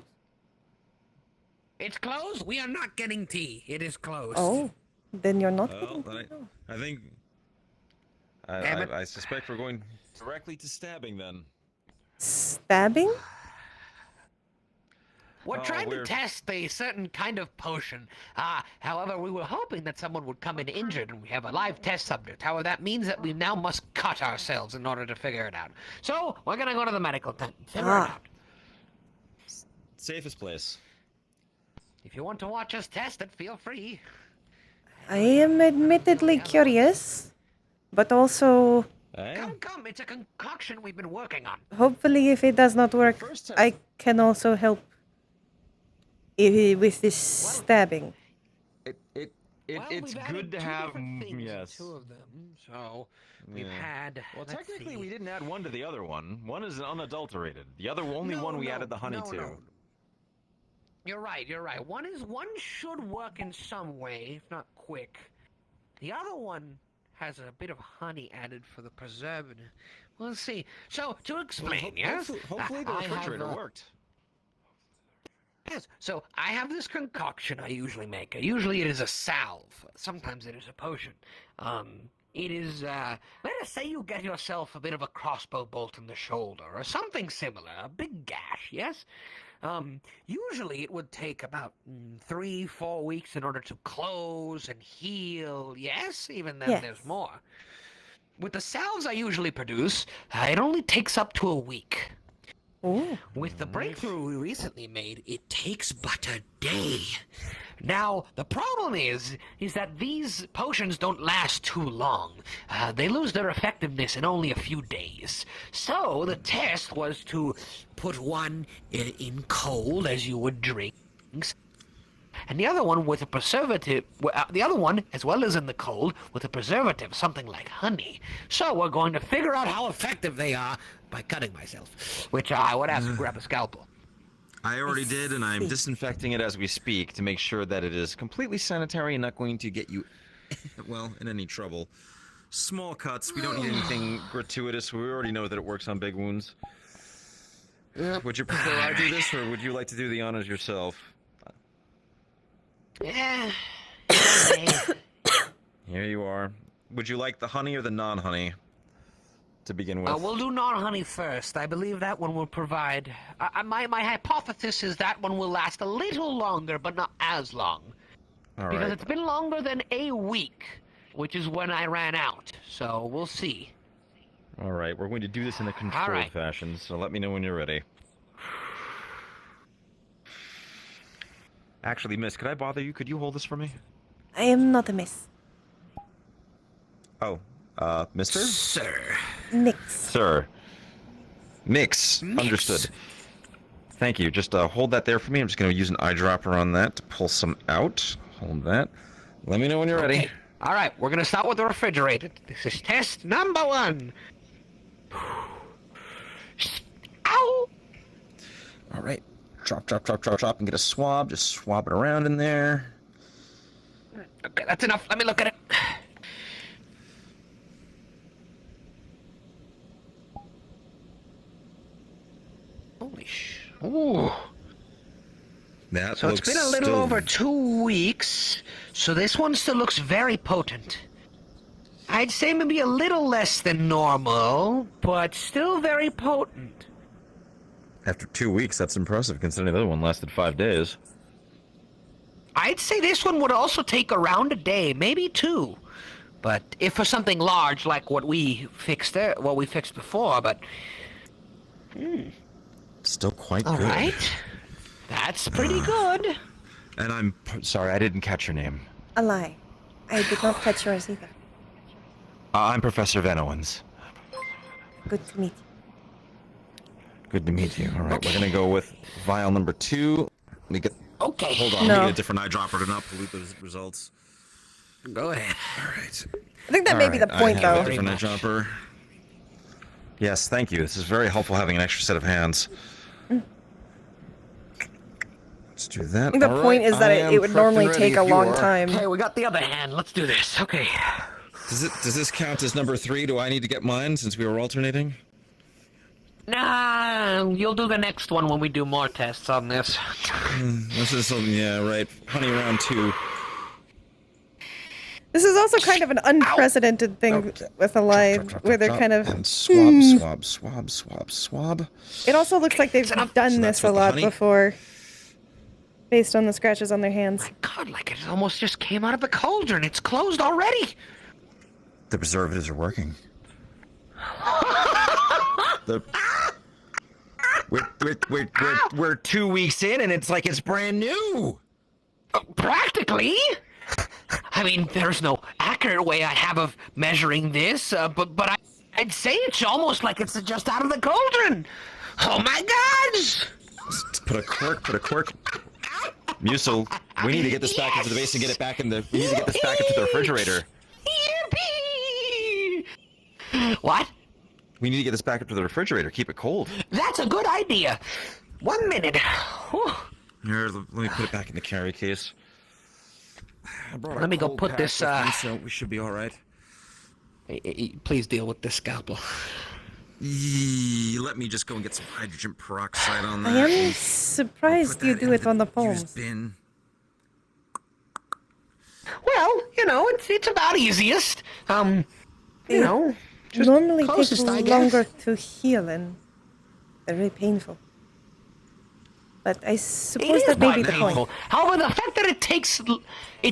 It's closed. We are not getting tea. It is closed. Oh, then you're not Well, getting to I think. Damn it. I suspect we're going directly to stabbing then. Stabbing? We're trying to test a certain kind of potion. However, we were hoping that someone would come in injured and we have a live test subject. However, that means that we now must cut ourselves in order to figure it out. So, we're gonna go to the medical tent and figure it out. Safest place. If you want to watch us test it, feel free. I am admittedly curious, but also Come, it's a concoction we've been working on. hopefully if it does not work, I can also help with this stabbing. It's good to have. Yes. Two of them. So we've had. Well, technically, we didn't add one to the other one. One is unadulterated. The other only one we added the honey to. No. You're right. One should work in some way, if not quick. The other one has a bit of honey added for the preservative. We'll see. So to explain, yes. Hopefully the refrigerator worked. Yes. So I have this concoction I usually make. Usually it is a salve. Sometimes it is a potion. It is, let us say you get yourself a bit of a crossbow bolt in the shoulder, or something similar, a big gash, yes? Usually it would take about 3-4 weeks in order to close and heal, yes? Even then there's more. With the salves I usually produce, it only takes up to a week. Ooh. With the breakthrough we recently made, it takes but a day. Now, the problem is that these potions don't last too long. They lose their effectiveness in only a few days. So, the test was to put one in cold, as you would drinks, and the other one with a preservative, the other one, as well as in the cold, with a preservative, something like honey. So, we're going to figure out how effective they are by cutting myself, which I would have to grab a scalpel. I already did, and I'm disinfecting it as we speak to make sure that it is completely sanitary and not going to get you, well, in any trouble. Small cuts, we don't need anything gratuitous. We already know that it works on big wounds. Would you prefer I do this, or would you like to do the honors yourself? Yeah. Here you are. Would you like the honey or the non-honey to begin with? We'll do non-honey first. I believe that one will provide... my hypothesis is that one will last a little longer, but not as long. All because right. it's been longer than a week, which is when I ran out. So we'll see. All right, we're going to do this in a controlled fashion, so let me know when you're ready. Actually, miss, could I bother you? Could you hold this for me? I am not a miss. Oh, mister? Sir. Nix. Sir. Mix. Understood. Thank you. Just hold that there for me. I'm just going to use an eyedropper on that to pull some out. Hold that. Let me know when you're ready. All right, we're going to start with the refrigerator. This is test number 1. Ow! All right. Drop, and get a swab. Just swab it around in there. Okay, that's enough. Let me look at it. Holy Ooh. That so it's been a little over 2 weeks, so this one still looks very potent. I'd say maybe a little less than normal, but still very potent. After 2 weeks, that's impressive, considering the other one lasted 5 days. I'd say this one would also take around a day, maybe 2. But if for something large like what we fixed before, but... Still quite All good. right. That's pretty good. And I'm sorry, I didn't catch your name. Ahlai. I did not catch yours either. I'm Professor Van Owens. Good to meet you. Good to meet you. All right, we're going to go with vial number 2. Let me get... Okay. Hold on, let me get a different eyedropper to not pollute those results. Go ahead. All right. I think that may be the point, I have though. a different eyedropper. Yes, thank you. This is very helpful having an extra set of hands. Let's do that. I think the point is that it would normally take a long time. Okay, we got the other hand. Let's do this. Okay. Does this count as number 3? Do I need to get mine since we were alternating? Nah, you'll do the next one when we do more tests on this. This is something, yeah, right. Honey round 2. This is also kind of an unprecedented thing with Ahlai, where they're kind of... And swab. It also looks like they've done this a lot before, based on the scratches on their hands. God, like it almost just came out of the cauldron. It's closed already. The preservatives are working. We're 2 weeks in, and it's like it's brand new. Practically. I mean, there's no accurate way I have of measuring this, but I'd say it's almost like it's just out of the cauldron. Oh my gosh! Put a cork. Musil, we need to get this back into the base and get it back in the. We need to get this back into the refrigerator. Yippee! What? We need to get this back into the refrigerator. Keep it cold. That's a good idea. 1 minute. Whew. Here, let me put it back in the carry case. Let me go put this. So we should be all right. Please deal with this scalpel. Let me just go and get some hydrogen peroxide on that. I am surprised you do it on the palms. Bin. Well, it's about easiest. Just normally takes closest, I guess. longer to heal and very painful. But I suppose that may be the point. However, the fact that it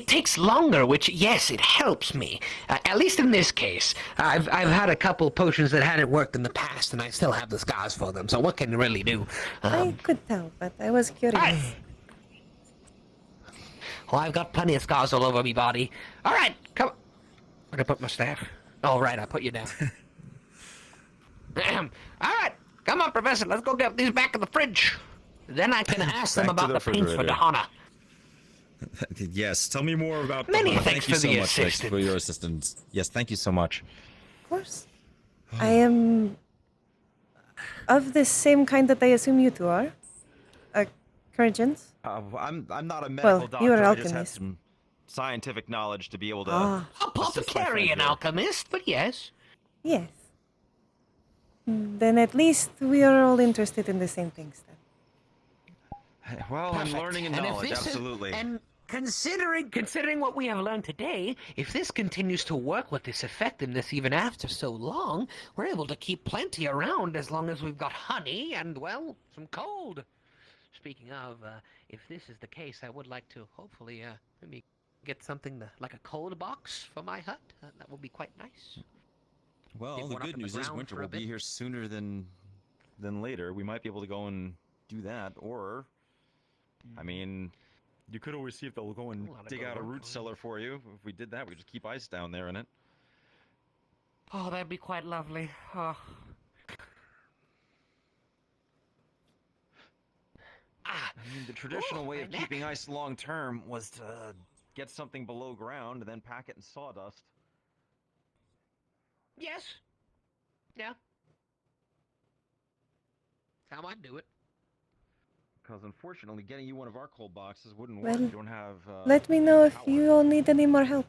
takes longer, which yes, it helps me. At least in this case, I've had a couple potions that hadn't worked in the past, and I still have the scars for them. So what can you really do? I could tell, but I was curious. Well, I've got plenty of scars all over me body. All right, come. I'm gonna put my staff. All right, I put you down. All right, come on, Professor. Let's go get these back in the fridge. Then I can ask them about the paints for Dahana. Yes, tell me more about Many Dahana. thanks Thank you for so the much assistance. for your assistance. Yes, thank you so much. Of course. I am of the same kind that I assume you two are. Courageans. I'm not a medical doctor. You are I just have alchemist. some scientific knowledge to be able to. Apothecary and alchemist, but yes. Yes. Then at least we are all interested in the same things then. Well, I'm Perfect. learning in And if knowledge, this is- absolutely. and considering what we have learned today, if this continues to work with this effectiveness even after so long, we're able to keep plenty around as long as we've got honey and, well, some cold. Speaking of, if this is the case, I would like to hopefully maybe get something like a cold box for my hut. That would be quite nice. Well, Dig the one up good in the news is ground winter for a will be bit. here sooner than later. We might be able to go and do that, or, I mean, you could always see if they'll go and dig out a root cellar for you. If we did that, we just keep ice down there in it. Oh, that'd be quite lovely. Oh. I mean, the traditional way of keeping ice long term was to get something below ground and then pack it in sawdust. Yes. Yeah. How I'd do it. Because unfortunately, getting you one of our cold boxes wouldn't Well, work. You don't have. Let me know if you all need any more help.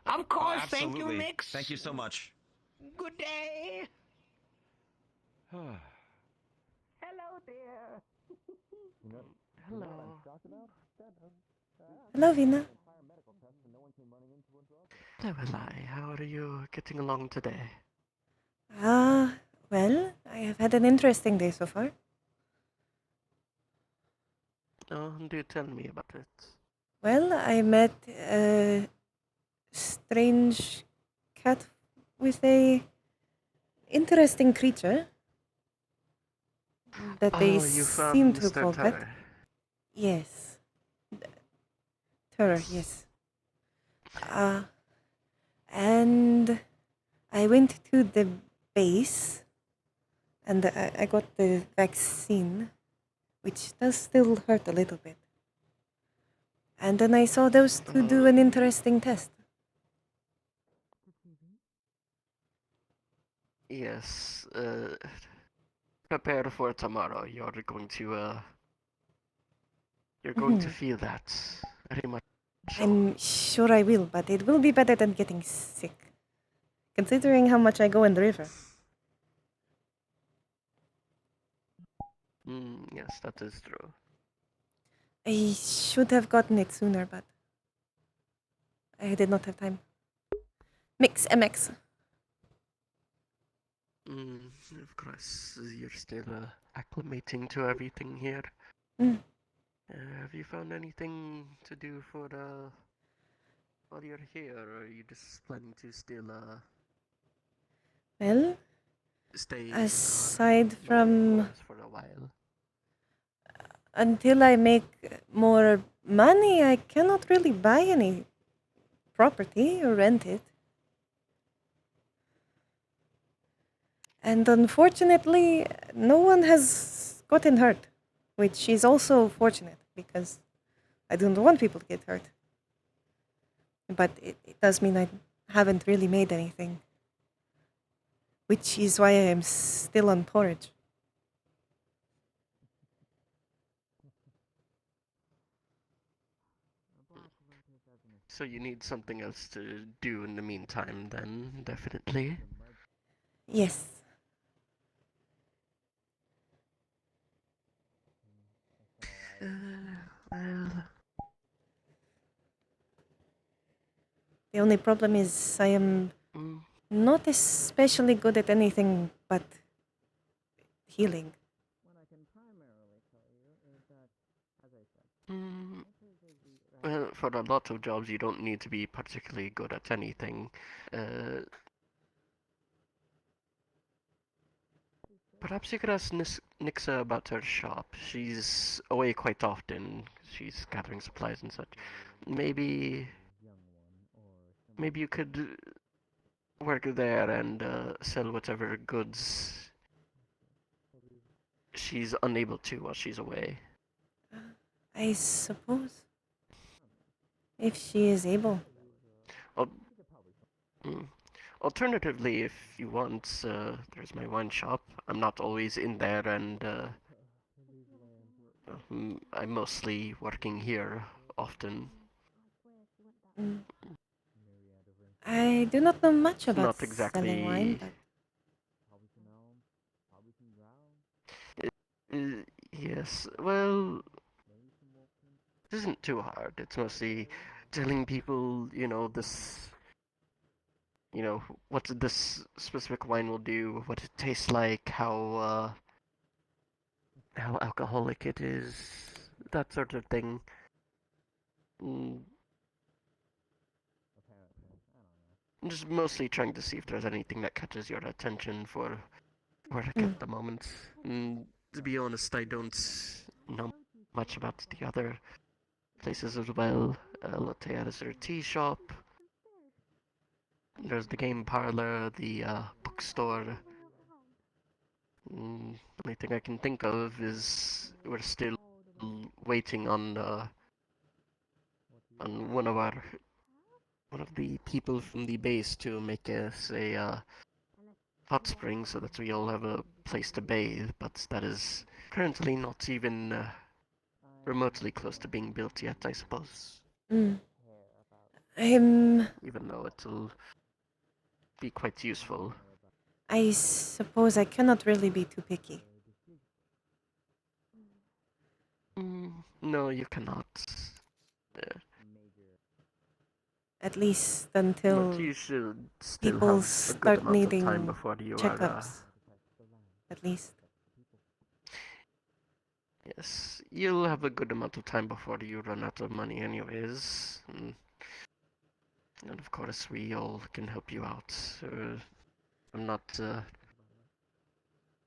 Of course, absolutely. thank you, Nix. Thank you so much. Good day. Hello there. Hello. Hello, Vina. Ahlai, how are you getting along today? Well, I have had an interesting day so far. Oh, do tell me about it. Well, I met a strange cat with a interesting creature that they you found seem to Mr. call pet. Terror. Yes. Terror, yes. And I went to the base and I got the vaccine, which does still hurt a little bit. And then I saw those two do an interesting test. Yes, prepare for tomorrow. You're going to feel that very much. I'm sure I will, but it will be better than getting sick, considering how much I go in the river. Yes, that is true. I should have gotten it sooner, but I did not have time. Mix MX. Of course, you're still acclimating to everything here. Mm. Have you found anything to do for while you're here, or are you just planning to still Well, stay aside from for a while? until I make more money, I cannot really buy any property or rent it. And unfortunately, no one has gotten hurt, which is also fortunate because I don't want people to get hurt. But it does mean I haven't really made anything, which is why I am still on porridge. So you need something else to do in the meantime, then, definitely. Yes. Well... The only problem is I am not especially good at anything but healing. Well, for a lot of jobs, you don't need to be particularly good at anything. Perhaps you could ask Nixa about her shop. She's away quite often. She's gathering supplies and such. Maybe you could work there and sell whatever goods she's unable to while she's away. I suppose. If she is able. Alternatively, if you want, there's my wine shop. I'm not always in there, and I'm mostly working here often. I do not know much about Not exactly. selling wine, but Yes, well, it isn't too hard. It's mostly telling people, what this specific wine will do, what it tastes like, how alcoholic it is, that sort of thing. I'm just mostly trying to see if there's anything that catches your attention for work at the moment. To be honest, I don't know much about the other places as well. Latte has her tea shop. There's the game parlor, the bookstore. Only thing I can think of is we're still waiting on one of the people from the base to make us a hot spring so that we all have a place to bathe, but that is currently not even remotely close to being built yet, I suppose. Even though it'll be quite useful. I suppose I cannot really be too picky. No, you cannot. At least until But you should still people have a good start amount of time needing before you checkups. At least. Yes, you'll have a good amount of time before you run out of money anyways. And of course, we all can help you out. I'm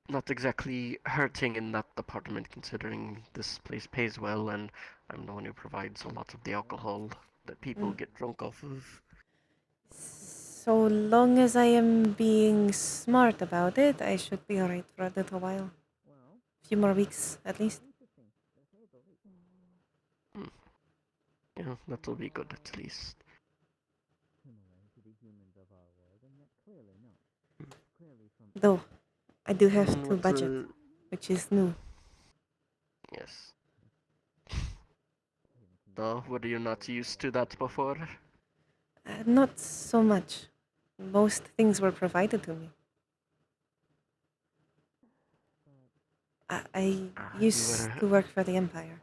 not exactly hurting in that department, considering this place pays well, and I'm the one who provides a lot of the alcohol that people get drunk off of. So long as I am being smart about it, I should be alright for a little while. A few more weeks, at least. Yeah, that'll be good at least. Though, I do have to budget, which is new. Yes. No, were you not used to that before? Not so much. Most things were provided to me. I used to work for the Empire.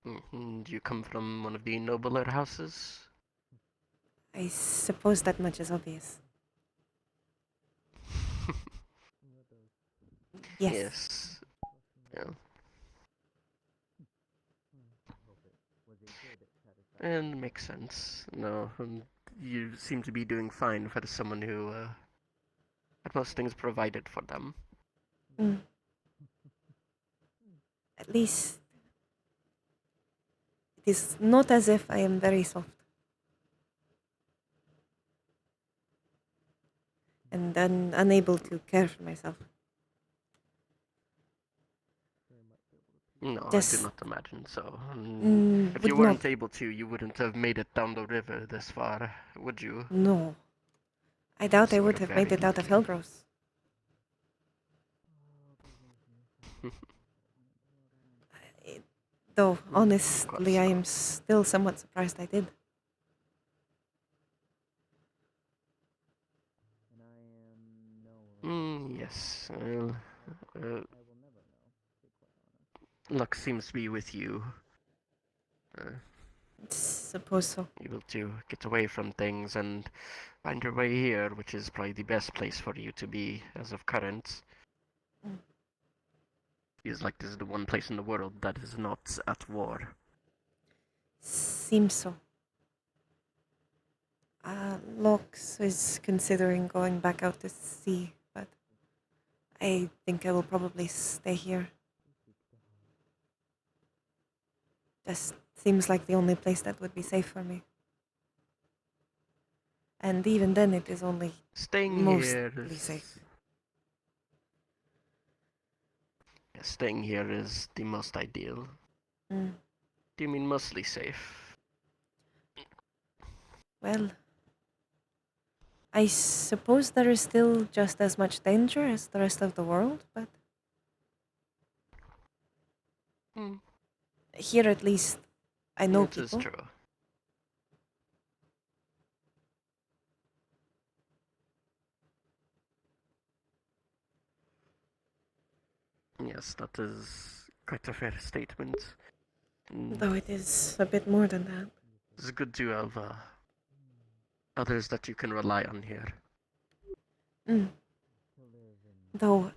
Do you come from one of the nobler houses? I suppose that much is obvious. Yes. Yeah. And makes sense. No, you seem to be doing fine for someone who At most things provided for them. Mm. At least it is not as if I am very soft. And unable to care for myself. No, I Just do not imagine so. If would you weren't not. able to, you wouldn't have made it down the river this far, would you? No. I doubt I Sort would of have made very it out of lucky. Hellgross. Though, honestly, I am still somewhat surprised I did. Yes. Well, luck seems to be with you. Suppose so. Able to get away from things and find your way here, which is probably the best place for you to be as of current. Feels like this is the one place in the world that is not at war. Seems so. Lox is considering going back out to sea, but I think I will probably stay here. Just seems like the only place that would be safe for me. And even then, it is only Staying mostly here is safe. Yeah, staying here is the most ideal. Mm. Do you mean mostly safe? Well, I suppose there is still just as much danger as the rest of the world, but here at least I know That is people. true. Yes, that is quite a fair statement. Though it is a bit more than that. It's good to have others that you can rely on here. Though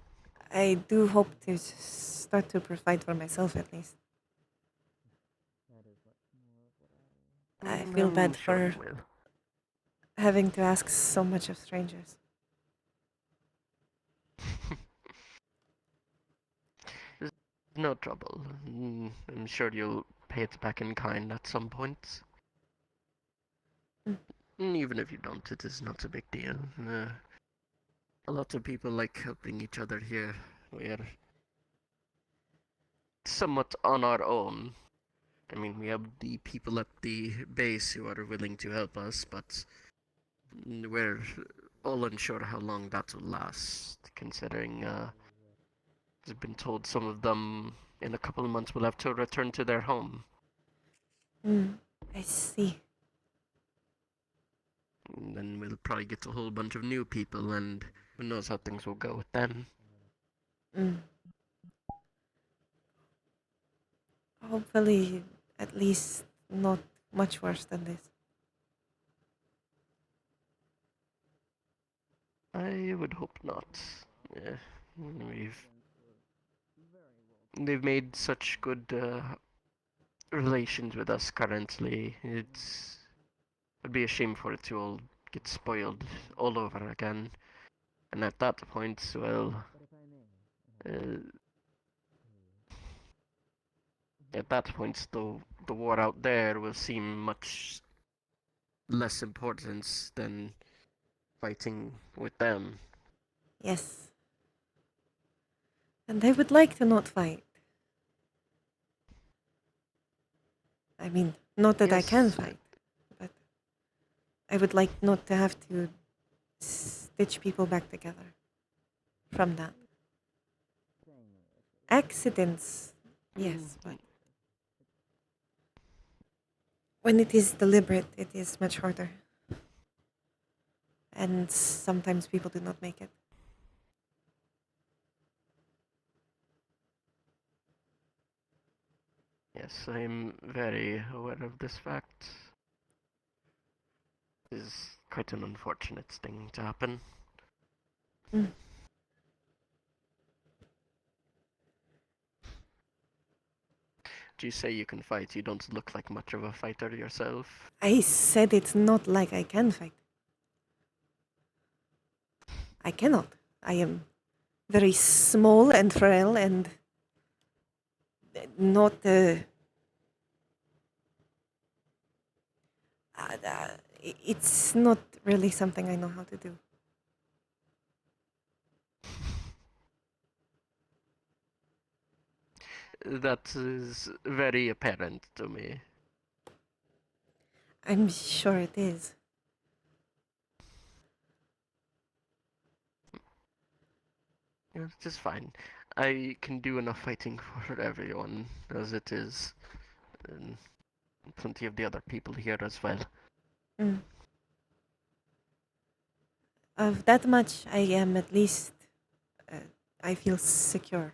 I do hope to start to provide for myself at least. I feel I'm bad sure for you will. having to ask so much of strangers. There's no trouble. I'm sure you'll pay it back in kind at some point. Even if you don't, it is not a big deal. A lot of people like helping each other here. We're somewhat on our own. I mean, we have the people at the base who are willing to help us, but we're all unsure how long that will last, considering I've been told some of them in a couple of months will have to return to their home. I see. And then we'll probably get a whole bunch of new people, and who knows how things will go with them. Hopefully, at least not much worse than this. I would hope not. They've made such good relations with us currently. It'd be a shame for it to all get spoiled all over again. And at that point, well, at that point, the war out there will seem much less important than fighting with them. Yes. And I would like to not fight. I mean, not that I can fight, but I would like not to have to stitch people back together from that. Accidents, yes, but when it is deliberate, it is much harder. And sometimes people do not make it. Yes, I'm very aware of this fact. It is quite an unfortunate thing to happen. Do you say you can fight? You don't look like much of a fighter yourself. I said it's not like I can fight. I cannot. I am very small and frail and not it's not really something I know how to do. That is very apparent to me. I'm sure it is. Yeah, it's just fine. I can do enough fighting for everyone as it is. And plenty of the other people here as well. Mm. Of that much, I am at least. I feel secure.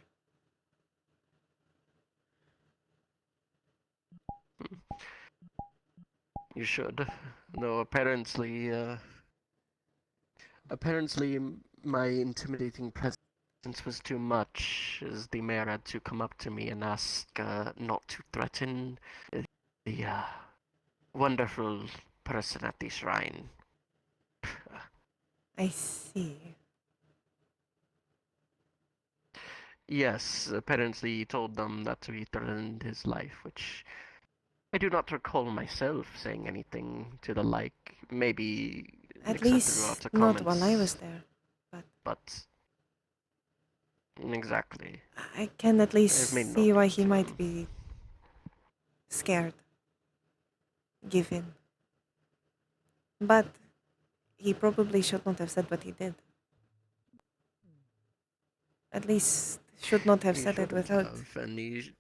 You should. No, apparently my intimidating presence was too much, as the mayor had to come up to me and ask not to threaten the wonderful person at the shrine. I see. Yes, apparently he told them that we threatened his life, which I do not recall myself saying anything to the like. Maybe At Nixa threw least out a not comment. while I was there. But exactly. I can at least I've made see note why of he it to might him. be scared. Give in. But he probably should not have said what he did. At least should not have He said it shouldn't without have, and he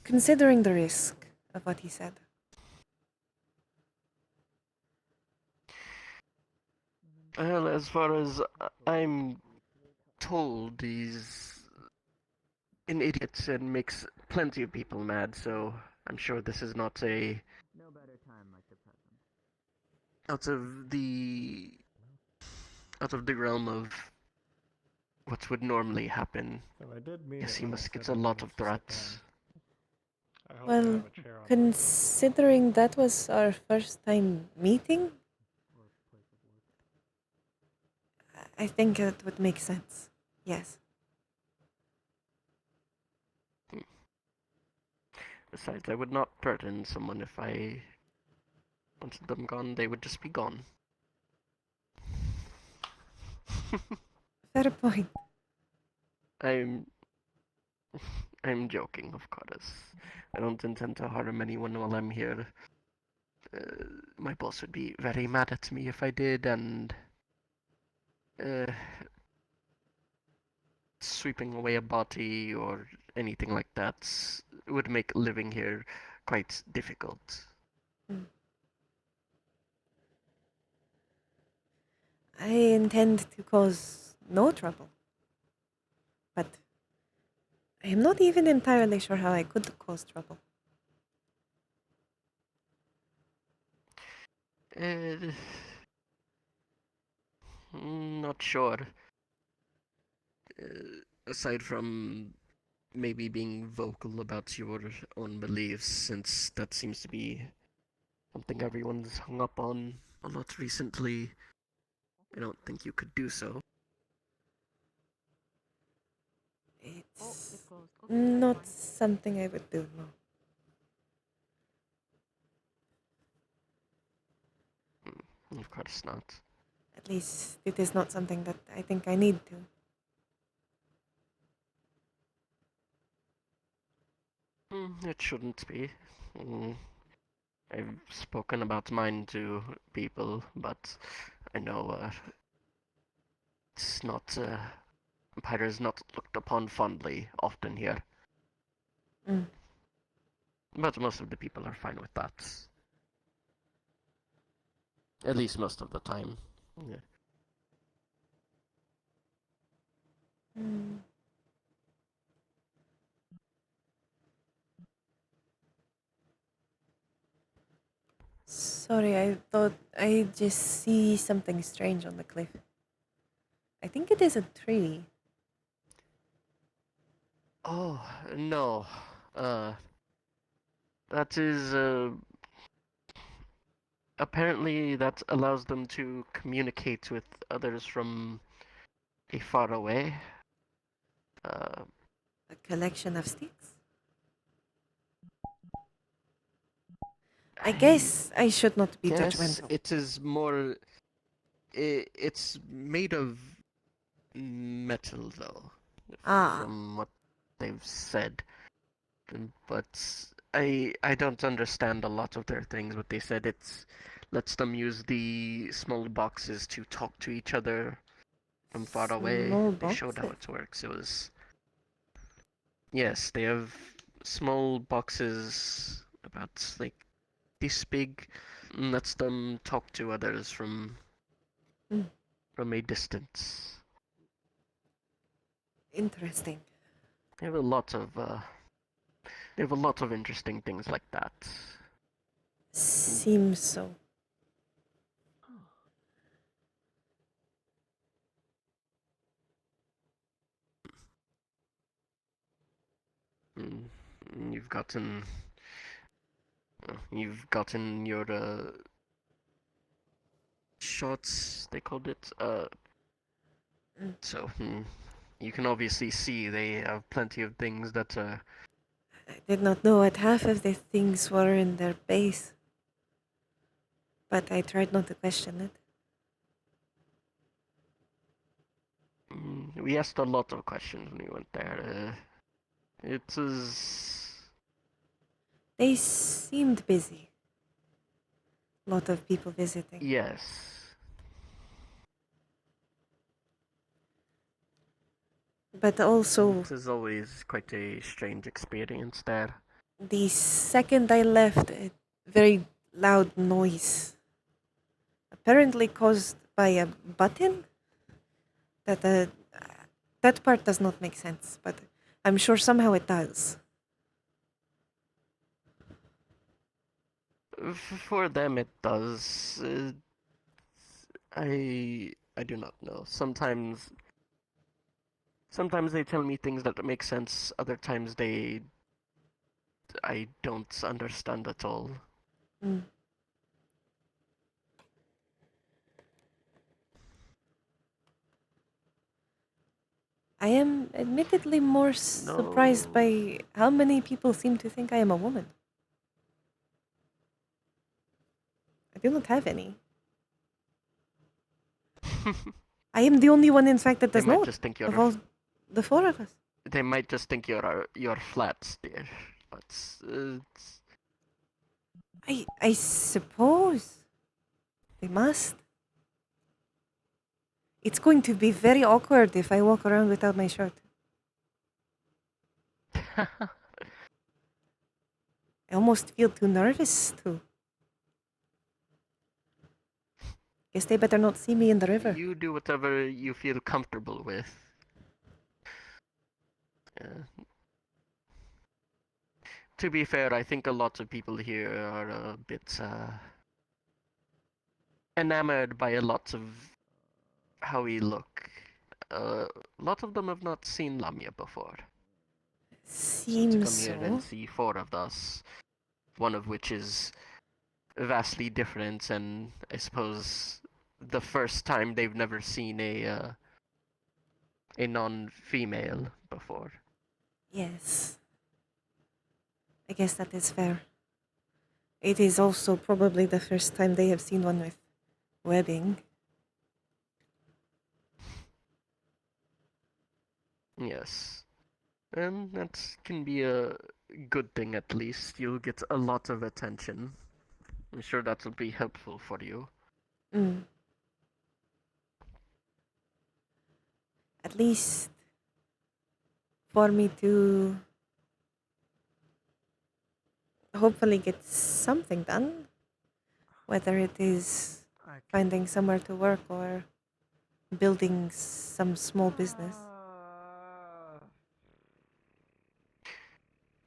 considering the risk of what he said. Well, as far as I'm told, he's an idiot and makes plenty of people mad, so I'm sure this is not a out of the realm of what would normally happen. So I did mean Yes, it he when I must said get a we lot might of sit threats. down. I hope to Well, have a chair on considering that was our first time meeting, I think it would make sense. Yes. Besides, I would not threaten someone if I wanted them gone. They would just be gone. Fair point. I'm I'm joking, of course. I don't intend to harm anyone while I'm here. My boss would be very mad at me if I did, and sweeping away a body or anything like that would make living here quite difficult. I intend to cause no trouble. But I am not even entirely sure how I could cause trouble. Not sure. Aside from maybe being vocal about your own beliefs, since that seems to be something everyone's hung up on a lot recently, I don't think you could do so. It's not something I would do, no. Of course not. At least it is not something that I think I need to. It shouldn't be. I've spoken about mine to people, but I know it's not. Empire is not looked upon fondly often here. But most of the people are fine with that. At least most of the time. Yeah. Sorry, I thought I just see something strange on the cliff. I think it is a tree. Oh, no. That is, apparently that allows them to communicate with others from far away. A collection of sticks? I guess I should not be Yes, judgmental. it is more. It's made of metal, though, Ah. from what they've said. But I don't understand a lot of their things. But they said it's lets them use the small boxes to talk to each other from far away. Small They showed how boxes? it works. It was yes, they have small boxes about like this big, and lets them talk to others Mm. from a distance. Interesting. They have a lot of interesting things like that. Seems so. Mm, you've gotten your shots, they called it. So you can obviously see they have plenty of things that I did not know what half of the things were in their base. But I tried not to question it. we asked a lot of questions when we went there. It was. They seemed busy. A lot of people visiting. Yes. But also, It is always quite a strange experience there. the second I left, a very loud noise, apparently caused by a button. That part does not make sense, but I'm sure somehow it does. For them, it does. I do not know. Sometimes they tell me things that make sense. Other times I don't understand at all. Mm. I am admittedly more surprised by how many people seem to think I am a woman. I do not have any. I am the only one, in fact, that does They might not. just think Of you're. all the four of us. They might just think you're flat, dear. But I suppose they must. It's going to be very awkward if I walk around without my shirt. I almost feel too nervous to. Guess they better not see me in the river. You do whatever you feel comfortable with. To be fair, I think a lot of people here are a bit enamored by a lot of how we look. A lot of them have not seen Lamia before. Seems to come here and so. see four of us, one of which is vastly different, and I suppose the first time they've never seen a non-female before. Yes. I guess that is fair. It is also probably the first time they have seen one with webbing. Yes. And that can be a good thing at least. You'll get a lot of attention. I'm sure that will be helpful for you. Mm. At least for me to hopefully get something done. Whether it is finding somewhere to work or building some small business.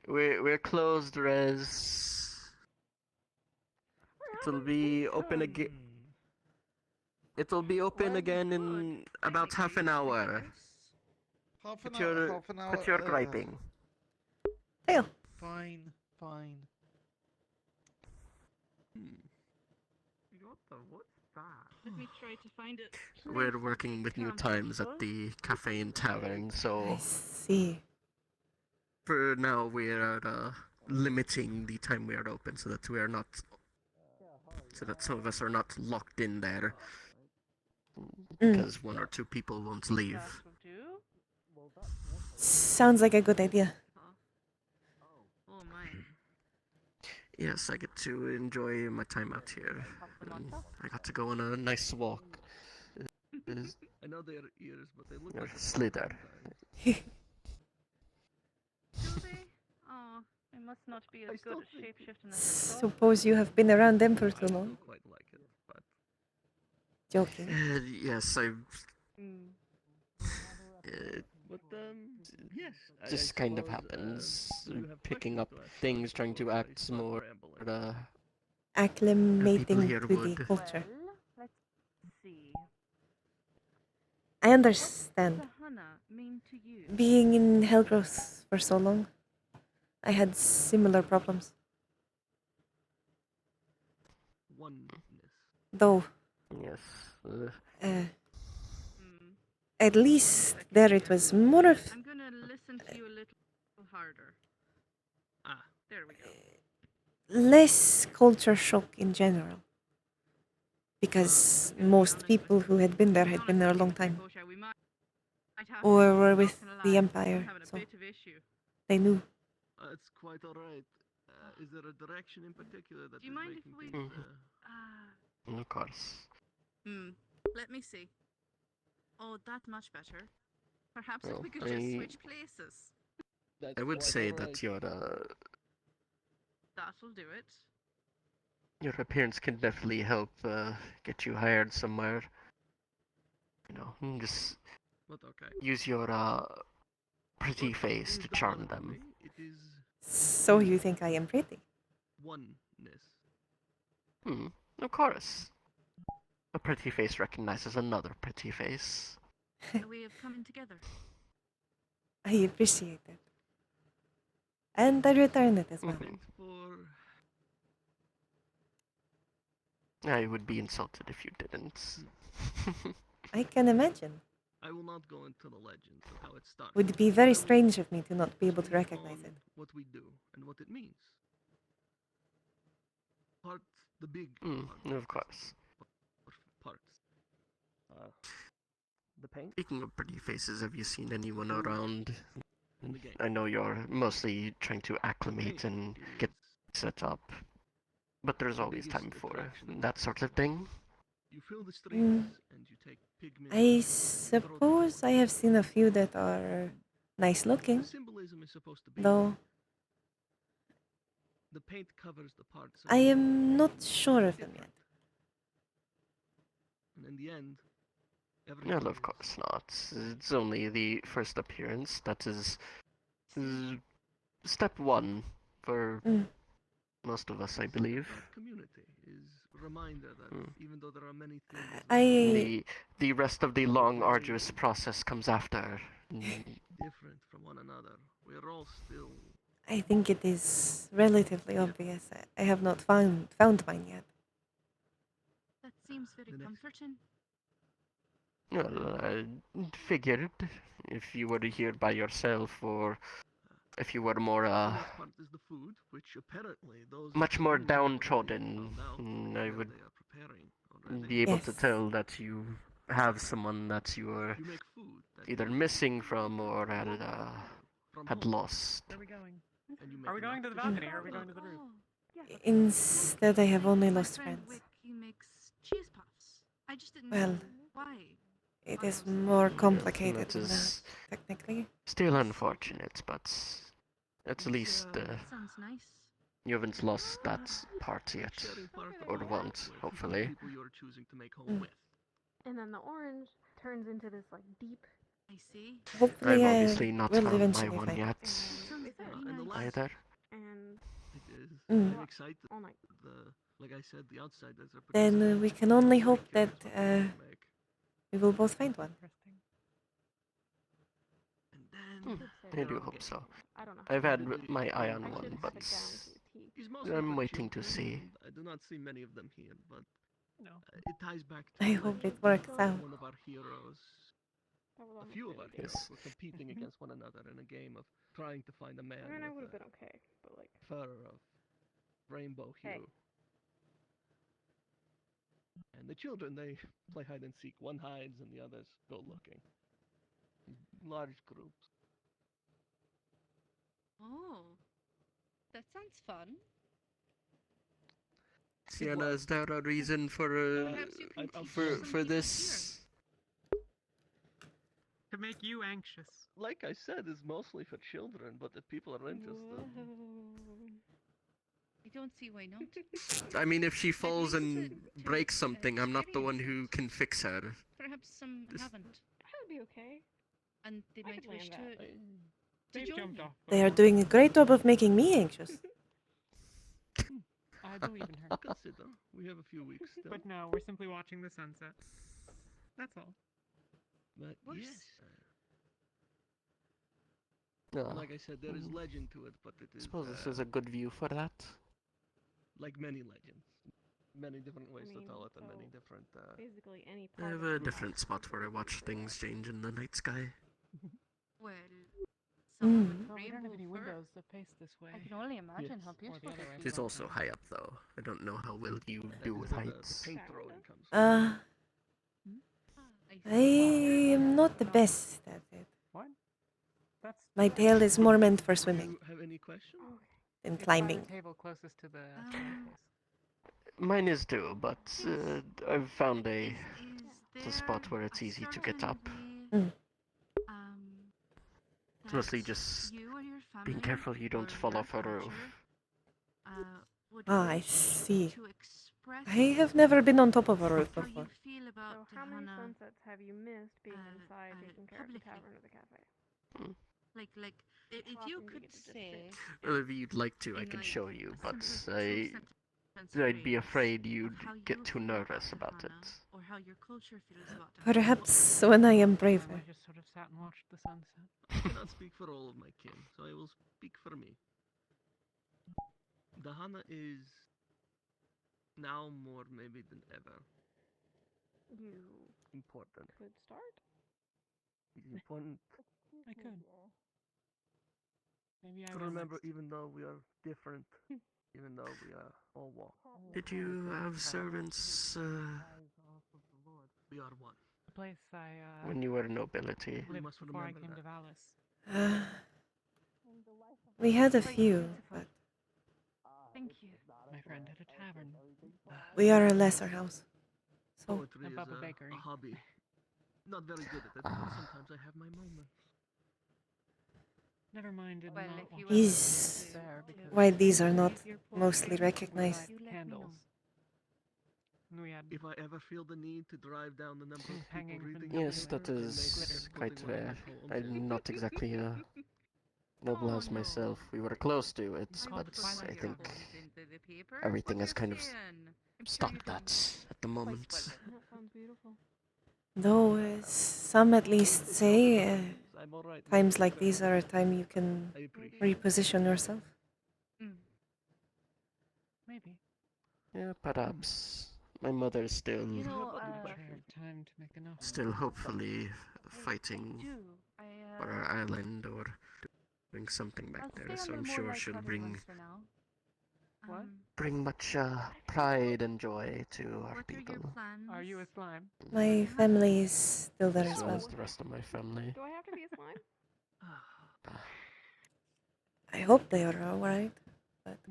We're closed, Rez. It'll be open again. It'll be open again in about half an hour. Half an hour. Quit your griping. Tail. Fine. What's that? Let me try to find it. We're working with new times at the cafe and tavern, I so see. for now we are limiting the time we are open so that we are not, so that some of us are not locked in there because one or two people won't leave. Sounds like a good idea. Oh my. Yes, I get to enjoy my time out here. And I got to go on a nice walk. I know they are ears, but they look Or like slither. Do they? Oh, I must not be as good at shapeshifting as I thought. Suppose you have been around them for too long. quite like it, but Joking. Yes, I've. but yes, Just kind of happens. Picking up things, trying to act more. Acclimating here to would. the culture. Let's see. I understand. What does the Hana mean to you? Being in Hellgrowth for so long, I had similar problems. oneness. Though, Yes. at least there it was more of I'm gonna listen to you a little harder. Ah, there we go. less culture shock in general. Because most people who had been there had been there a long time. Or were with the Empire, so they knew. It's quite alright. Is there a direction in particular that Do you mind if we... Of course. Let me see. Oh, that's much better. Perhaps Well, if we could just switch places. I would say that your That'll do it. your appearance can definitely help get you hired somewhere. You know, just use your pretty face to charm them. So you think I am pretty? Oneness. Of course. A pretty face recognizes another pretty face. A way of coming together. I appreciate it. And I return it as well. I would be insulted if you didn't. I can imagine. I will not go into the legends of how it started. Would be very strange of me to not be able to recognize it. What we do and what it means. Part the big. Of course. Parts. The paint. Speaking of pretty faces, have you seen anyone around? I know you're mostly trying to acclimate and get set up, but there's always time for that sort of thing. You fill the streets and you take pigment. I suppose I have seen a few that are nice looking. Symbolism is supposed to be. Though the paint covers the parts. I am not sure of them yet. And in the end, well, of course not. It's only the first appearance. That is step one for most of us, I believe. Community is a reminder that even though there are many things, the rest of the long, arduous process comes after. Different from one another. We are all still. I think it is relatively obvious. I have not found mine yet. That seems very comforting. Well, I figured if you were here by yourself, or if you were more is the food, which apparently those much more downtrodden, I would be able to tell that you have someone that you are either missing from or had lost. Where are we going? Are we going to the balcony or are we going to the roof? Instead, I have only lost friends. He makes cheese puffs. I just didn't Well, know why. it is more complicated than that, technically. Still unfortunate, but at least Sounds nice. you haven't lost that part yet, or won't, hopefully. And then the orange turns into this like deep. I see. Hopefully, I've obviously not will found my eventually one find yet, either. And I'm excited. all night. Like I said, the outsiders are. Then we can only hope that we will both find one. I do hope so. I've had my eye on one, but I'm waiting to see. I do not see many of them here, but It ties back to I hope it works out. one of our heroes. A few of our heroes were competing against one another in a game of trying to find a man I mean, I with would have been okay, but like. fur of rainbow hue. Hey. And the children, they play hide and seek. One hides and the others go looking. Large groups. Oh, that sounds fun. Sienna, is there a reason for Perhaps you can teach for some for people this? To make you anxious. Like I said, it's mostly for children, but if people are interested. I don't see why not. I mean, if she falls least and breaks something, I'm not the one who can fix her. Perhaps some haven't, I'd be okay. and they I might could wish land to. They join jumped you. off. They are doing a great job of making me anxious. I believe in her. Consider, we have a few weeks still. But no, we're simply watching the sunset. That's all. But Worse. yes. No. Like I said, there is legend to it, but it I is. suppose this is a good view for that. Like many legends. Many different ways I mean, to tell it, and many so different. Basically, any I part have of a the different spot where I watch things change in the night sky. Well, Mm. with Well, we don't have rainbow any fur. windows that face this way. I can only imagine how Or the beautiful other way. this It's also high up, though. I don't know how well you do with heights. Paint throwing comes. I am not the best at it. What? That's. My tail is more meant for swimming Do you have any questions? than It's by climbing. the table closest to the staircase. Mine is too, but I've found a spot where it's easy to get up. It's mostly just being careful you don't fall off a roof. Ah, I see. I have never been on top of a roof before. So how many sunsets have you missed being inside taking care of the tavern or the cafe? Like, if you often do you could get to just say. Well, if you'd like to, I in, can like, show you, but simple I'd be phrase afraid of you'd how get you too feel nervous about Hana, it. or how your culture feels about Hana. Perhaps when I am braver. I just sort of sat and watched the sunset. I cannot speak for all of my kin, so I will speak for me. The Hana is now more maybe than ever You important. could start. It's important I could. Maybe I to will remember, next. even though we are different, even though we are all one. Did you have servants We are one. The place I when you were nobility? We lived must before I remember came that. to Valis. We had a few, but Thank you. My friend had a tavern. we are a lesser house. So Poetry is Above a bakery. a hobby. Not very good at it, but sometimes I have my moments. Never mind. Well, if you is there because why these are not your mostly portrait recognized. with candles. And we had If I ever feel the need to drive down the number of people hanging from reading the the Yes, paper, that I make is it quite putting one of my rare. poems in. I'm not exactly a noble house myself. We were close to it, called but the Twilight I think paper? everything What has kind of you're saying? stopped that at the moment. That sounds beautiful. Though some at least say I'm all right. times like these are a time you can I appreciate reposition yourself. maybe. Yeah, perhaps. My mother is still, You know, Time to make enough. still hopefully fighting for our island or doing something back I'll there. stay So on I'm the more sure she'll light-hearted bring ones for now. What? bring much pride and joy to our What are people, your plans? Are you a slime? My family is still there as as well well. as the rest of my family. Do I have to be a slime? I hope they are alright.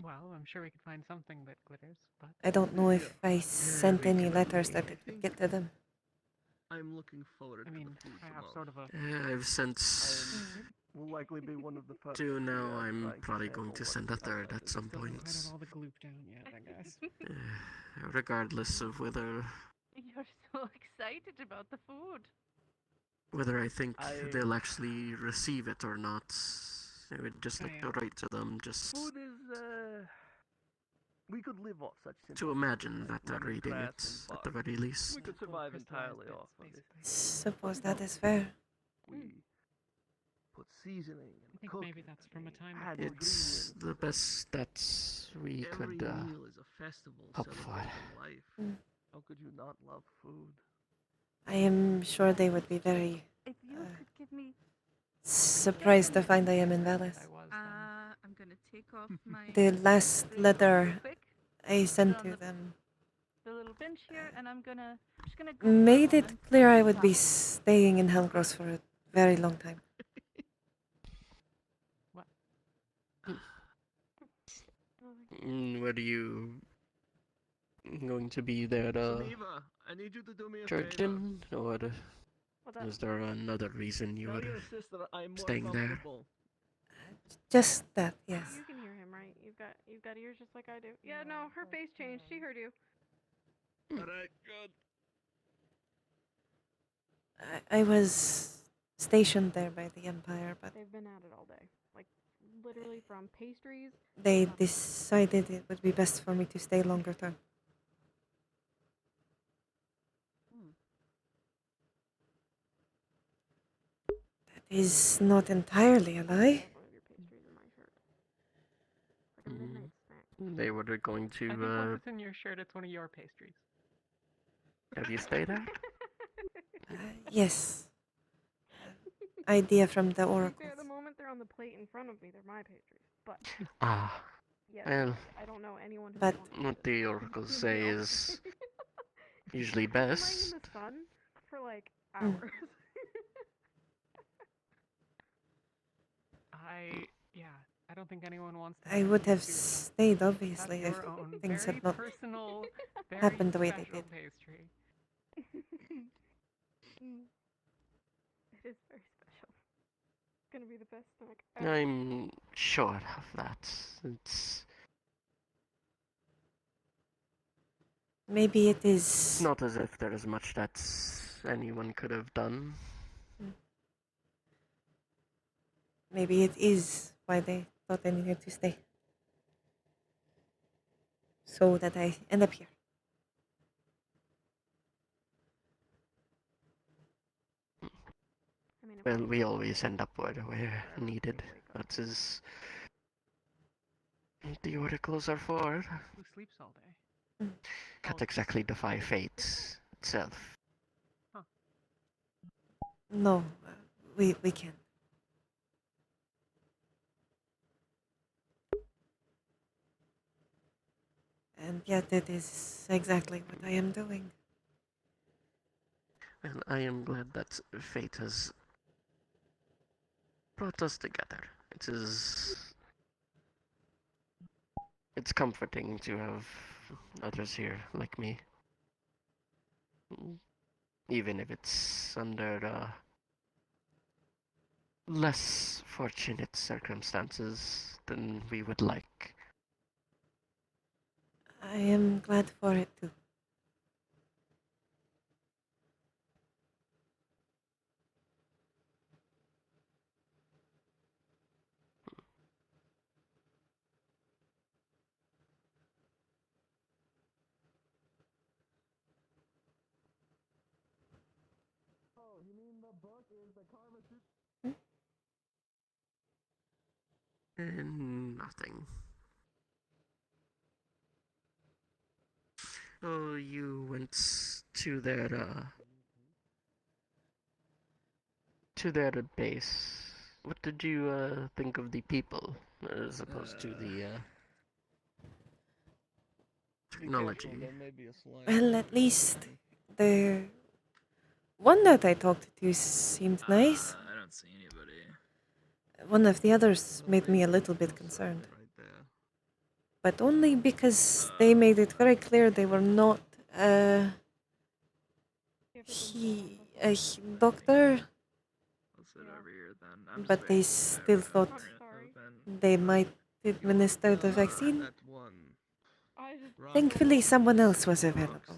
Well, I'm sure we could find something that glitters, but I don't know if I sent any letters that it could get to them. I'm looking forward I mean, to the food I have tomorrow. sort of a. Yeah, I've sent Will likely be one of the first. two now. I'm trying probably sample going to what send a is third outside at this. some Still haven't quite point. have all the gloop down yet, I guess. Regardless of whether You're so excited about the food. I think they'll actually receive it or not. I would just like to write to them just Food is we could live off such simple to imagine things that like they're lemon reading it grass and at the bark. very least. We could survive entirely off of it. Suppose that is fair. We put seasoning I and think cook maybe it, that's from a time add before. It's ingredients. the best that we Every could meal is a festival hope for. celebrating life. How could you not love food? I am sure they would be very If you could give me surprised to find I am in Vallis. I'm gonna take off my. The last letter quick. I sent on to the- them the little bench here, and I'm just gonna go made down it and clear put I it would be down. staying in Helgros for a very long time. Were you going to be there Geneva, I need you to do me a church favor. in, or was there another reason you Tell were your sister I'm more staying there? comfortable. Just that, yes. You can hear him, right? You've got ears just like I do. Yeah, no, her face changed. She heard you. Alright, good. I was stationed there by the Empire, but They've been at it all day. Like, literally from pastries. they decided it would be best for me to stay longer term. That is not entirely a lie. They were going I think to, once it's in your shirt, it's one of your pastries. have you stayed there? Yes. Idea from the To be Oracle. fair, the moment they're on the plate in front of me, they're my pastries. But yes, Well, I don't know anyone who but what the oracles say is usually I've been laying best. in the sun for like Mm. hours. I don't think anyone wants to. I would have do that. stayed, obviously, That's if your own things very had not personal, very happened the way they special did. pastry. It is very special. It's gonna be the best snack ever. I'm sure of that. It's Maybe it is. It's not as if there is much that anyone could have done. Maybe it is why they thought I needed to stay. So that I end up here. Well, we always end up where we're needed. That is what the oracles are for. Who sleeps all day? Can't exactly defy fate itself. No, we can't. And yet it is exactly what I am doing. Well, I am glad that fate has brought us together. It's comforting to have others here like me. Even if it's under less fortunate circumstances than we would like. I am glad for it too. Nothing. Oh, you went to their base. What did you think of the people as opposed to the technology? Well, at least the one that I talked to seemed nice. I don't see anybody. One of the others made me a little bit concerned. But only because they made it very clear they were not a doctor, I'll sit over here then. I'm but they still thought they might administer the vaccine. Thankfully, someone else was available.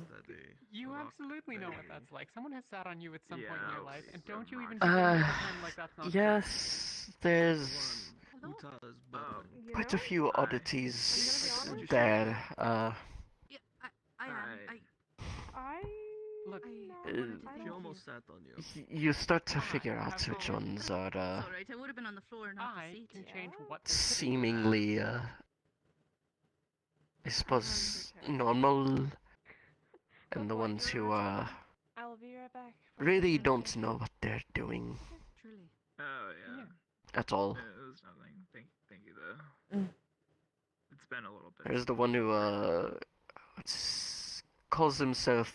You absolutely know what that's like. Someone has sat on you at some point in your life, and don't you even pretend like that's not yes, there's quite a few oddities there. Look, She almost sat on you. You start to figure out which ones are Alright, I would have been on the floor, not the seat. can change what seemingly, I suppose, normal and the ones who I'll be right back. really don't know what they're doing Truly. Oh yeah. at all. It was nothing. Thank you though. It's been a little bit. There's the one who calls himself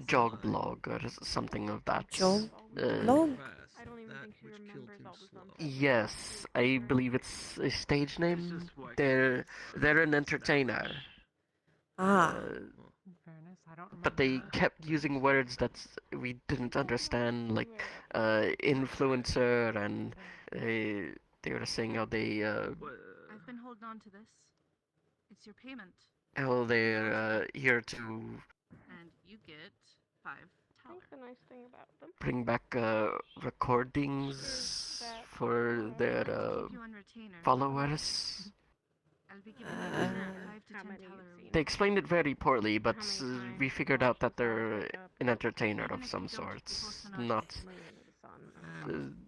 Jog Blog or something of that. Jog Blog? I don't even think she remembers all the songs. Yes, I believe it's a stage name. They're an entertainer. Ah. But they kept using words that we didn't understand, like influencer, and they were saying how they I've been holding on to this. It's your payment. how they're here to And you get $5. I think the nice thing about them. bring back recordings for their followers. I'll be giving you 5 to 10 $10 a week. They explained it very poorly, but we figured out that they're an entertainer of some sorts, not.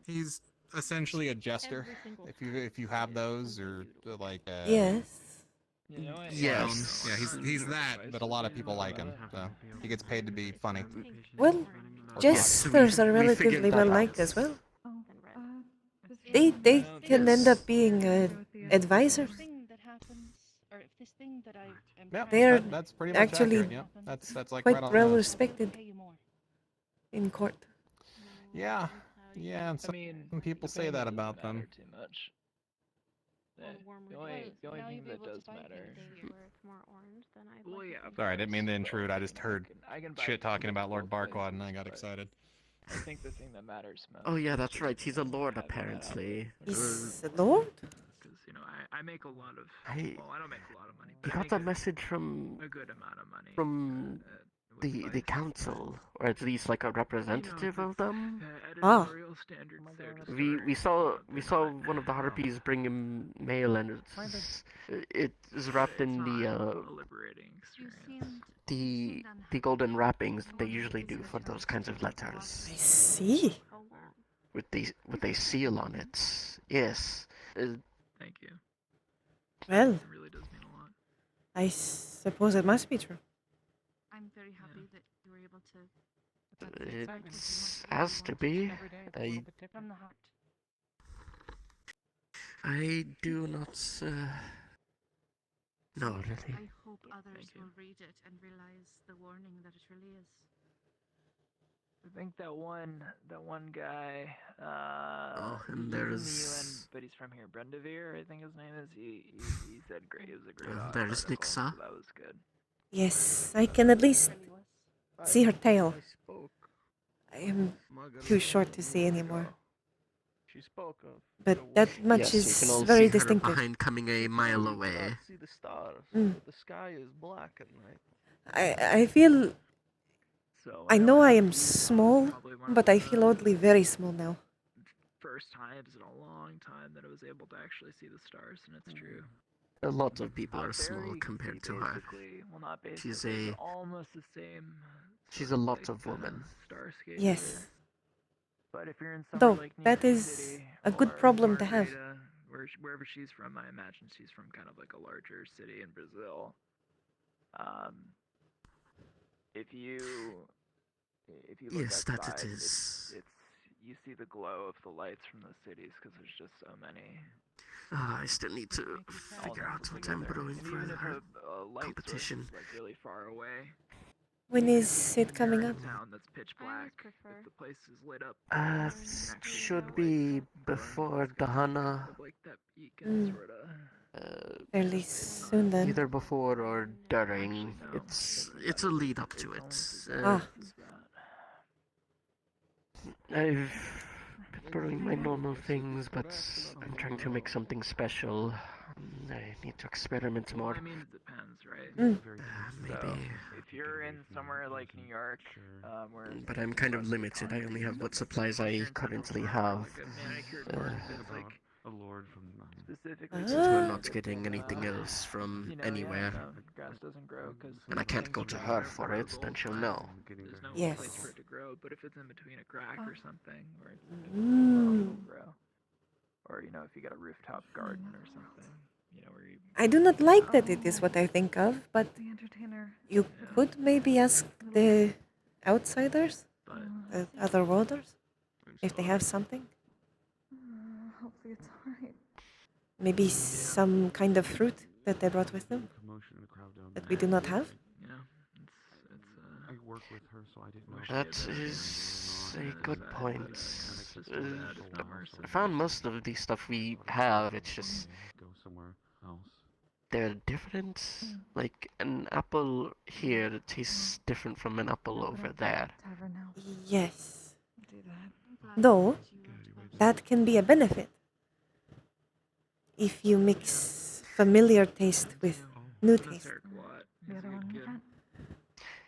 He's essentially a jester. If you have those, or like. Yes. Yes. Yeah, he's that, but a lot of people like him, so he gets paid to be funny. Well, jesters are relatively well liked as well. They can end up being advisors. Yeah, They're that's pretty much actually accurate, yeah. That's like quite right on well the- respected in court. Yeah, and some people say that about them. Too much. The only thing that does matter. Well, yeah. Sorry, I didn't mean to intrude. I just heard I can buy shit talking about Lord both Barquad, and I places, got but excited. I think the thing that matters most. Oh yeah, that's right. He's a lord apparently. He's a lord? Because I make a lot of. I Well, I don't make a lot of money. You But I got a make message from a good amount of money. from the council, or at least like a representative of them. Ah. Editorial standards there to We saw one of the harpies bring him mail, and it is wrapped in liberating experience. the golden wrappings that they usually do for those kinds of letters. I see. With a seal on it. Yes. Thank you. Well, It really does mean a lot. I suppose it must be true. I'm very happy that you were able to. It has to be. From the heart. I do not. No, really. I hope others will read it and realize the warning that it really is. I think that one guy. And he's there's- in the UN, but he's from here. Brendavir, I think his name is. He said great. He was a great. There's article, Nixa. so that was good. Yes, I can at least see her tail. I am too short to see anymore. She spoke of. But that much Yes, you is can all very see her distinctive. behind coming a mile away. See the stars. Mm. The sky is black at night. I feel. So I know I am small, but I feel oddly very small now. First times in a long time that I was able to actually see the stars, and it's true. A lot of people are Out there, small you can compared see to her. basically- Well, not basically. She's but a almost the same. she's a lot of woman. Starscape. Yes. But if you're in somewhere Though, like New that York is City a good or problem to have. Margarita, wherever she's from, I imagine she's from kind of like a larger city in Brazil. If you look Yes, that it outside, is. it's you see the glow of the lights from the cities because there's just so many. I still need to figure out what I'm brewing for Even if her a light source competition. is like really far away. When is it coming up? Town that's pitch black. If the place is lit up. Should be before Dahana. Like that Mm. sort of. Fairly soon then. Either before or during. It's a lead up to it. Ah. I've been brewing my normal things, but I'm trying to make something special. I need to experiment more. I mean, it depends, right? Mm. Maybe. So, if you're in somewhere like New York, where But I'm kind of limited. I only have what supplies I currently have. like a lord from specifically, Since we're not getting anything else from you know, anywhere. grass doesn't grow because And I can't go to her for it, then she'll know. there's no Yes. place for it to grow. But if it's in between a crack or something, where it's Mm. it'll grow, or if you got a rooftop garden or something. I do not like that it is what I think of, but The entertainer. you could maybe ask the outsiders, the other worlders, if they have something. Hopefully it's alright. Maybe some kind of fruit that they brought with them that we do not have. I work with her, so I didn't know. That is a good point. I found most of the stuff we have, it's just Go somewhere else. they're different. Like an apple here tastes different from an apple over there. Yes. Do that. Though, that can be a benefit. If you mix familiar taste with new taste. The other one we can't.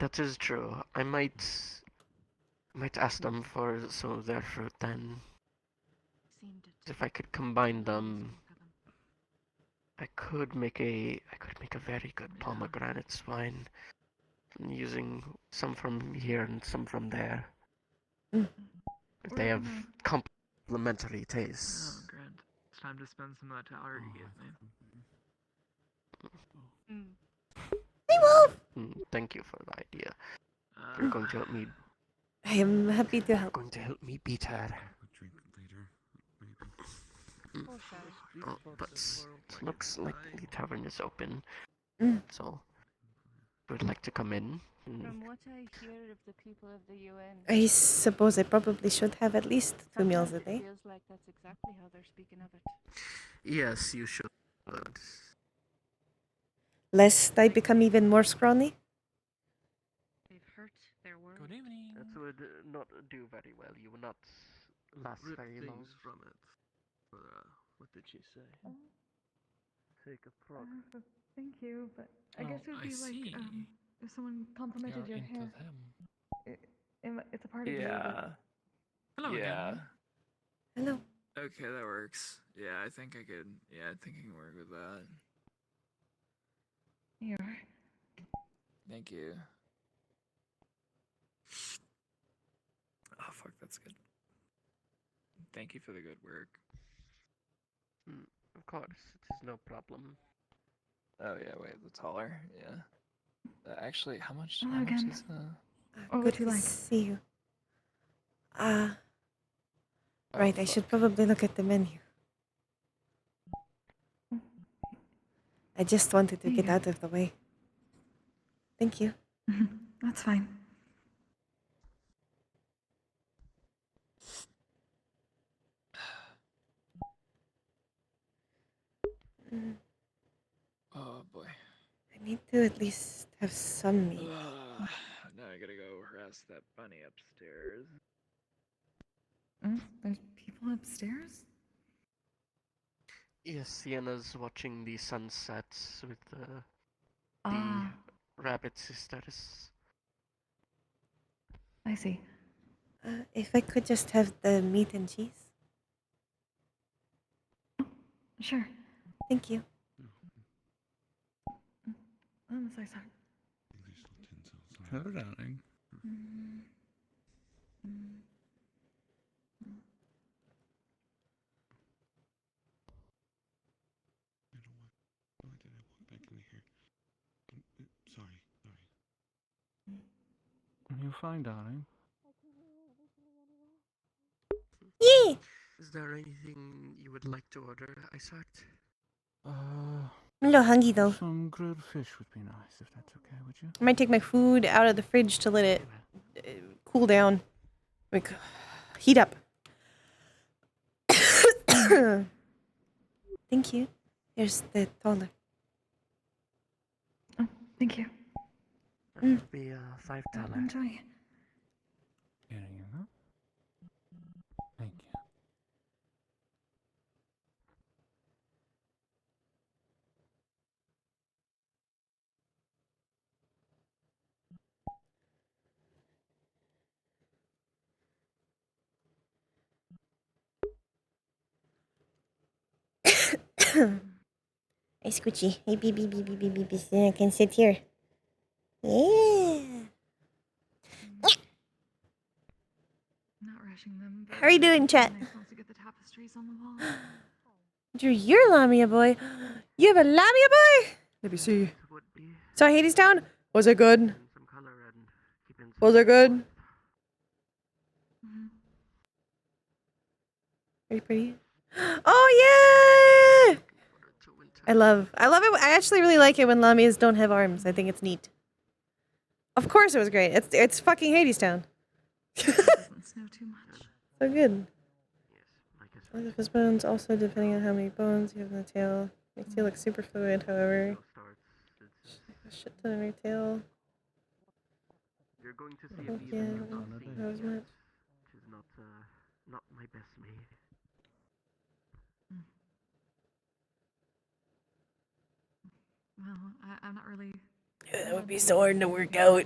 That is true. I might ask them for some of their fruit then. If I could combine them, I could make a very good pomegranate wine using some from here and some from there. If they have complementary tastes. Oh, grand. It's time to spend some of that talent you gave me. Hey, Wolf! Thank you for the idea. You're going to help me. I am happy to help. Going to help me beat her. Drink later, maybe. Oh, but it looks like the tavern is open. So, would like to come in. From what I hear of the people of the UN, I suppose I probably should have at least 2 meals a sometimes day. it feels like that's exactly how they're speaking of it. Yes, you should. Lest I become even more scrawny. They've hurt their world. Good evening. That would not do very well. You would not last very long. From it. For, what did she say? Take a prog. Thank you, but I guess it would be like if someone complimented your hair. It's a part of you. But... Hello again. Hello. Okay, that works. Yeah, I think I could. Yeah, I think I can work with that. You are. Thank you. Oh fuck, that's good. Thank you for the good work. Of course, it is no problem. Oh yeah, wait, the taller, yeah. Actually, how much? Hello how much again. is What would you like? See you. Right, I should probably look at the menu. I just wanted to get out of the way. Thank you. That's fine. Oh boy. I need to at least have some meat. Now I gotta go harass that bunny upstairs. There's people upstairs? Yes, Sienna's watching the sunset with the Ah. rabbit sisters. I see. If I could just have the meat and cheese. Sure. Thank you. I'm so sorry. Hello, darling. Why did I walk back in here? Sorry. You're fine, darling. Yay! Is there anything you would like to order, Isaac? I'm a little hungry though. Some grilled fish would be nice, if that's okay, would you? I might take my food out of the fridge to let it cool down. Like, heat up. Thank you. Here's the taller. Oh, thank you. That would be $5. Enjoy. Here you go. Thank you. Hey, Squishy. Hey, beep, beep, beep, beep, beep, beep, beep. I can sit here. Yeah. Not rushing them. But How are you doing, chat? Nice once you get the tapestries on the wall. You're Lamia boy. You have a Lamia boy? Let me see. So Hades Town? Was it good? Was it good? Are you pretty? Oh yeah! I love it. I actually really like it when Lamias don't have arms. I think it's neat. Of course it was great. It's fucking Hades Town. Doesn't snow too much. So good. Size of his bones also depending on how many bones you have in the tail. Makes you look super fluid, however. A shit ton of your tail. You're going to see Oh, a beast yeah, you've not that seen was yet, much. which is not my best made. Well, I'm not really. Yeah, that would be so hard to work out.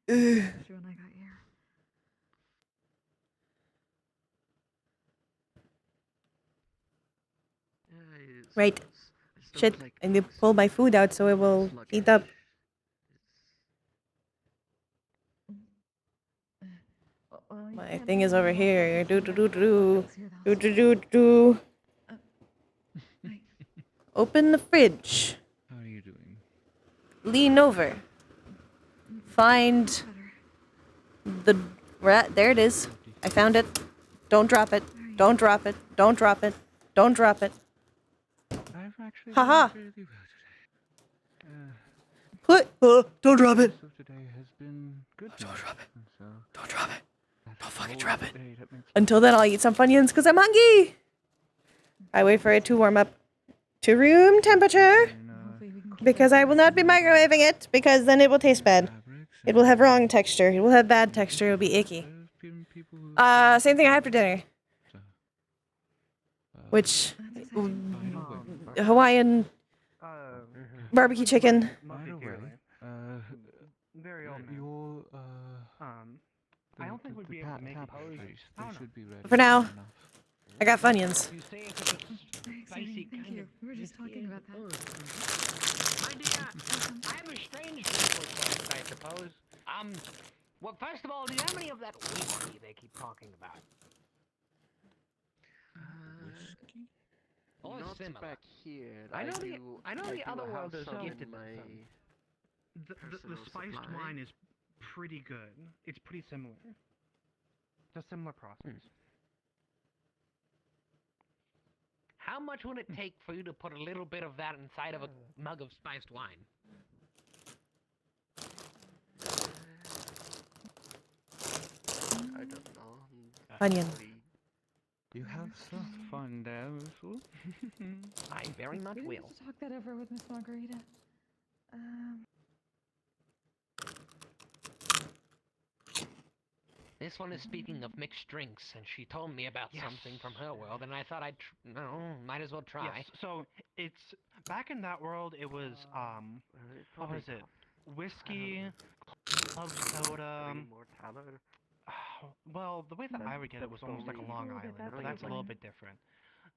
Especially when I got here. Right. Shit, I need to pull my food out so it will heat up. My thing is over here. Do do do do do do do do. Open the fridge. How are you doing? Lean over. Find the rat. There it is. I found it. Don't drop it. Don't drop it. Don't drop it. Don't drop it. I've actually Haha. done fairly well today. Put. Don't drop it. So today has been good. Don't drop it. So Don't drop it. that's Don't fucking all drop it. today that makes Until then, I'll eat some Funyuns because I'm hungry. I wait for it to warm up to room temperature because I will not be microwaving it because then it will taste bad. It will have wrong texture. It will have bad texture. It will be icky. Same thing I had for dinner. Which Hawaiian barbecue chicken. By the way, Very old man. your I don't think we'd be able to make it. they should be ready For now, enough. I got Funyuns. You say it's a spicy Thank you. We were just talking about that. My dear, I'm a strange people, I suppose. Well, first of all, do you have any of that whiskey they keep talking about? Whiskey? Or Not similar. back here. I know I the other do world have is some gifted in my The personal spiced supply. wine is pretty good. It's pretty similar. It's a similar process. How much would it take for you to put a little bit of that inside of a mug of spiced wine? I don't know. Funyun. You have some fun there, Ursula. I very much will. Talk that over with Miss Margarita. This one is speaking of mixed drinks, and she told me about something from her world, and I thought might as well try. Yes. So it's back in that world. It was what was it? Whiskey, club soda. Well, the way that I would get it was almost like a Long Island, but that's a little bit different.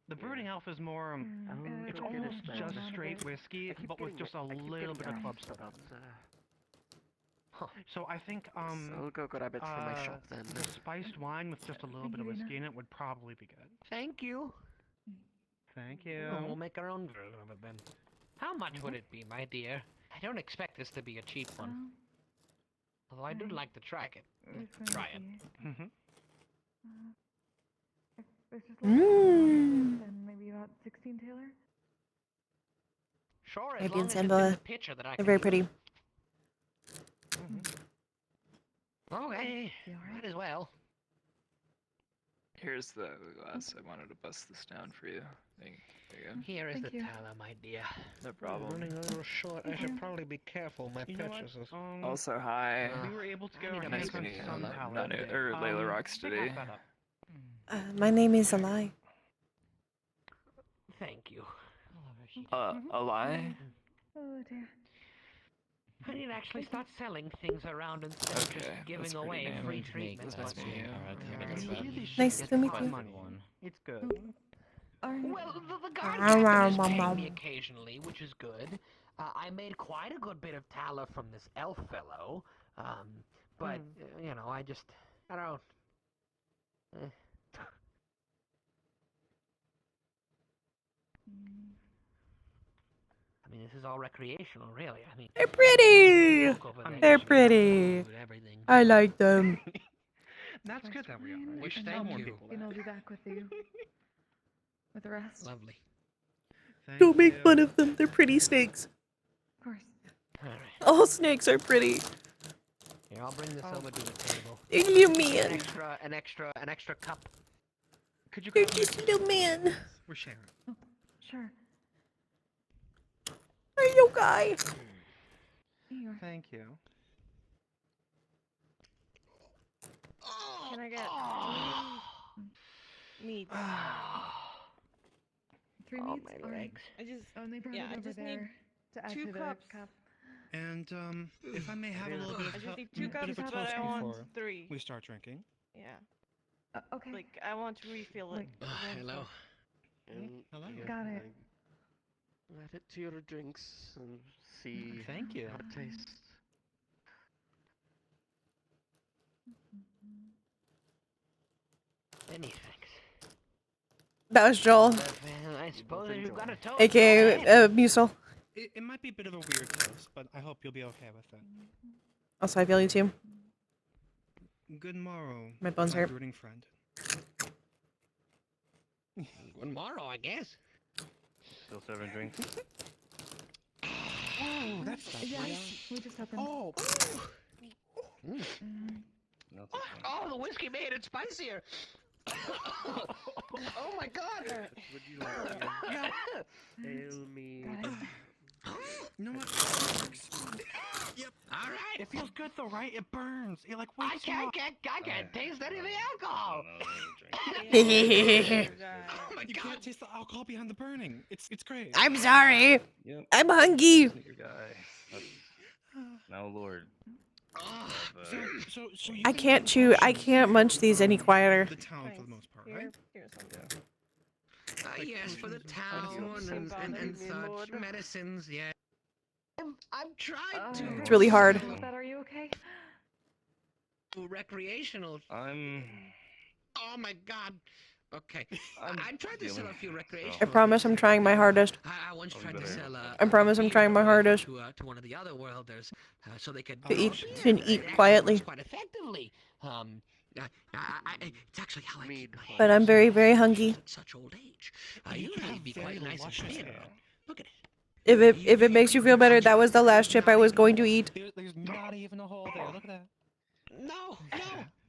The Brooding Elf is more, it's almost just straight whiskey, but with just a little bit of club soda. So I think I'll go grab it from my shop then. the spiced wine with just a little bit of whiskey in it would probably be good. Thank you. Thank you. Well, we'll make our own version of it then. How much would it be, my dear? I don't expect this to be a cheap one. Although I do like to track it. Try it. There's just Mmm. then maybe about 16 Taylor. Sure, as Maybe long in as it's in Samba. the picture that I They're can very use. pretty. Okay, might as well. Here's the glass. I wanted to bust this down for you. There you go. Here is Thank the you. tallow, my dear. No problem. Running a little short. I should probably be careful. My purchases. Also, hi. We were able to get our Nice hands on meeting you. some tallow Nanu, today. or Layla Rocks pick today. that up. My name is Ahlai. Thank you. Ahlai? Oh dear. I need to actually start selling things around instead of just giving away free treatment. Nice to meet you. It's good. Well, the guard captain is paying me occasionally, which is good. I made quite a good bit of tallow from this elf fellow, but you know, I don't. I mean, this is all recreational, really. I mean, They're pretty. walk over there, They're see pretty. food, everything. I like them. That's good that we are. We should Thank tell more you. people And that. I'll be back with you. With the rest. Lovely. Don't make fun of them. They're pretty snakes. Of course. All right. All snakes are pretty. Here, I'll bring this over to the table. They're little man. An extra cup. Could you They're go just little man. We're sharing. Sure. Are you guy? Thank you. Can I get meat? 3 Oh, meats? my Alright. legs. I just Oh, and they brought it I over just need there to add 2 to the cups. cup. And if I may have a little bit of I just help, need 2 bit cups, of a but toast I want before 3. we start drinking. Yeah. Okay. Like I want to refill it. Hello. Hello. Got it. Add it to your drinks and see Thank you. how it tastes. Many thanks. That was Joel, I suppose you've got a toast. aka Musel. It might be a bit of a weird toast, but I hope you'll be okay with it. Also, I feel you too. Good morrow, My bones hurt. brooding friend. Good morrow, I guess. Still serving drinks. Oh, that's Yes, we just happened. Oh. No, Oh, the whiskey made it spicier. Oh my God. would you like Yeah. Ale me. You know what? Yep. All right. It feels good though, right? It burns. It like I wakes you up. can't taste any of the alcohol. Oh my God. You can't taste the alcohol behind the burning. It's great. I'm sorry. Yep. I'm hungry. Your guy. That's now Lord. So you I can can't have chew. I potions can't munch these any quieter. The town for the most part, right? Here's some. Yes, for the town and such medicines. Yeah. I'm trying to. It's really hard. That, are you okay? Recreational. I'm. Oh my God. Okay. I'm trying to sell a few recreational. I promise I'm trying my hardest. I once tried to sell. I promise I'm trying my hardest to one of the other worlders, so they could to eat quietly. quite effectively. It's actually how I keep my But I'm very, very hungry. at such old age. Usually it'd be quite nice and thin. Look at it. If it makes you feel better, that was the last chip I was going to eat. There's not even a hole there. Look at that. No,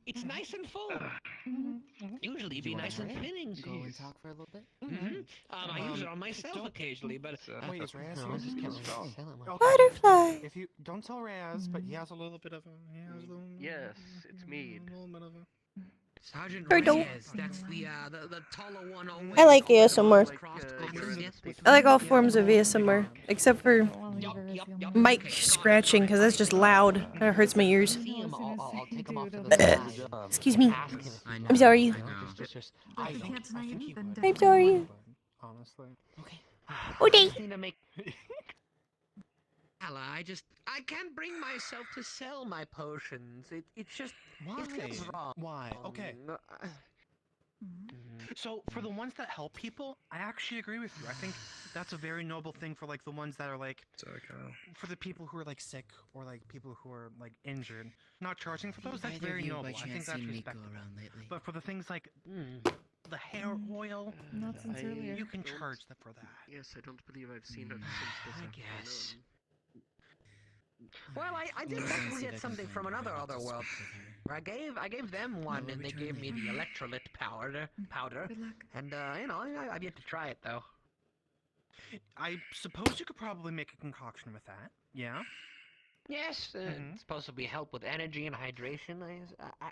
it's nice and full. Usually it'd be nice and thin. Go and talk for a little bit. I use it on myself occasionally, but Wait, is Reyes no, here? just kept strong. Butterfly. If you don't tell Reyes, but he has a little bit of a. Yes, it's mead. A little bit of a. Sergeant Turtle. Reyes, that's the taller one away. I like ASMR. ASMR. I like all forms of ASMR, except for mic scratching, because that's just loud. It hurts my ears. Excuse me. I'm sorry. If you can't tonight, then I'm sorry. Honestly. Okay. I can't bring myself to sell my potions. It's just Why? it feels wrong. Why? Okay. So for the ones that help people, I actually agree with you. I think that's a very noble thing for like the ones that are like for the people who are like sick or like people who are like injured. Not charging for those, that's very noble. I think that's respectable. But for the things like the hair oil, Not since earlier. you can charge them for that. Yes, I don't believe I've seen her since this. I guess. Well, I did actually get something from another world. Where I gave them one, and they gave me the electrolyte powder. And I've yet to try it though. I suppose you could probably make a concoction with that. Yeah. Yes, it's supposed to be help with energy and hydration.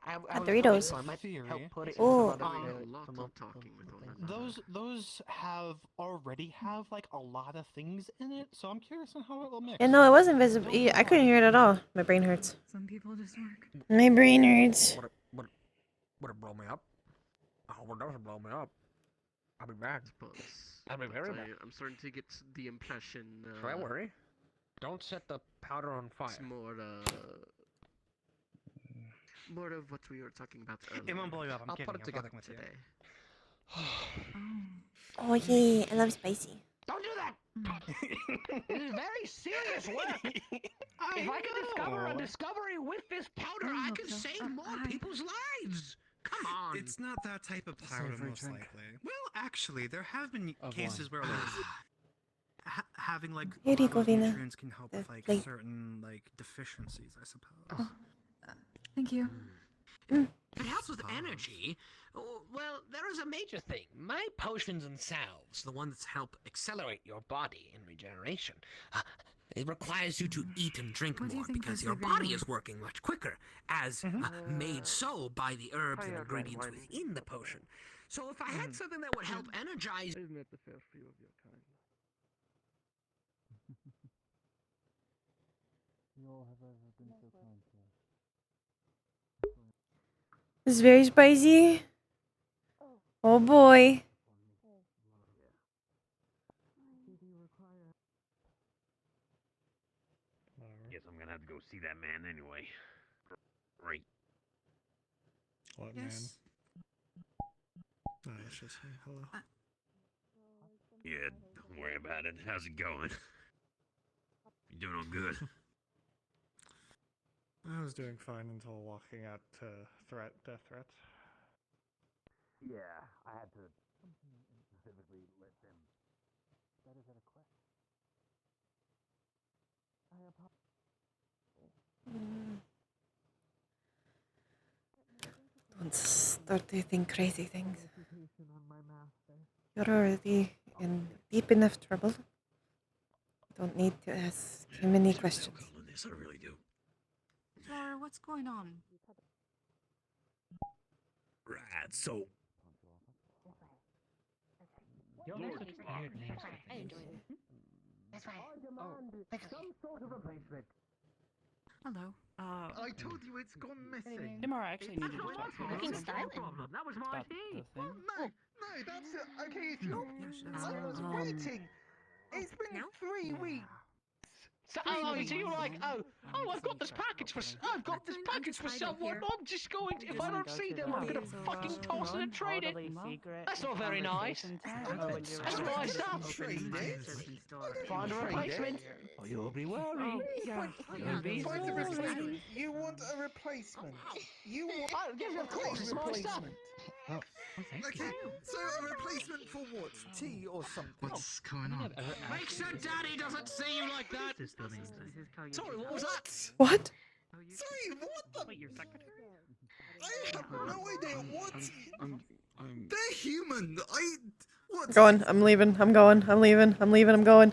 I was Doritos. so I might help put it Oh. Those already have like a lot of things in it, so I'm curious on how it will mix. Yeah, no, it wasn't visible. I couldn't hear it at all. My brain hurts. Some people just work. My brain hurts. Would it blow me up? Oh, it doesn't blow me up. I'll be back. I'll be very back. I'm starting to get the impression. Don't worry. Don't set the powder on fire. It's more of what we were talking about earlier. It won't blow you up. I'm I'll kidding. put it I'm together fucking with you. today. Oh yeah, I love spicy. Don't do that! This is very serious work. If I could discover a discovery with this powder, I could save more people's lives. Come on. It's not that type of powder, most likely. Well, actually, there have been cases where like having like Here you a lot go, of Vina. nutrients can help with like plate. certain like deficiencies, I suppose. Thank you. It helps with energy. Oh, well, there is a major thing. My potions and salves, the ones that help accelerate your body in regeneration, it requires you to eat and drink more because your body is working much quicker, as made so by the herbs and ingredients within the potion. So if I had something that would help energize... Isn't it the fair few of your kind? You all have ever been so kind to us. This is very spicy. Oh boy. Guess I'm gonna have to go see that man anyway. Right. What Yes. Oh, it's just hey, hello. Yeah, don't worry about it. How's it going? You doing all good? I was doing fine until walking out to death threat. Yeah, I had to specifically let them. That is a question. Don't start to think crazy things. You're already in deep enough trouble. Don't need to ask him any questions. This, I really do. Flora, what's going on? Right, so. Some sort of replacement. Hello. I told you it's gone missing. Dimara actually needed to talk to you about something. That was my About thing. the thing. No, that's it. Okay, if you. I was waiting. It's been 3 weeks. So, so you're like, I've got this package for someone. I'm just going to, if I don't see them, I'm gonna fucking toss it and trade it. That's not very nice. That's nice stuff. Find a replacement. Oh, you'll be worried. You'll be Find a replacement. worried. You want a replacement. You want Yes, of course, it's my stuff. Okay, so a replacement for what? Tea or something? What's going on? Make sure Daddy doesn't see you like that. Sorry, what was that? What? Sorry, what the? Wait, your secretary? I have no idea what. They're human. What? Going. I'm leaving. I'm going. I'm leaving. I'm leaving. I'm going.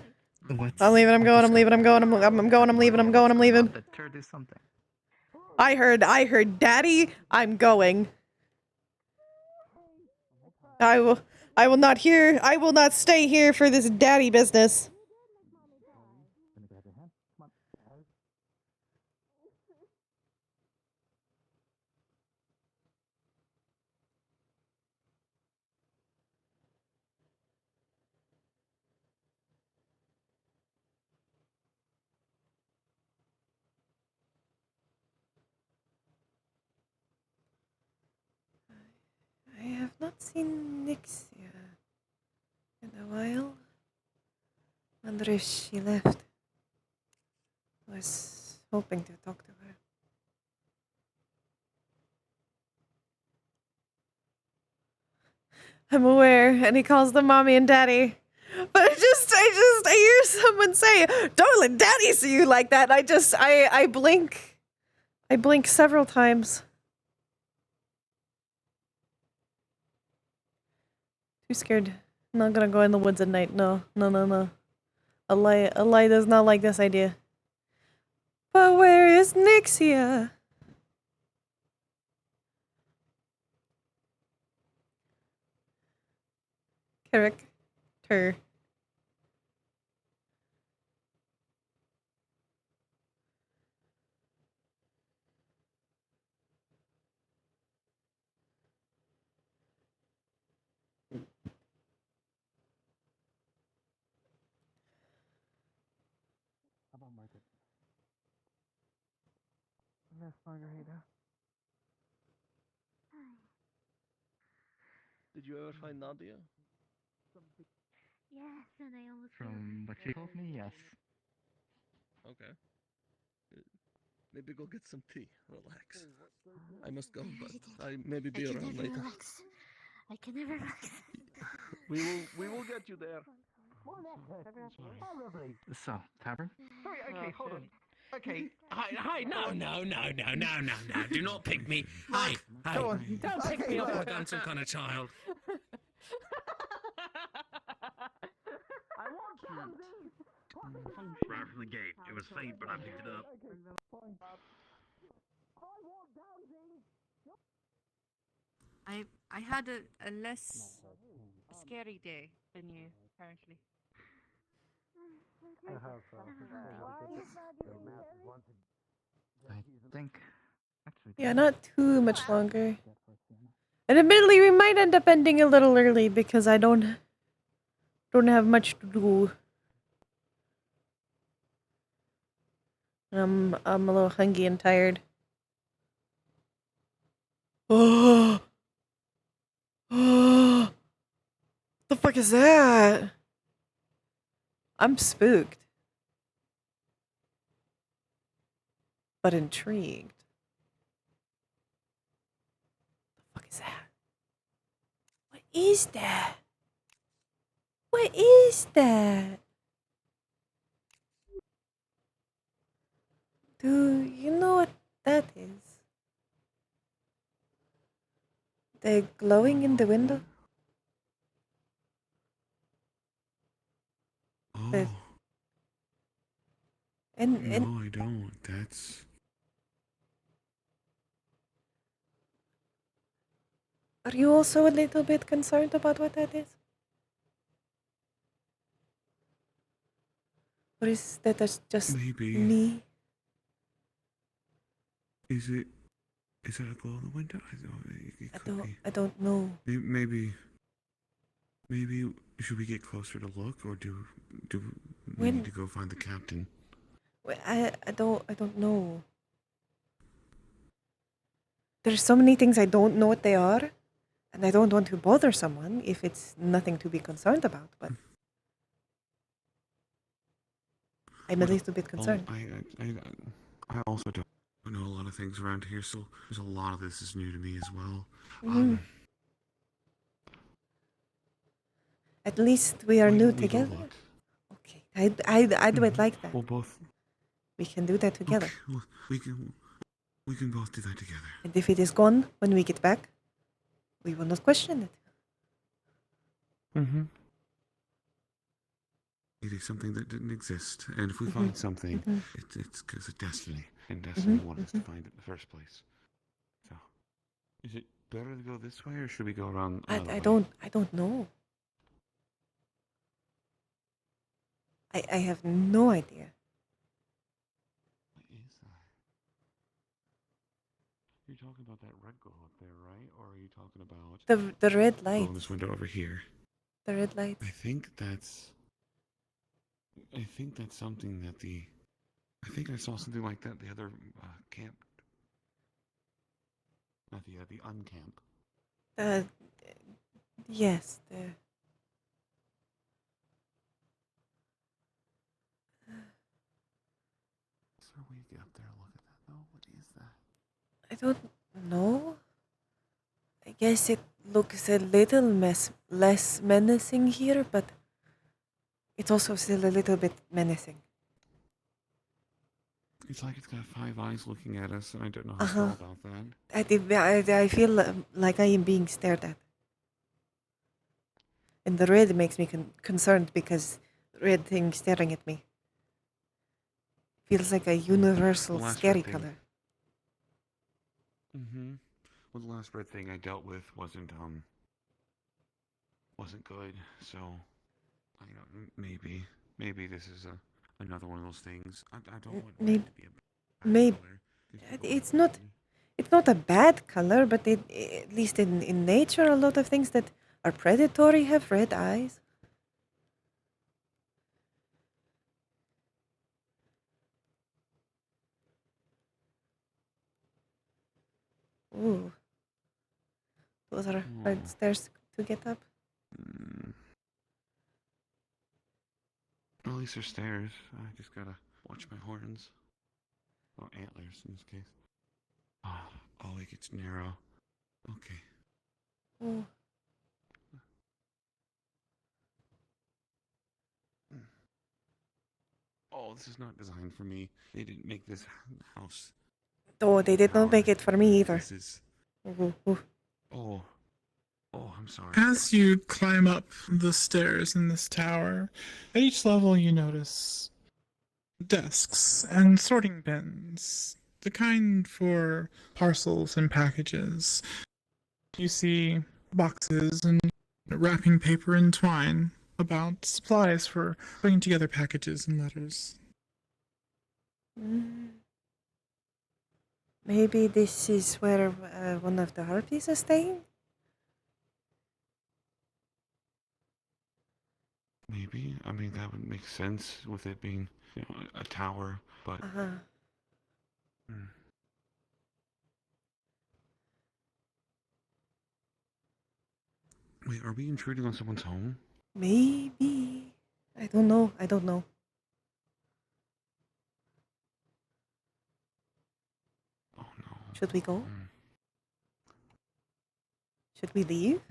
What? I'm leaving. I'm going. I'm leaving. I'm going. I'm going. I'm leaving. I'm going. I'm leaving. Let her do something. I heard Daddy. I'm going. I will not stay here for this daddy business. I have not seen Nixia in a while. Wonder if she left. I was hoping to talk to her. I'm aware, and he calls them mommy and daddy. But I hear someone say, "Don't let daddy see you like that." I blink. I blink several times. Too scared. I'm not gonna go in the woods at night. No. Ahlai does not like this idea. But where is Nixia? Character. How about market? Miss Margarita. Did you ever find Nadia? Yes, and I almost From what she told me, yes. Okay. Maybe go get some tea. Relax. I must go, but I maybe be around later. Relax. I can never relax. We will get you there. So, tavern? Sorry, okay, hold on. Okay. Hi, no. Do not pick me. Hey, Go on. don't pick Okay, me up look. like I'm some kind of child. I want Right from the gate. It was faint, but I picked it up. I had a less scary day than you, apparently. I think. Actually, Yeah, not too much longer. And admittedly, we might end up ending a little early because I don't have much to do. I'm a little hungry and tired. Oh, oh, the fuck is that? I'm spooked, but intrigued. The fuck is that? What is that? What is that? Do you know what that is? The glowing in the window? Oh. And No, I don't. That's. Are you also a little bit concerned about what that is? Or is that just Maybe. me? Is it? Is that a glow in the window? It could be. I don't know. Maybe. Should we get closer to look, or do we When- need to go find the captain? Wait, I don't know. There's so many things I don't know what they are, and I don't want to bother someone if it's nothing to be concerned about. But I'm a little bit concerned. I also don't know a lot of things around here, so there's a lot of this is new to me as well. Mhm. At least we are why new don't we go together. look? Okay, I do it like that. We'll both. We can do that together. Okay, well, we can both do that together. And if it is gone when we get back, we will not question it. Mm-hmm. It is something that didn't exist, and if we find something, it's because of destiny, and destiny wanted us to find it in the first place. So, is it better to go this way, or should we go around? I don't know. I have no idea. What is that? You're talking about that red glow up there, right? Or are you talking about The red glow light? in this window over here? The red light. I think that's something that I think I saw something like that the other camp. Not the uncamp. Yes, So we get up there, look at that. Oh, what is that? I don't know. I guess it looks a little less menacing here, but it's also still a little bit menacing. It's like it's got 5 eyes looking at us, and I don't know how to feel about that. I feel like I am being stared at. And the red makes me concerned because the red thing staring at me feels like a universal scary color. Mm-hmm. Well, the last red thing I dealt with wasn't good, so maybe this is another one of those things. I don't want red to be a Maybe color. it's not a bad color, but at least in nature, a lot of things that are predatory have red eyes. Ooh, those are hard stairs to get up. At least there's stairs. I just gotta watch my horns. Or antlers in this case. Oh, it gets narrow. Okay. Oh. Oh, this is not designed for me. They didn't make this house. Oh, they did not make it for me either. This is... Ooh, ooh. Oh. Oh, I'm sorry. As you climb up the stairs in this tower, at each level you notice desks and sorting bins, the kind for parcels and packages. You see boxes and wrapping paper and twine about supplies for putting together packages and letters. Maybe this is where one of the harpies is staying? Maybe. I mean, that would make sense with it being, you know, a tower, but... Wait, are we intruding on someone's home? Maybe. I don't know. I don't know. Oh no. Should we go? Should we leave?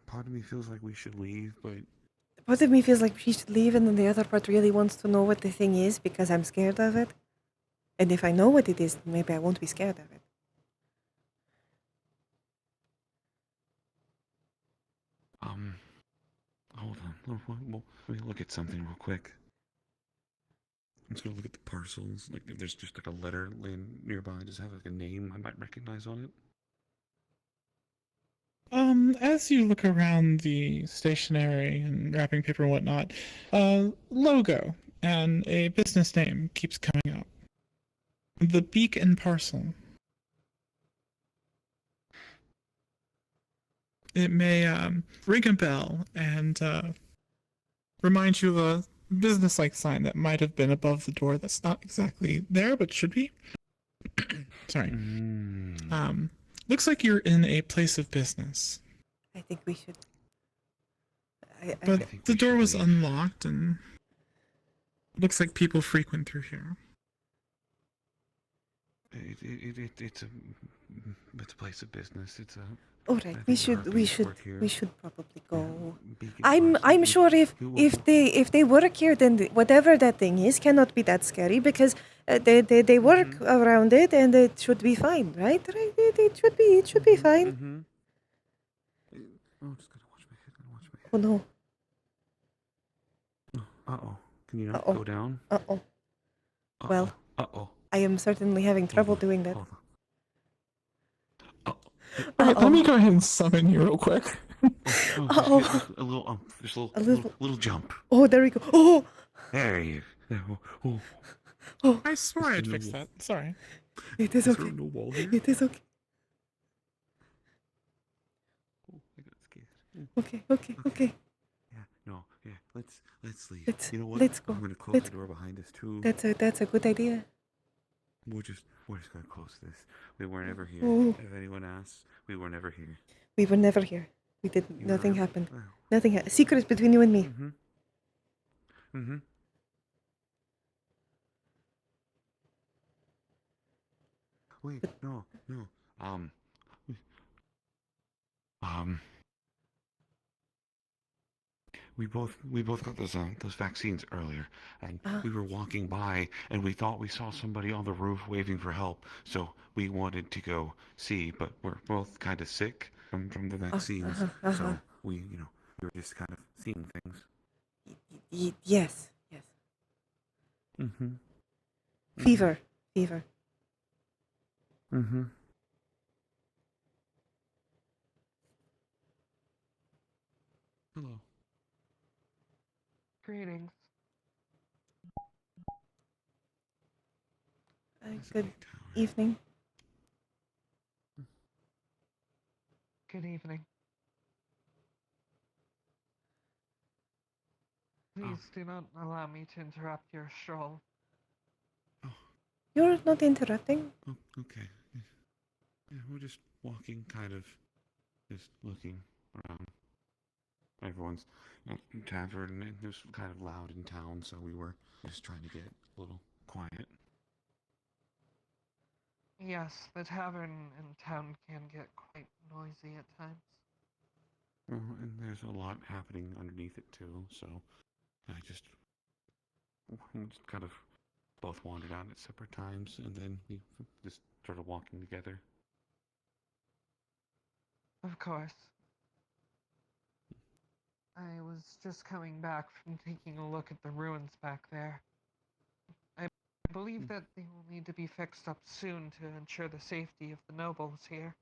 Part of me feels like we should leave, but... Part of me feels like we should leave, and then the other part really wants to know what the thing is because I'm scared of it. And if I know what it is, maybe I won't be scared of it. Hold on. Let me look at something real quick. I'm just gonna look at the parcels. Like, if there's just like a letter laying nearby, does it have like a name I might recognize on it? As you look around the stationery and wrapping paper and whatnot, a logo and a business name keeps coming up. The Beak and Parcel. It may ring a bell and remind you of a business-like sign that might have been above the door that's not exactly there, but should be. Sorry. Looks like you're in a place of business. I think we should. But the door was unlocked and looks like people frequent through here. It's a place of business. It's a... All right, we should probably go. I'm sure if they work here, then whatever that thing is cannot be that scary because they work around it and it should be fine, right? Right? It should be fine. Oh, just gotta watch my head. Oh no. Uh-oh. Can you not go down? Uh-oh. Well, I am certainly having trouble doing that. Alright, let me go ahead and summon you real quick. Just a little jump. Oh, there we go. Oh! There you go. Oh. I swore I'd fix that. Sorry. It is okay. No wall here? It is okay. I got scared. Okay. Yeah, let's leave. Let's go. I'm gonna close the door behind us too. That's a good idea. We're just gonna close this. We were never here. Oh. If anyone asks, we were never here. We were never here. We did. Nothing happened. Nothing happened. Secret between you and me. Wait, no. We both got those vaccines earlier, and we were walking by, and we thought we saw somebody on the roof waving for help. So we wanted to go see, but we're both kind of sick from the vaccines. So we were just kind of seeing things. Yes. Fever. Hello. Greetings. Good evening. Good evening. Please do not allow me to interrupt your stroll. You're not interrupting. Oh, okay. Yeah, we're just walking, kind of, just looking around. everyone's at the tavern, and it was kind of loud in town, so we were just trying to get a little quiet. Yes, the tavern in town can get quite noisy at times. Well, and there's a lot happening underneath it too, so we just kind of both wandered out at separate times, and then we just started walking together. Of course. I was just coming back from taking a look at the ruins back there. I believe that they will need to be fixed up soon to ensure the safety of the nobles here.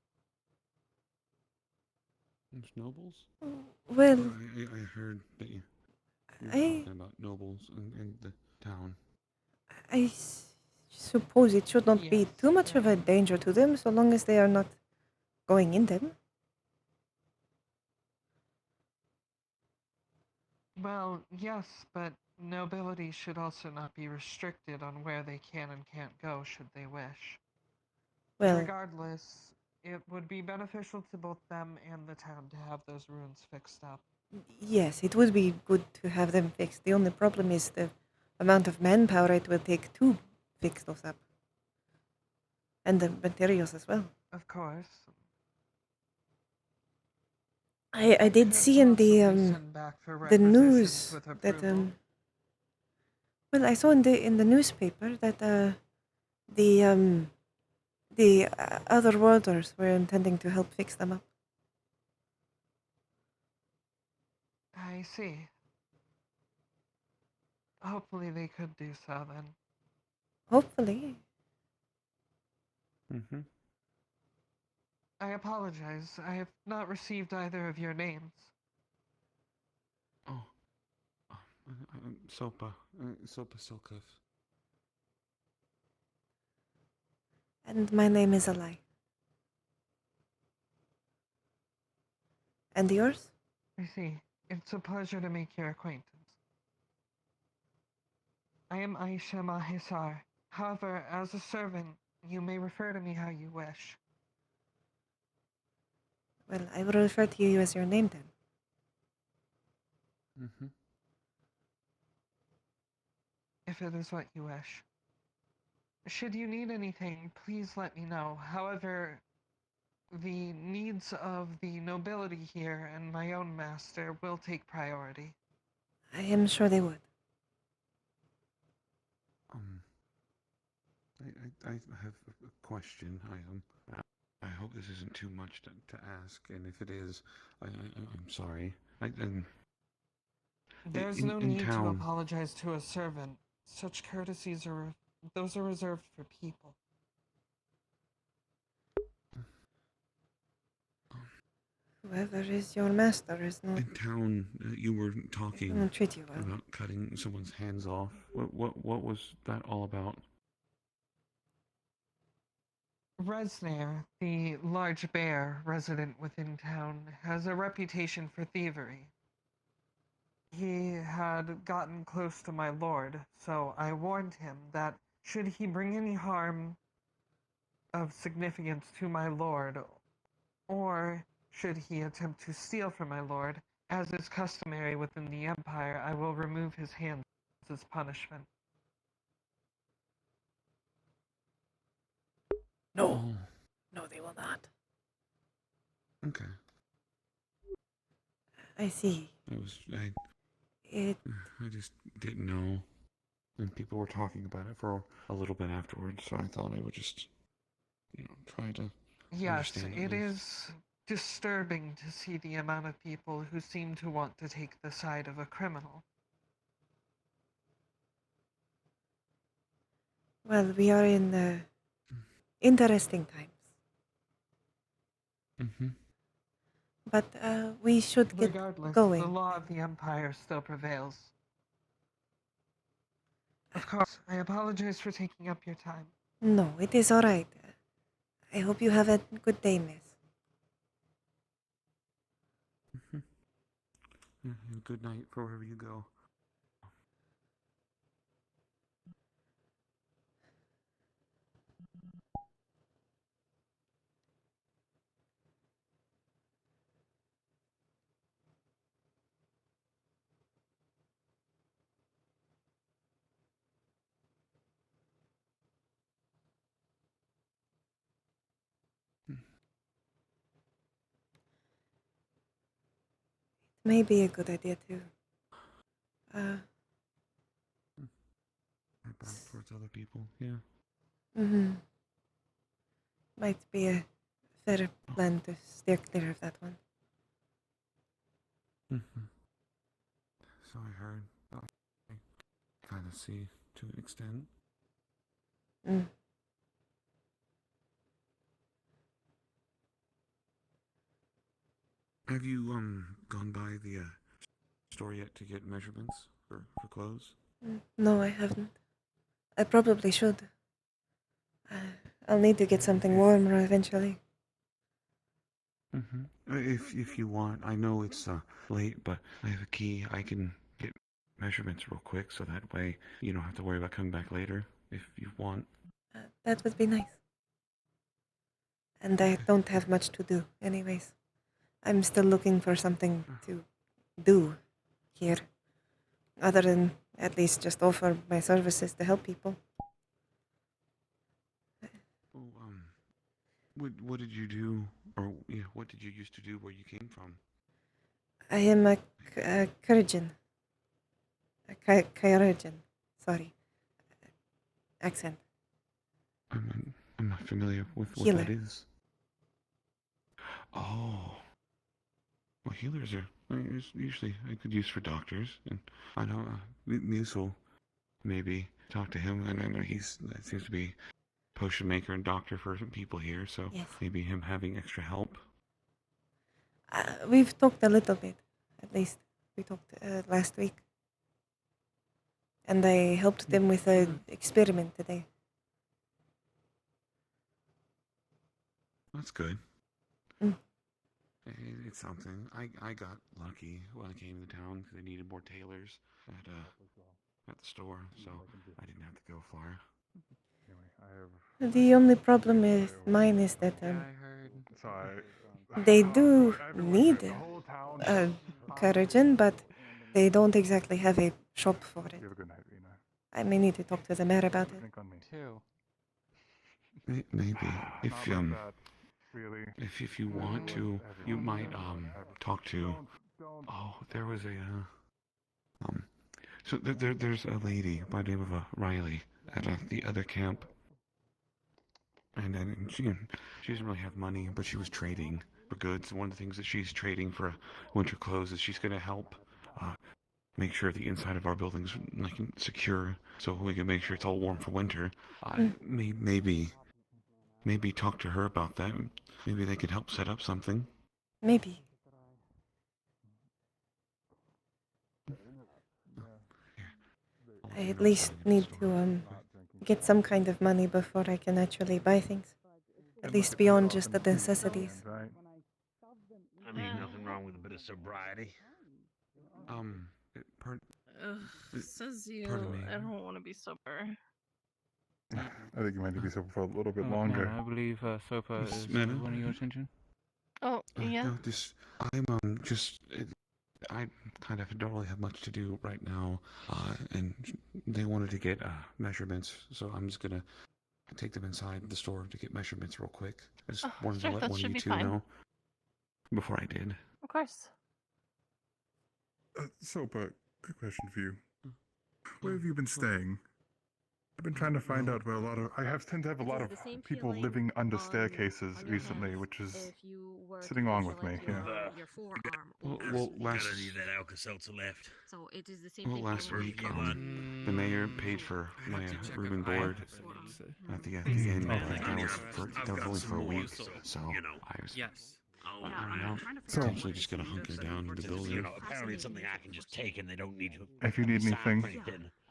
There's nobles? Well, I heard that you were I- talking about nobles in the town. I suppose it should not be too much of a danger to them so long as they are not going in them. Well, yes, but nobility should also not be restricted on where they can and can't go should they wish. Well- Regardless, it would be beneficial to both them and the town to have those ruins fixed up. Yes, it would be good to have them fixed. The only problem is the amount of manpower it will take to fix those up. And the materials as well. Of course. I did see in send back for the news requisitions with that approval. well, I saw in the newspaper that the other worlders were intending to help fix them up. I see. Hopefully they could do so then. Hopefully. Mm-hmm. I apologize. I have not received either of your names. Oh. Sopa Silkov. And my name is Ahlai. And yours? I see. It's a pleasure to make your acquaintance. I am Aisha Mahisar. However, as a servant, you may refer to me how you wish. Well, I will refer to you as your name then. Mm-hmm. If it is what you wish. Should you need anything, please let me know. However, the needs of the nobility here and my own master will take priority. I am sure they would. I have a question. I hope this isn't too much to ask, and if it is, I'm sorry. There's no need to apologize to a servant. Such courtesies those are reserved for people. Whoever is your master is not... In town, you were talking I'll treat you well. about cutting someone's hands off. What was that all about? Resnair, the large bear resident within town, has a reputation for thievery. He had gotten close to my lord, so I warned him that should he bring any harm of significance to my lord, or should he attempt to steal from my lord, as is customary within the Empire, I will remove his hands as punishment. No. No, they will not. Okay. I see. I just didn't know. And people were talking about it for a little bit afterwards, so I thought I would just, try to Yes, understand it at least. is disturbing to see the amount of people who seem to want to take the side of a criminal. Well, we are in interesting times. Mm-hmm. But we should get Regardless, going. the law of the Empire still prevails. Of course, I apologize for taking up your time. No, it is all right. I hope you have a good day, miss. Yeah, good night for wherever you go. may be a good idea too. About towards other people, yeah. Might be a fair plan to steer clear of that one. So I heard. I kind of see to an extent. Have you gone by the store yet to get measurements for clothes? No, I haven't. I probably should. I'll need to get something warmer eventually. If you want, I know it's late, but I have a key. I can get measurements real quick, so that way you don't have to worry about coming back later. If you want. That would be nice. And I don't have much to do, anyways. I'm still looking for something to do here, other than at least just offer my services to help people. What did you do, or what did you used to do where you came from? I am a Kyrgyz. A Kyrgyz. Sorry. Accent. I'm not familiar with what Healer. that is. Oh. Well, healers are usually I could use for doctors, and I know Musil maybe talk to him, and I know that seems to be potion maker and doctor for some people here, so yes. Maybe him having extra help. We've talked a little bit, at least. We talked last week. And I helped them with an experiment today. That's good. It's something. I got lucky when I came to town because they needed more tailors at the store, so I didn't have to go far. The only problem with mine is that they do need a Kyrgyz, but they don't exactly have a shop for it. I may need to talk to the mayor about it. Maybe if you want to, you might talk to. Oh, there was a So there's a lady by the name of Riley at the other camp. And then she doesn't really have money, but she was trading for goods. One of the things that she's trading for winter clothes is she's going to help make sure the inside of our building's secure, so we can make sure it's all warm for winter. Maybe talk to her about that. Maybe they could help set up something. Maybe. I at least need to get some kind of money before I can actually buy things. At least beyond just the necessities. I mean, nothing wrong with a bit of sobriety. Says you. Pardon me. I don't want to be sober. I think you might need to be sober for a little bit longer. I believe Sopa is Mena? wanting your attention. Oh, yeah. No, I kind of don't really have much to do right now, and they wanted to get measurements, so I'm just gonna take them inside the store to get measurements real quick. I just wanted to let one of you two know before I did. Of course. Sopa, quick question for you. Where have you been staying? I've been trying to find out where I tend to have a lot of people living under staircases recently, which is sitting wrong with me. Yeah. Well, last that Alka-Seltzer left. So it is the same well, thing last for week, the mayor paid for my room and board at the end, but that was only for a week, so I was potentially just gonna hunker down in the building. Apparently it's something I can just take, and they don't need to. If you need anything,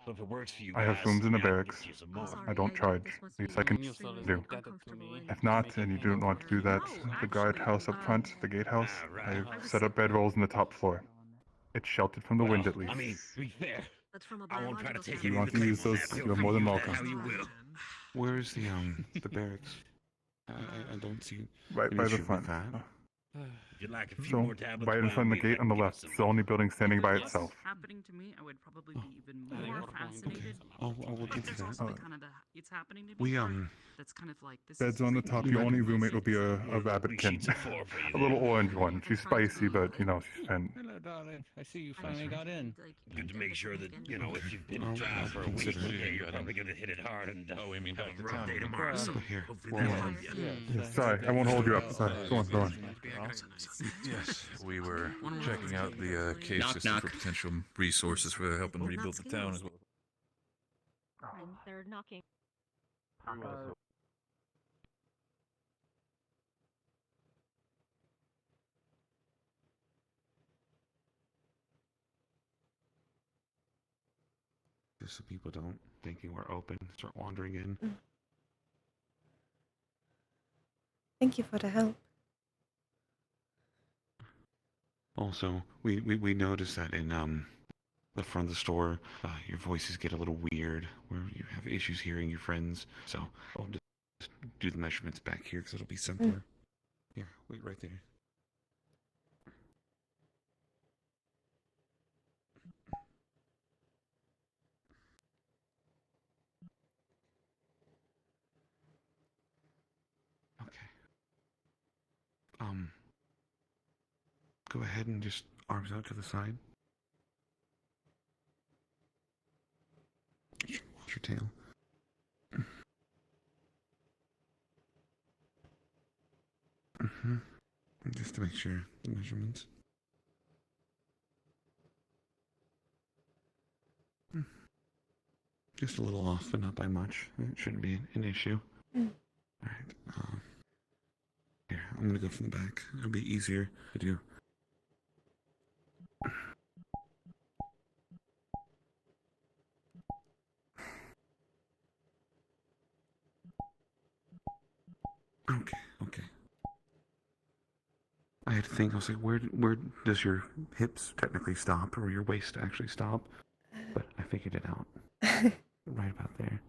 So if it works for you I have guys, rooms in the I can barracks. get you some more. I don't charge. Least I can do. If not, and you don't want to do that, the guardhouse up front, the gatehouse, I've set up bedrolls on the top floor. It's sheltered from the wind at least. I mean, to be fair, I won't try to take If you want to use those, you're more than welcome. How you will. Where's the barracks? I don't see Right an by the issue with front. that. Would you like a few So, more tablets? right in while front of we the gate on the left, it's the only building standing by itself. Happening to me, I would probably be even more fascinated. I'll look But into there's that. also the kind of it's happening to me. We part that's kind of like this. Beds on the top. Your only roommate will be a rabbitkin. A little orange one. She's spicy, but you know she's fine. Hello, darling. I see you finally got in. Good to make sure that, you know, if you've been trapped for a week, you're probably going to hit it hard and I mean have back a to rough town. day tomorrow. So Here. hopefully that'll help you. Yeah, sorry, I won't hold you up. Sorry. Go on, go on. Yes, we were checking out the cave Knock, system knock. for potential resources for helping rebuild the town as well. They're knocking. Just so people don't thinking we're open, start wandering in. Thank you for the help. Also, we noticed that in the front of the store, your voices get a little weird, where you have issues hearing your friends. So I'll just do the measurements back here because it'll be simpler. Here, wait right there. Go ahead and just arms out to the side. Watch your tail. Just to make sure the measurements. Just a little off, but not by much. It shouldn't be an issue. Alright. Here, I'm gonna go from the back. It'll be easier to do. Okay. I had to think. I was like, where does your hips technically stop, or your waist actually stop? But I figured it out. Right about there.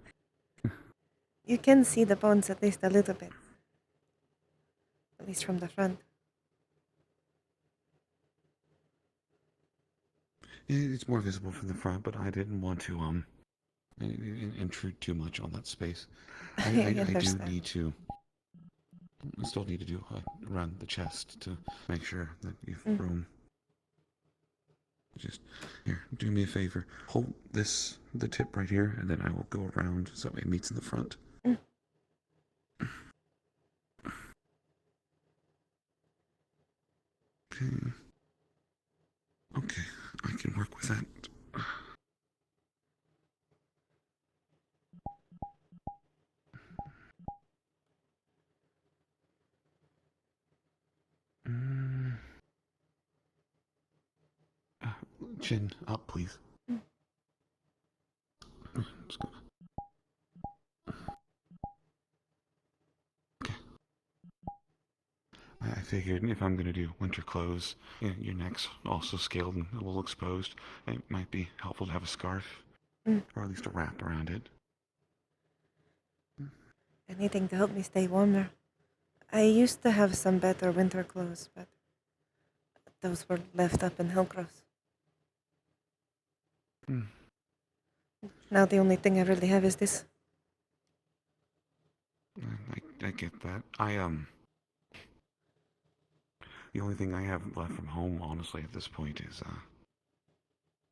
You can see the bones at least a little bit. At least from the front. It's more visible from the front, but I didn't want to intrude too much on that space. I do need to. I still need to do around the chest to make sure that you've room. Just here, do me a favor. Hold the tip right here, and then I will go around so that way it meets in the front. Okay, I can work with that. Chin up, please. Just go. Okay. I figured if I'm going to do winter clothes, your neck's also scaled and a little exposed. It might be helpful to have a scarf, or at least a wrap around it. Anything to help me stay warmer. I used to have some better winter clothes, but those were left up in Hillcross. Now the only thing I really have is this. I get that. The only thing I have left from home, honestly, at this point is,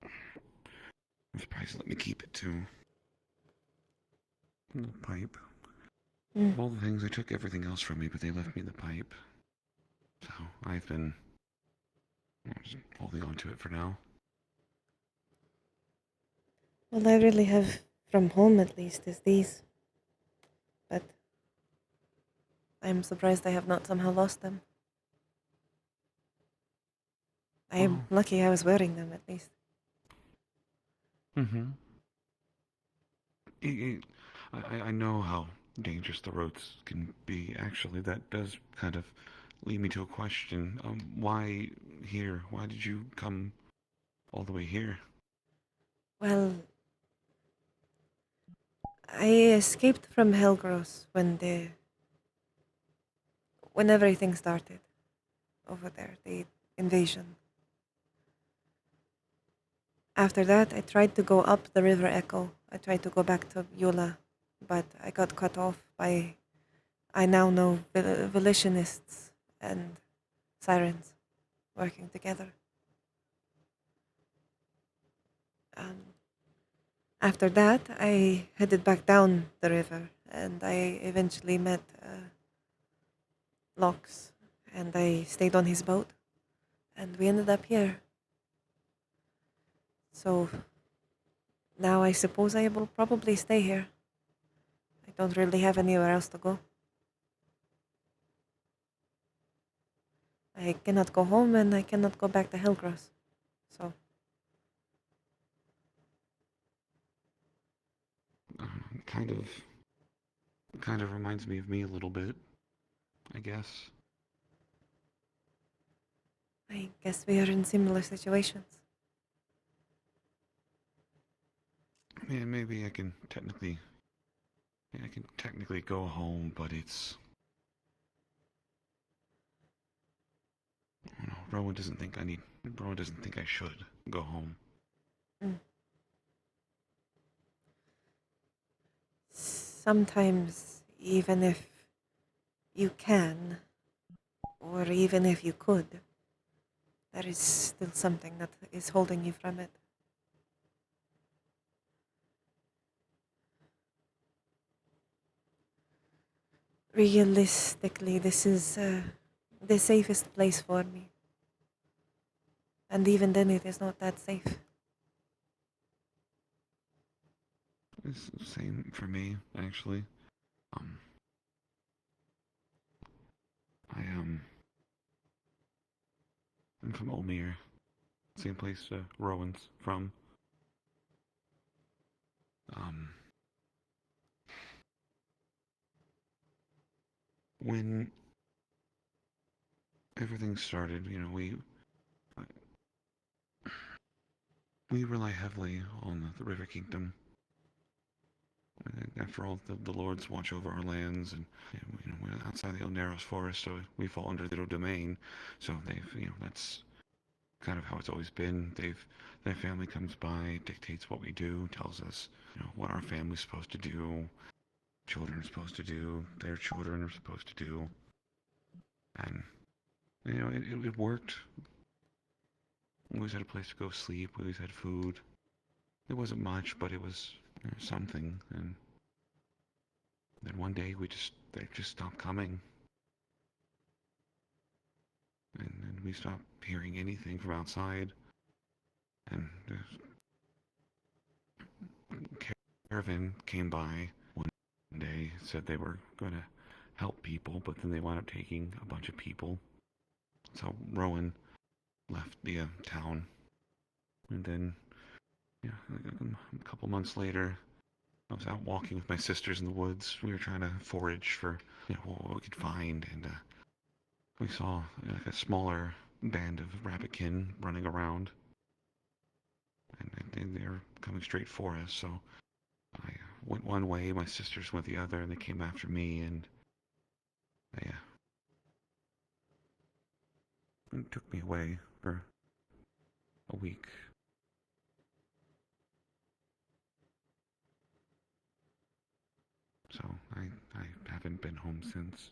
I'm surprised they let me keep it too. The pipe. Of all the things, they took everything else from me, but they left me the pipe. So, I've been just holding on to it for now. All I really have from home, at least, is these. But I'm surprised I have not somehow lost them. I am lucky I was wearing them, at least. I know how dangerous the roads can be. Actually, that does kind of lead me to a question. Why here? Why did you come all the way here? Well, I escaped from Hellgross when everything started. over there, the invasion. After that, I tried to go up the River Echo. I tried to go back to Eula, but I got cut off by, I now know, volitionists and sirens working together. After that, I headed back down the river, and I eventually met Lox, and I stayed on his boat, and we ended up here. So now I suppose I will probably stay here. I don't really have anywhere else to go. I cannot go home, and I cannot go back to Hillcross. So Kind of reminds me of me a little bit, I guess. I guess we are in similar situations. Yeah, maybe I can technically go home, but it's... You know, Rowan doesn't think I should go home. Sometimes, even if you can, or even if you could, there is still something that is holding you from it. Realistically, this is the safest place for me. And even then, it is not that safe. It's the same for me, actually. I'm from Olmere, same place Rowan's from. When everything started, you know, we rely heavily on the River Kingdom. After all, the lords watch over our lands, and you know, we're outside the Oneros forest, so we fall under their domain. So that's kind of how it's always been. Their family comes by, dictates what we do, tells us, what our family's supposed to do, children are supposed to do, their children are supposed to do, and it worked. We always had a place to go sleep. We always had food. It wasn't much, but it was something. And then one day they just stopped coming, and we stopped hearing anything from outside. And caravan came by one day, said they were going to help people, but then they wound up taking a bunch of people. So Rowan left the town, and then a couple months later, I was out walking with my sisters in the woods. We were trying to forage for what we could find, and we saw like a smaller band of rabbitkin running around, and they were coming straight for us. So I went one way, my sisters went the other, and they came after me, and they took me away for a week. So I haven't been home since.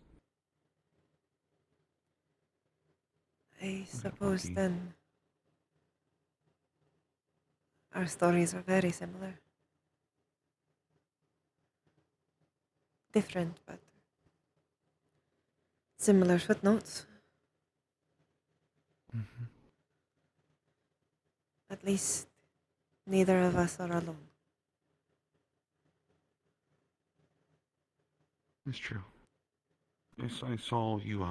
I suppose then our stories are very similar. Different, but similar footnotes. Mm-hmm. At least neither of us are alone. It's true. I saw you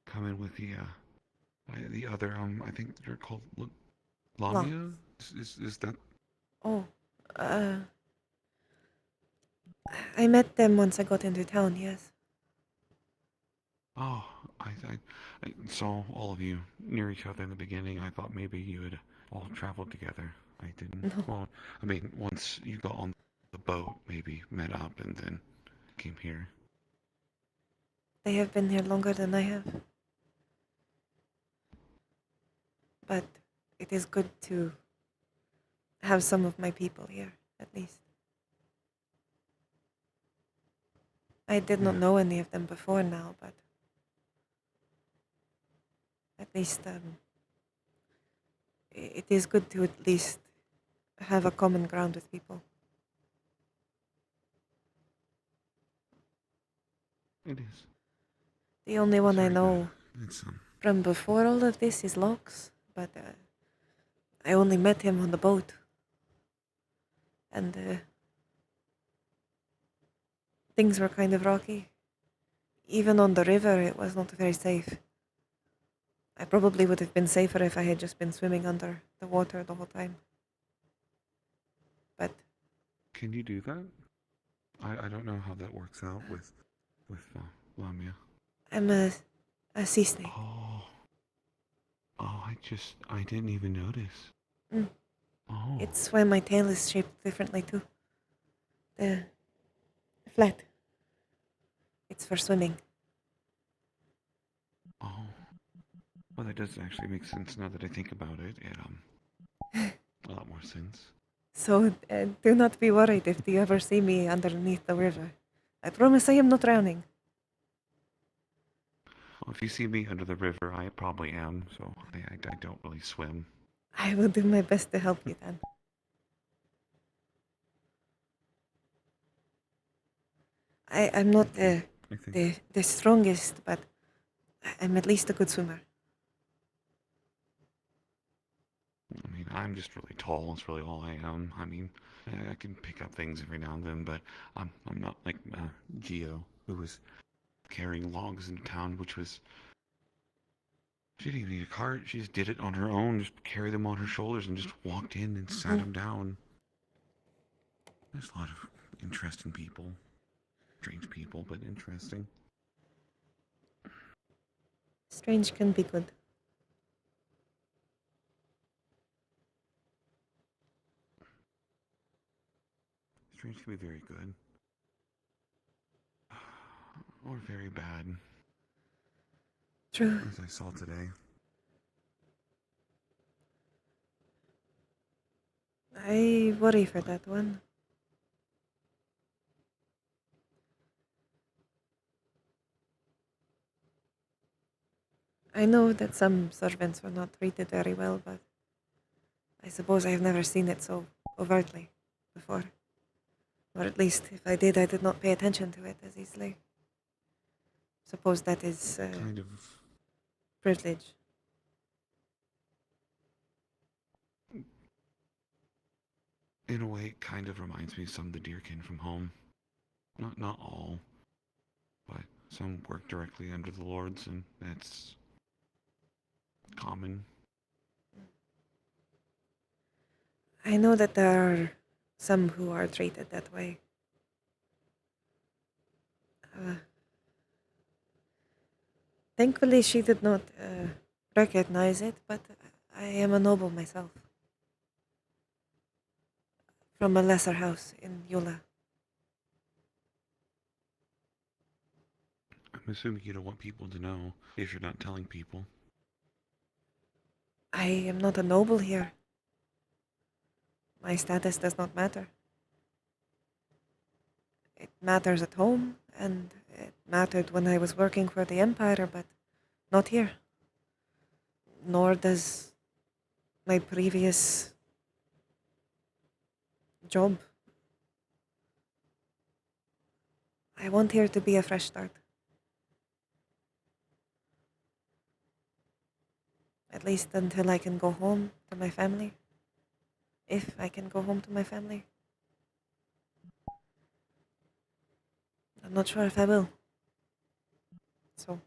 come in with the other I think they're called Lamia. Is that? Oh, I met them once I got into town. Yes. Oh, I saw all of you near each other in the beginning. I thought maybe you had all traveled together. I didn't. No. Well, I mean, once you got on the boat, maybe met up and then came here. They have been here longer than I have. But it is good to have some of my people here, at least. I did not know any of them before now, but at least it is good to at least have a common ground with people. It is. The only one I know It's from before all of this is Locks, but I only met him on the boat. And things were kind of rocky. Even on the river, it was not very safe. I probably would have been safer if I had just been swimming under the water the whole time. But Can you do that? I don't know how that works out with Lamia. I'm a sea snake. Oh, I didn't even notice. Mm. Oh. It's why my tail is shaped differently too. The flat. It's for swimming. Oh. Well, that does actually make sense now that I think about it. It a lot more sense. So do not be worried if you ever see me underneath the river. I promise I am not drowning. Well, if you see me under the river, I probably am. So I don't really swim. I will do my best to help you then. I'm not the strongest, but I'm at least a good swimmer. I mean, I'm just really tall. That's really all I am. I mean, I can pick up things every now and then, but I'm not like Geo, who was carrying logs into town, which was... She didn't even need a cart. She just did it on her own, just carried them on her shoulders and just walked in and sat them down. There's a lot of interesting people. Strange people, but interesting. Strange can be good. Strange can be very good. Or very bad. True. As I saw today. I worry for that one. I know that some servants were not treated very well, but I suppose I have never seen it so overtly before. Or at least, if I did not pay attention to it as easily. Suppose that is kind of privilege. In a way, it kind of reminds me of some of the deerkin from home. Not all, but some work directly under the lords, and that's common. I know that there are some who are treated that way. Thankfully, she did not recognize it, but I am a noble myself. From a lesser house in Yola. I'm assuming you don't want people to know if you're not telling people. I am not a noble here. My status does not matter. It matters at home, and it mattered when I was working for the Empire, but not here. Nor does my previous job. I want here to be a fresh start. At least until I can go home to my family. If I can go home to my family. I'm not sure if I will. So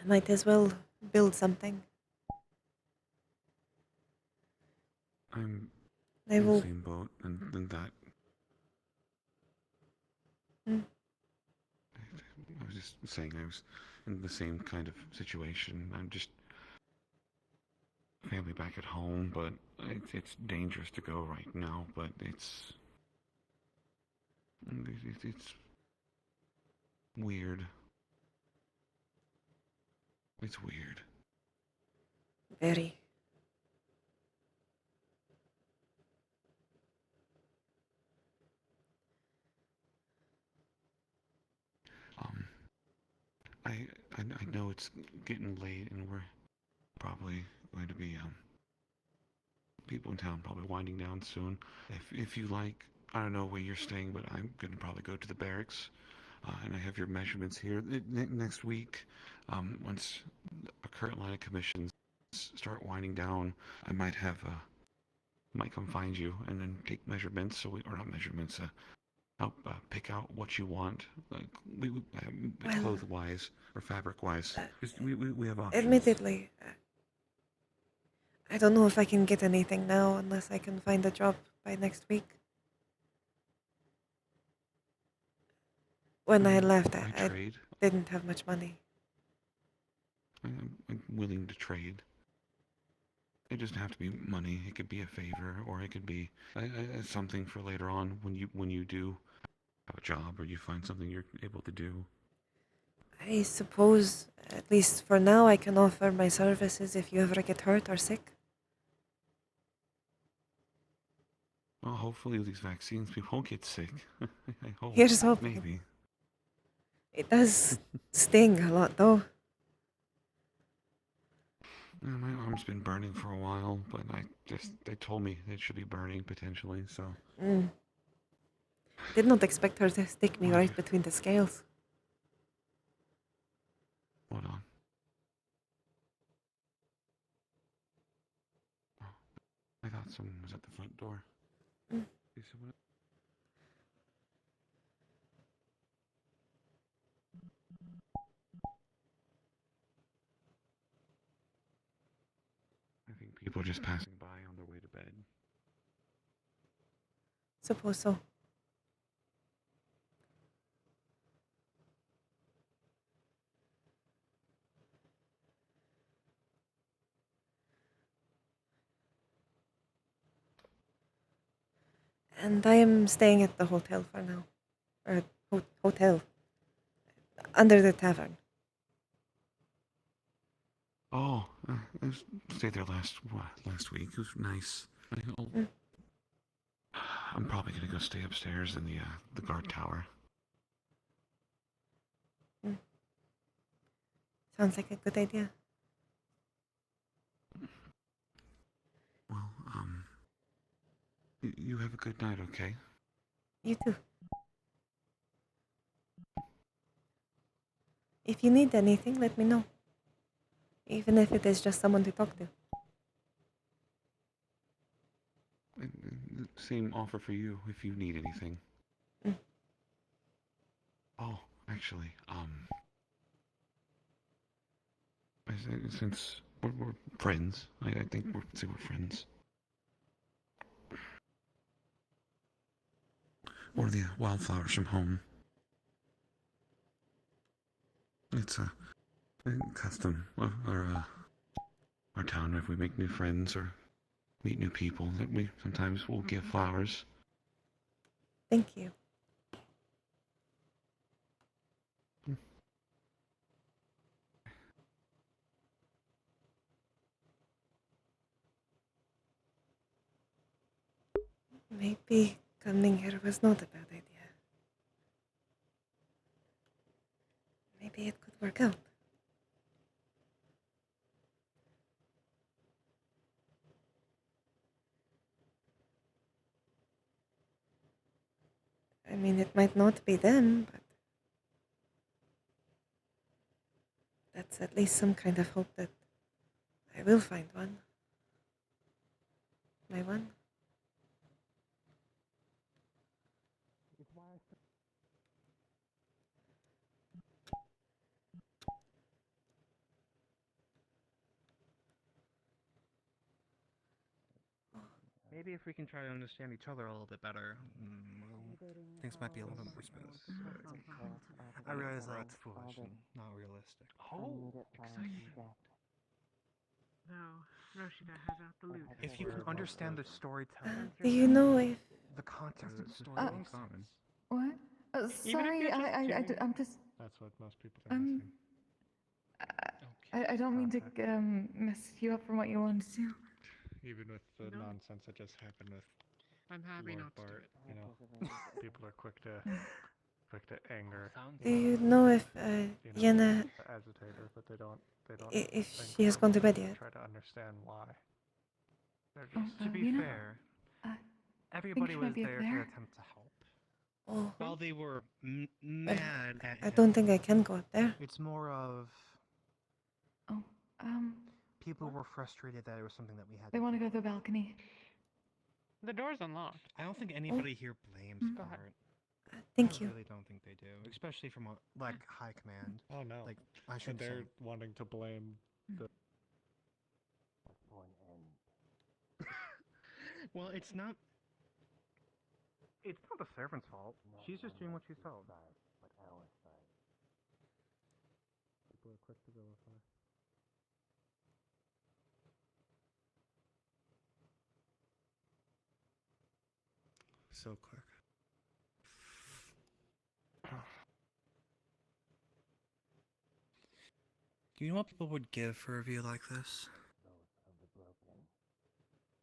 I might as well build something. I'm I in will... the same boat and that. I was just saying I was in the same kind of situation. I'm just family back at home, but it's dangerous to go right now, but it's weird. It's weird. Very. I know it's getting late and we're probably going to be people in town probably winding down soon. If you like, I don't know where you're staying, but I'm gonna probably go to the barracks, and I have your measurements here. Next week, once a current line of commissions start winding down, I might might come find you and then take measurements. Or not measurements. Help pick out what you want, like Well, clothes-wise or fabric-wise. We have options. Admittedly, I don't know if I can get anything now unless I can find a job by next week. When I left, I trade. didn't have much money. I'm willing to trade. It doesn't have to be money. It could be a favor, or it could be something for later on when you do have a job or you find something you're able to do. I suppose, at least for now, I can offer my services if you ever get hurt or sick. Well, hopefully with these vaccines, we won't get sick. I hope. Here's hoping. Maybe. It does sting a lot, though. My arm's been burning for a while, but they told me it should be burning potentially, so. Did not expect her to stick me right between the scales. Hold on. Oh, I thought someone was at the front door. Is someone? I think people are just passing by on their way to bed. Suppose so. And I am staying at the hotel for now. Or hotel. Under the tavern. Oh, I stayed there last week. It was nice. I'm probably gonna go stay upstairs in the guard tower. Sounds like a good idea. Well, you have a good night, okay? You too. If you need anything, let me know. Even if it is just someone to talk to. Same offer for you if you need anything. Oh, actually, since we're friends, I think we're friends. Or the wildflowers from home. It's a custom of our town. If we make new friends or meet new people, that we sometimes will give flowers. Thank you. Maybe coming here was not a bad idea. Maybe it could work out. I mean, it might not be them, but that's at least some kind of hope that I will find one. My one. Maybe if we can try to understand each other a little bit better, things might be a little bit more smooth. I realize that's foolish and not realistic. Oh, exciting. No, Roshida has out the loot. If you can understand the storytelling, Do you know if... the context of the story in is common. What? Even if Sorry, you're just I'm just. That's what most people are missing. I don't mean to mess you up from what you wanted to do. Even with the nonsense that just happened with I'm happy Lord not to do Bart, it. you know, people are quick to anger. Do you know if Yenna, Agitate her, but they don't if think she has gone to bed yet? try to understand why. They're Oh, just To be you know, fair, I everybody she was might be up there to there. attempt to help. Oh. While they were But mad at I don't him, think I can go up there. it's more of Oh, people were frustrated that it was something that we had they to want to do. go to the balcony. The door's unlocked. I don't think anybody here blames Go ahead. Bart. Thank I you. really don't think they do, especially from like high command. Oh no. Like I And should say. they're wanting to blame the. Well, it's not. It's not the servant's fault. She's just doing what she's told. People are quick to vilify. So quick. Do you know what people would give for a view like this?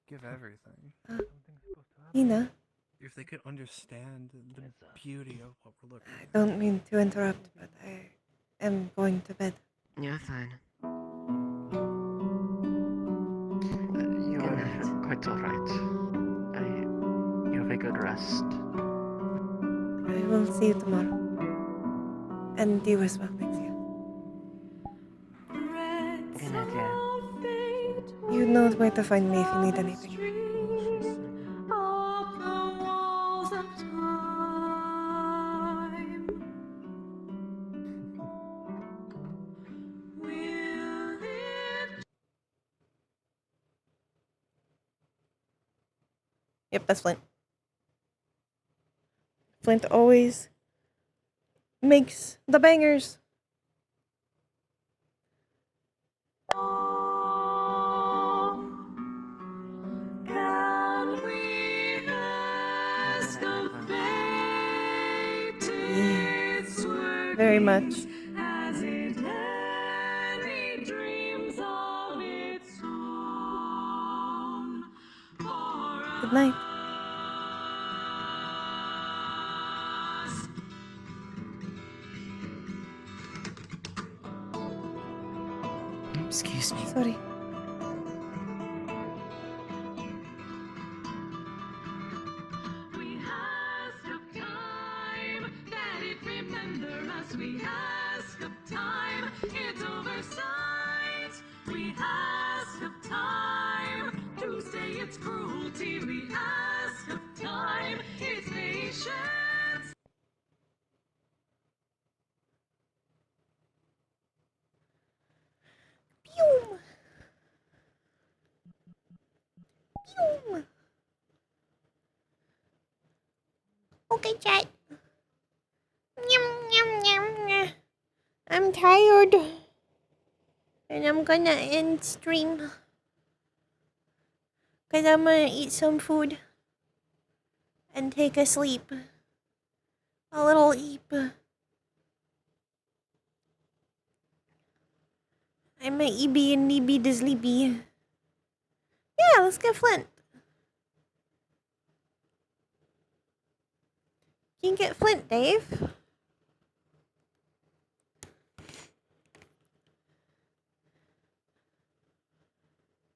Give everything. Nina, If they could understand the beauty of what we're looking I at. don't mean to interrupt, but I am going to bed. Yeah, fine. You're quite alright. You have a good rest. I will see you tomorrow. And you as well, Lexia. Good night, yeah. You know where to find me if you need anything. Yep, that's Flint. Flint always makes the bangers. Yeah, very much. Good night. Excuse me. Sorry. We ask of time, it's oversight. We ask of time to say it's cruelty. We ask of time, it's patience. Pew! Pew! Okay, chat. I'm tired. And I'm gonna end stream. Cause I'm gonna eat some food. And take a sleep. A little eep. I'm a EB and EB to sleepy. Yeah, let's get Flint. You can get Flint, Dave.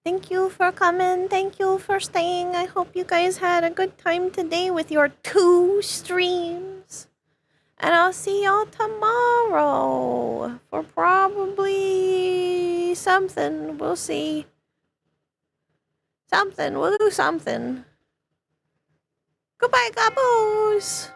Thank you for coming. Thank you for staying. I hope you guys had a good time today with your 2 streams. And I'll see y'all tomorrow for probably something. We'll see. Something. We'll do something. Goodbye, Gabos.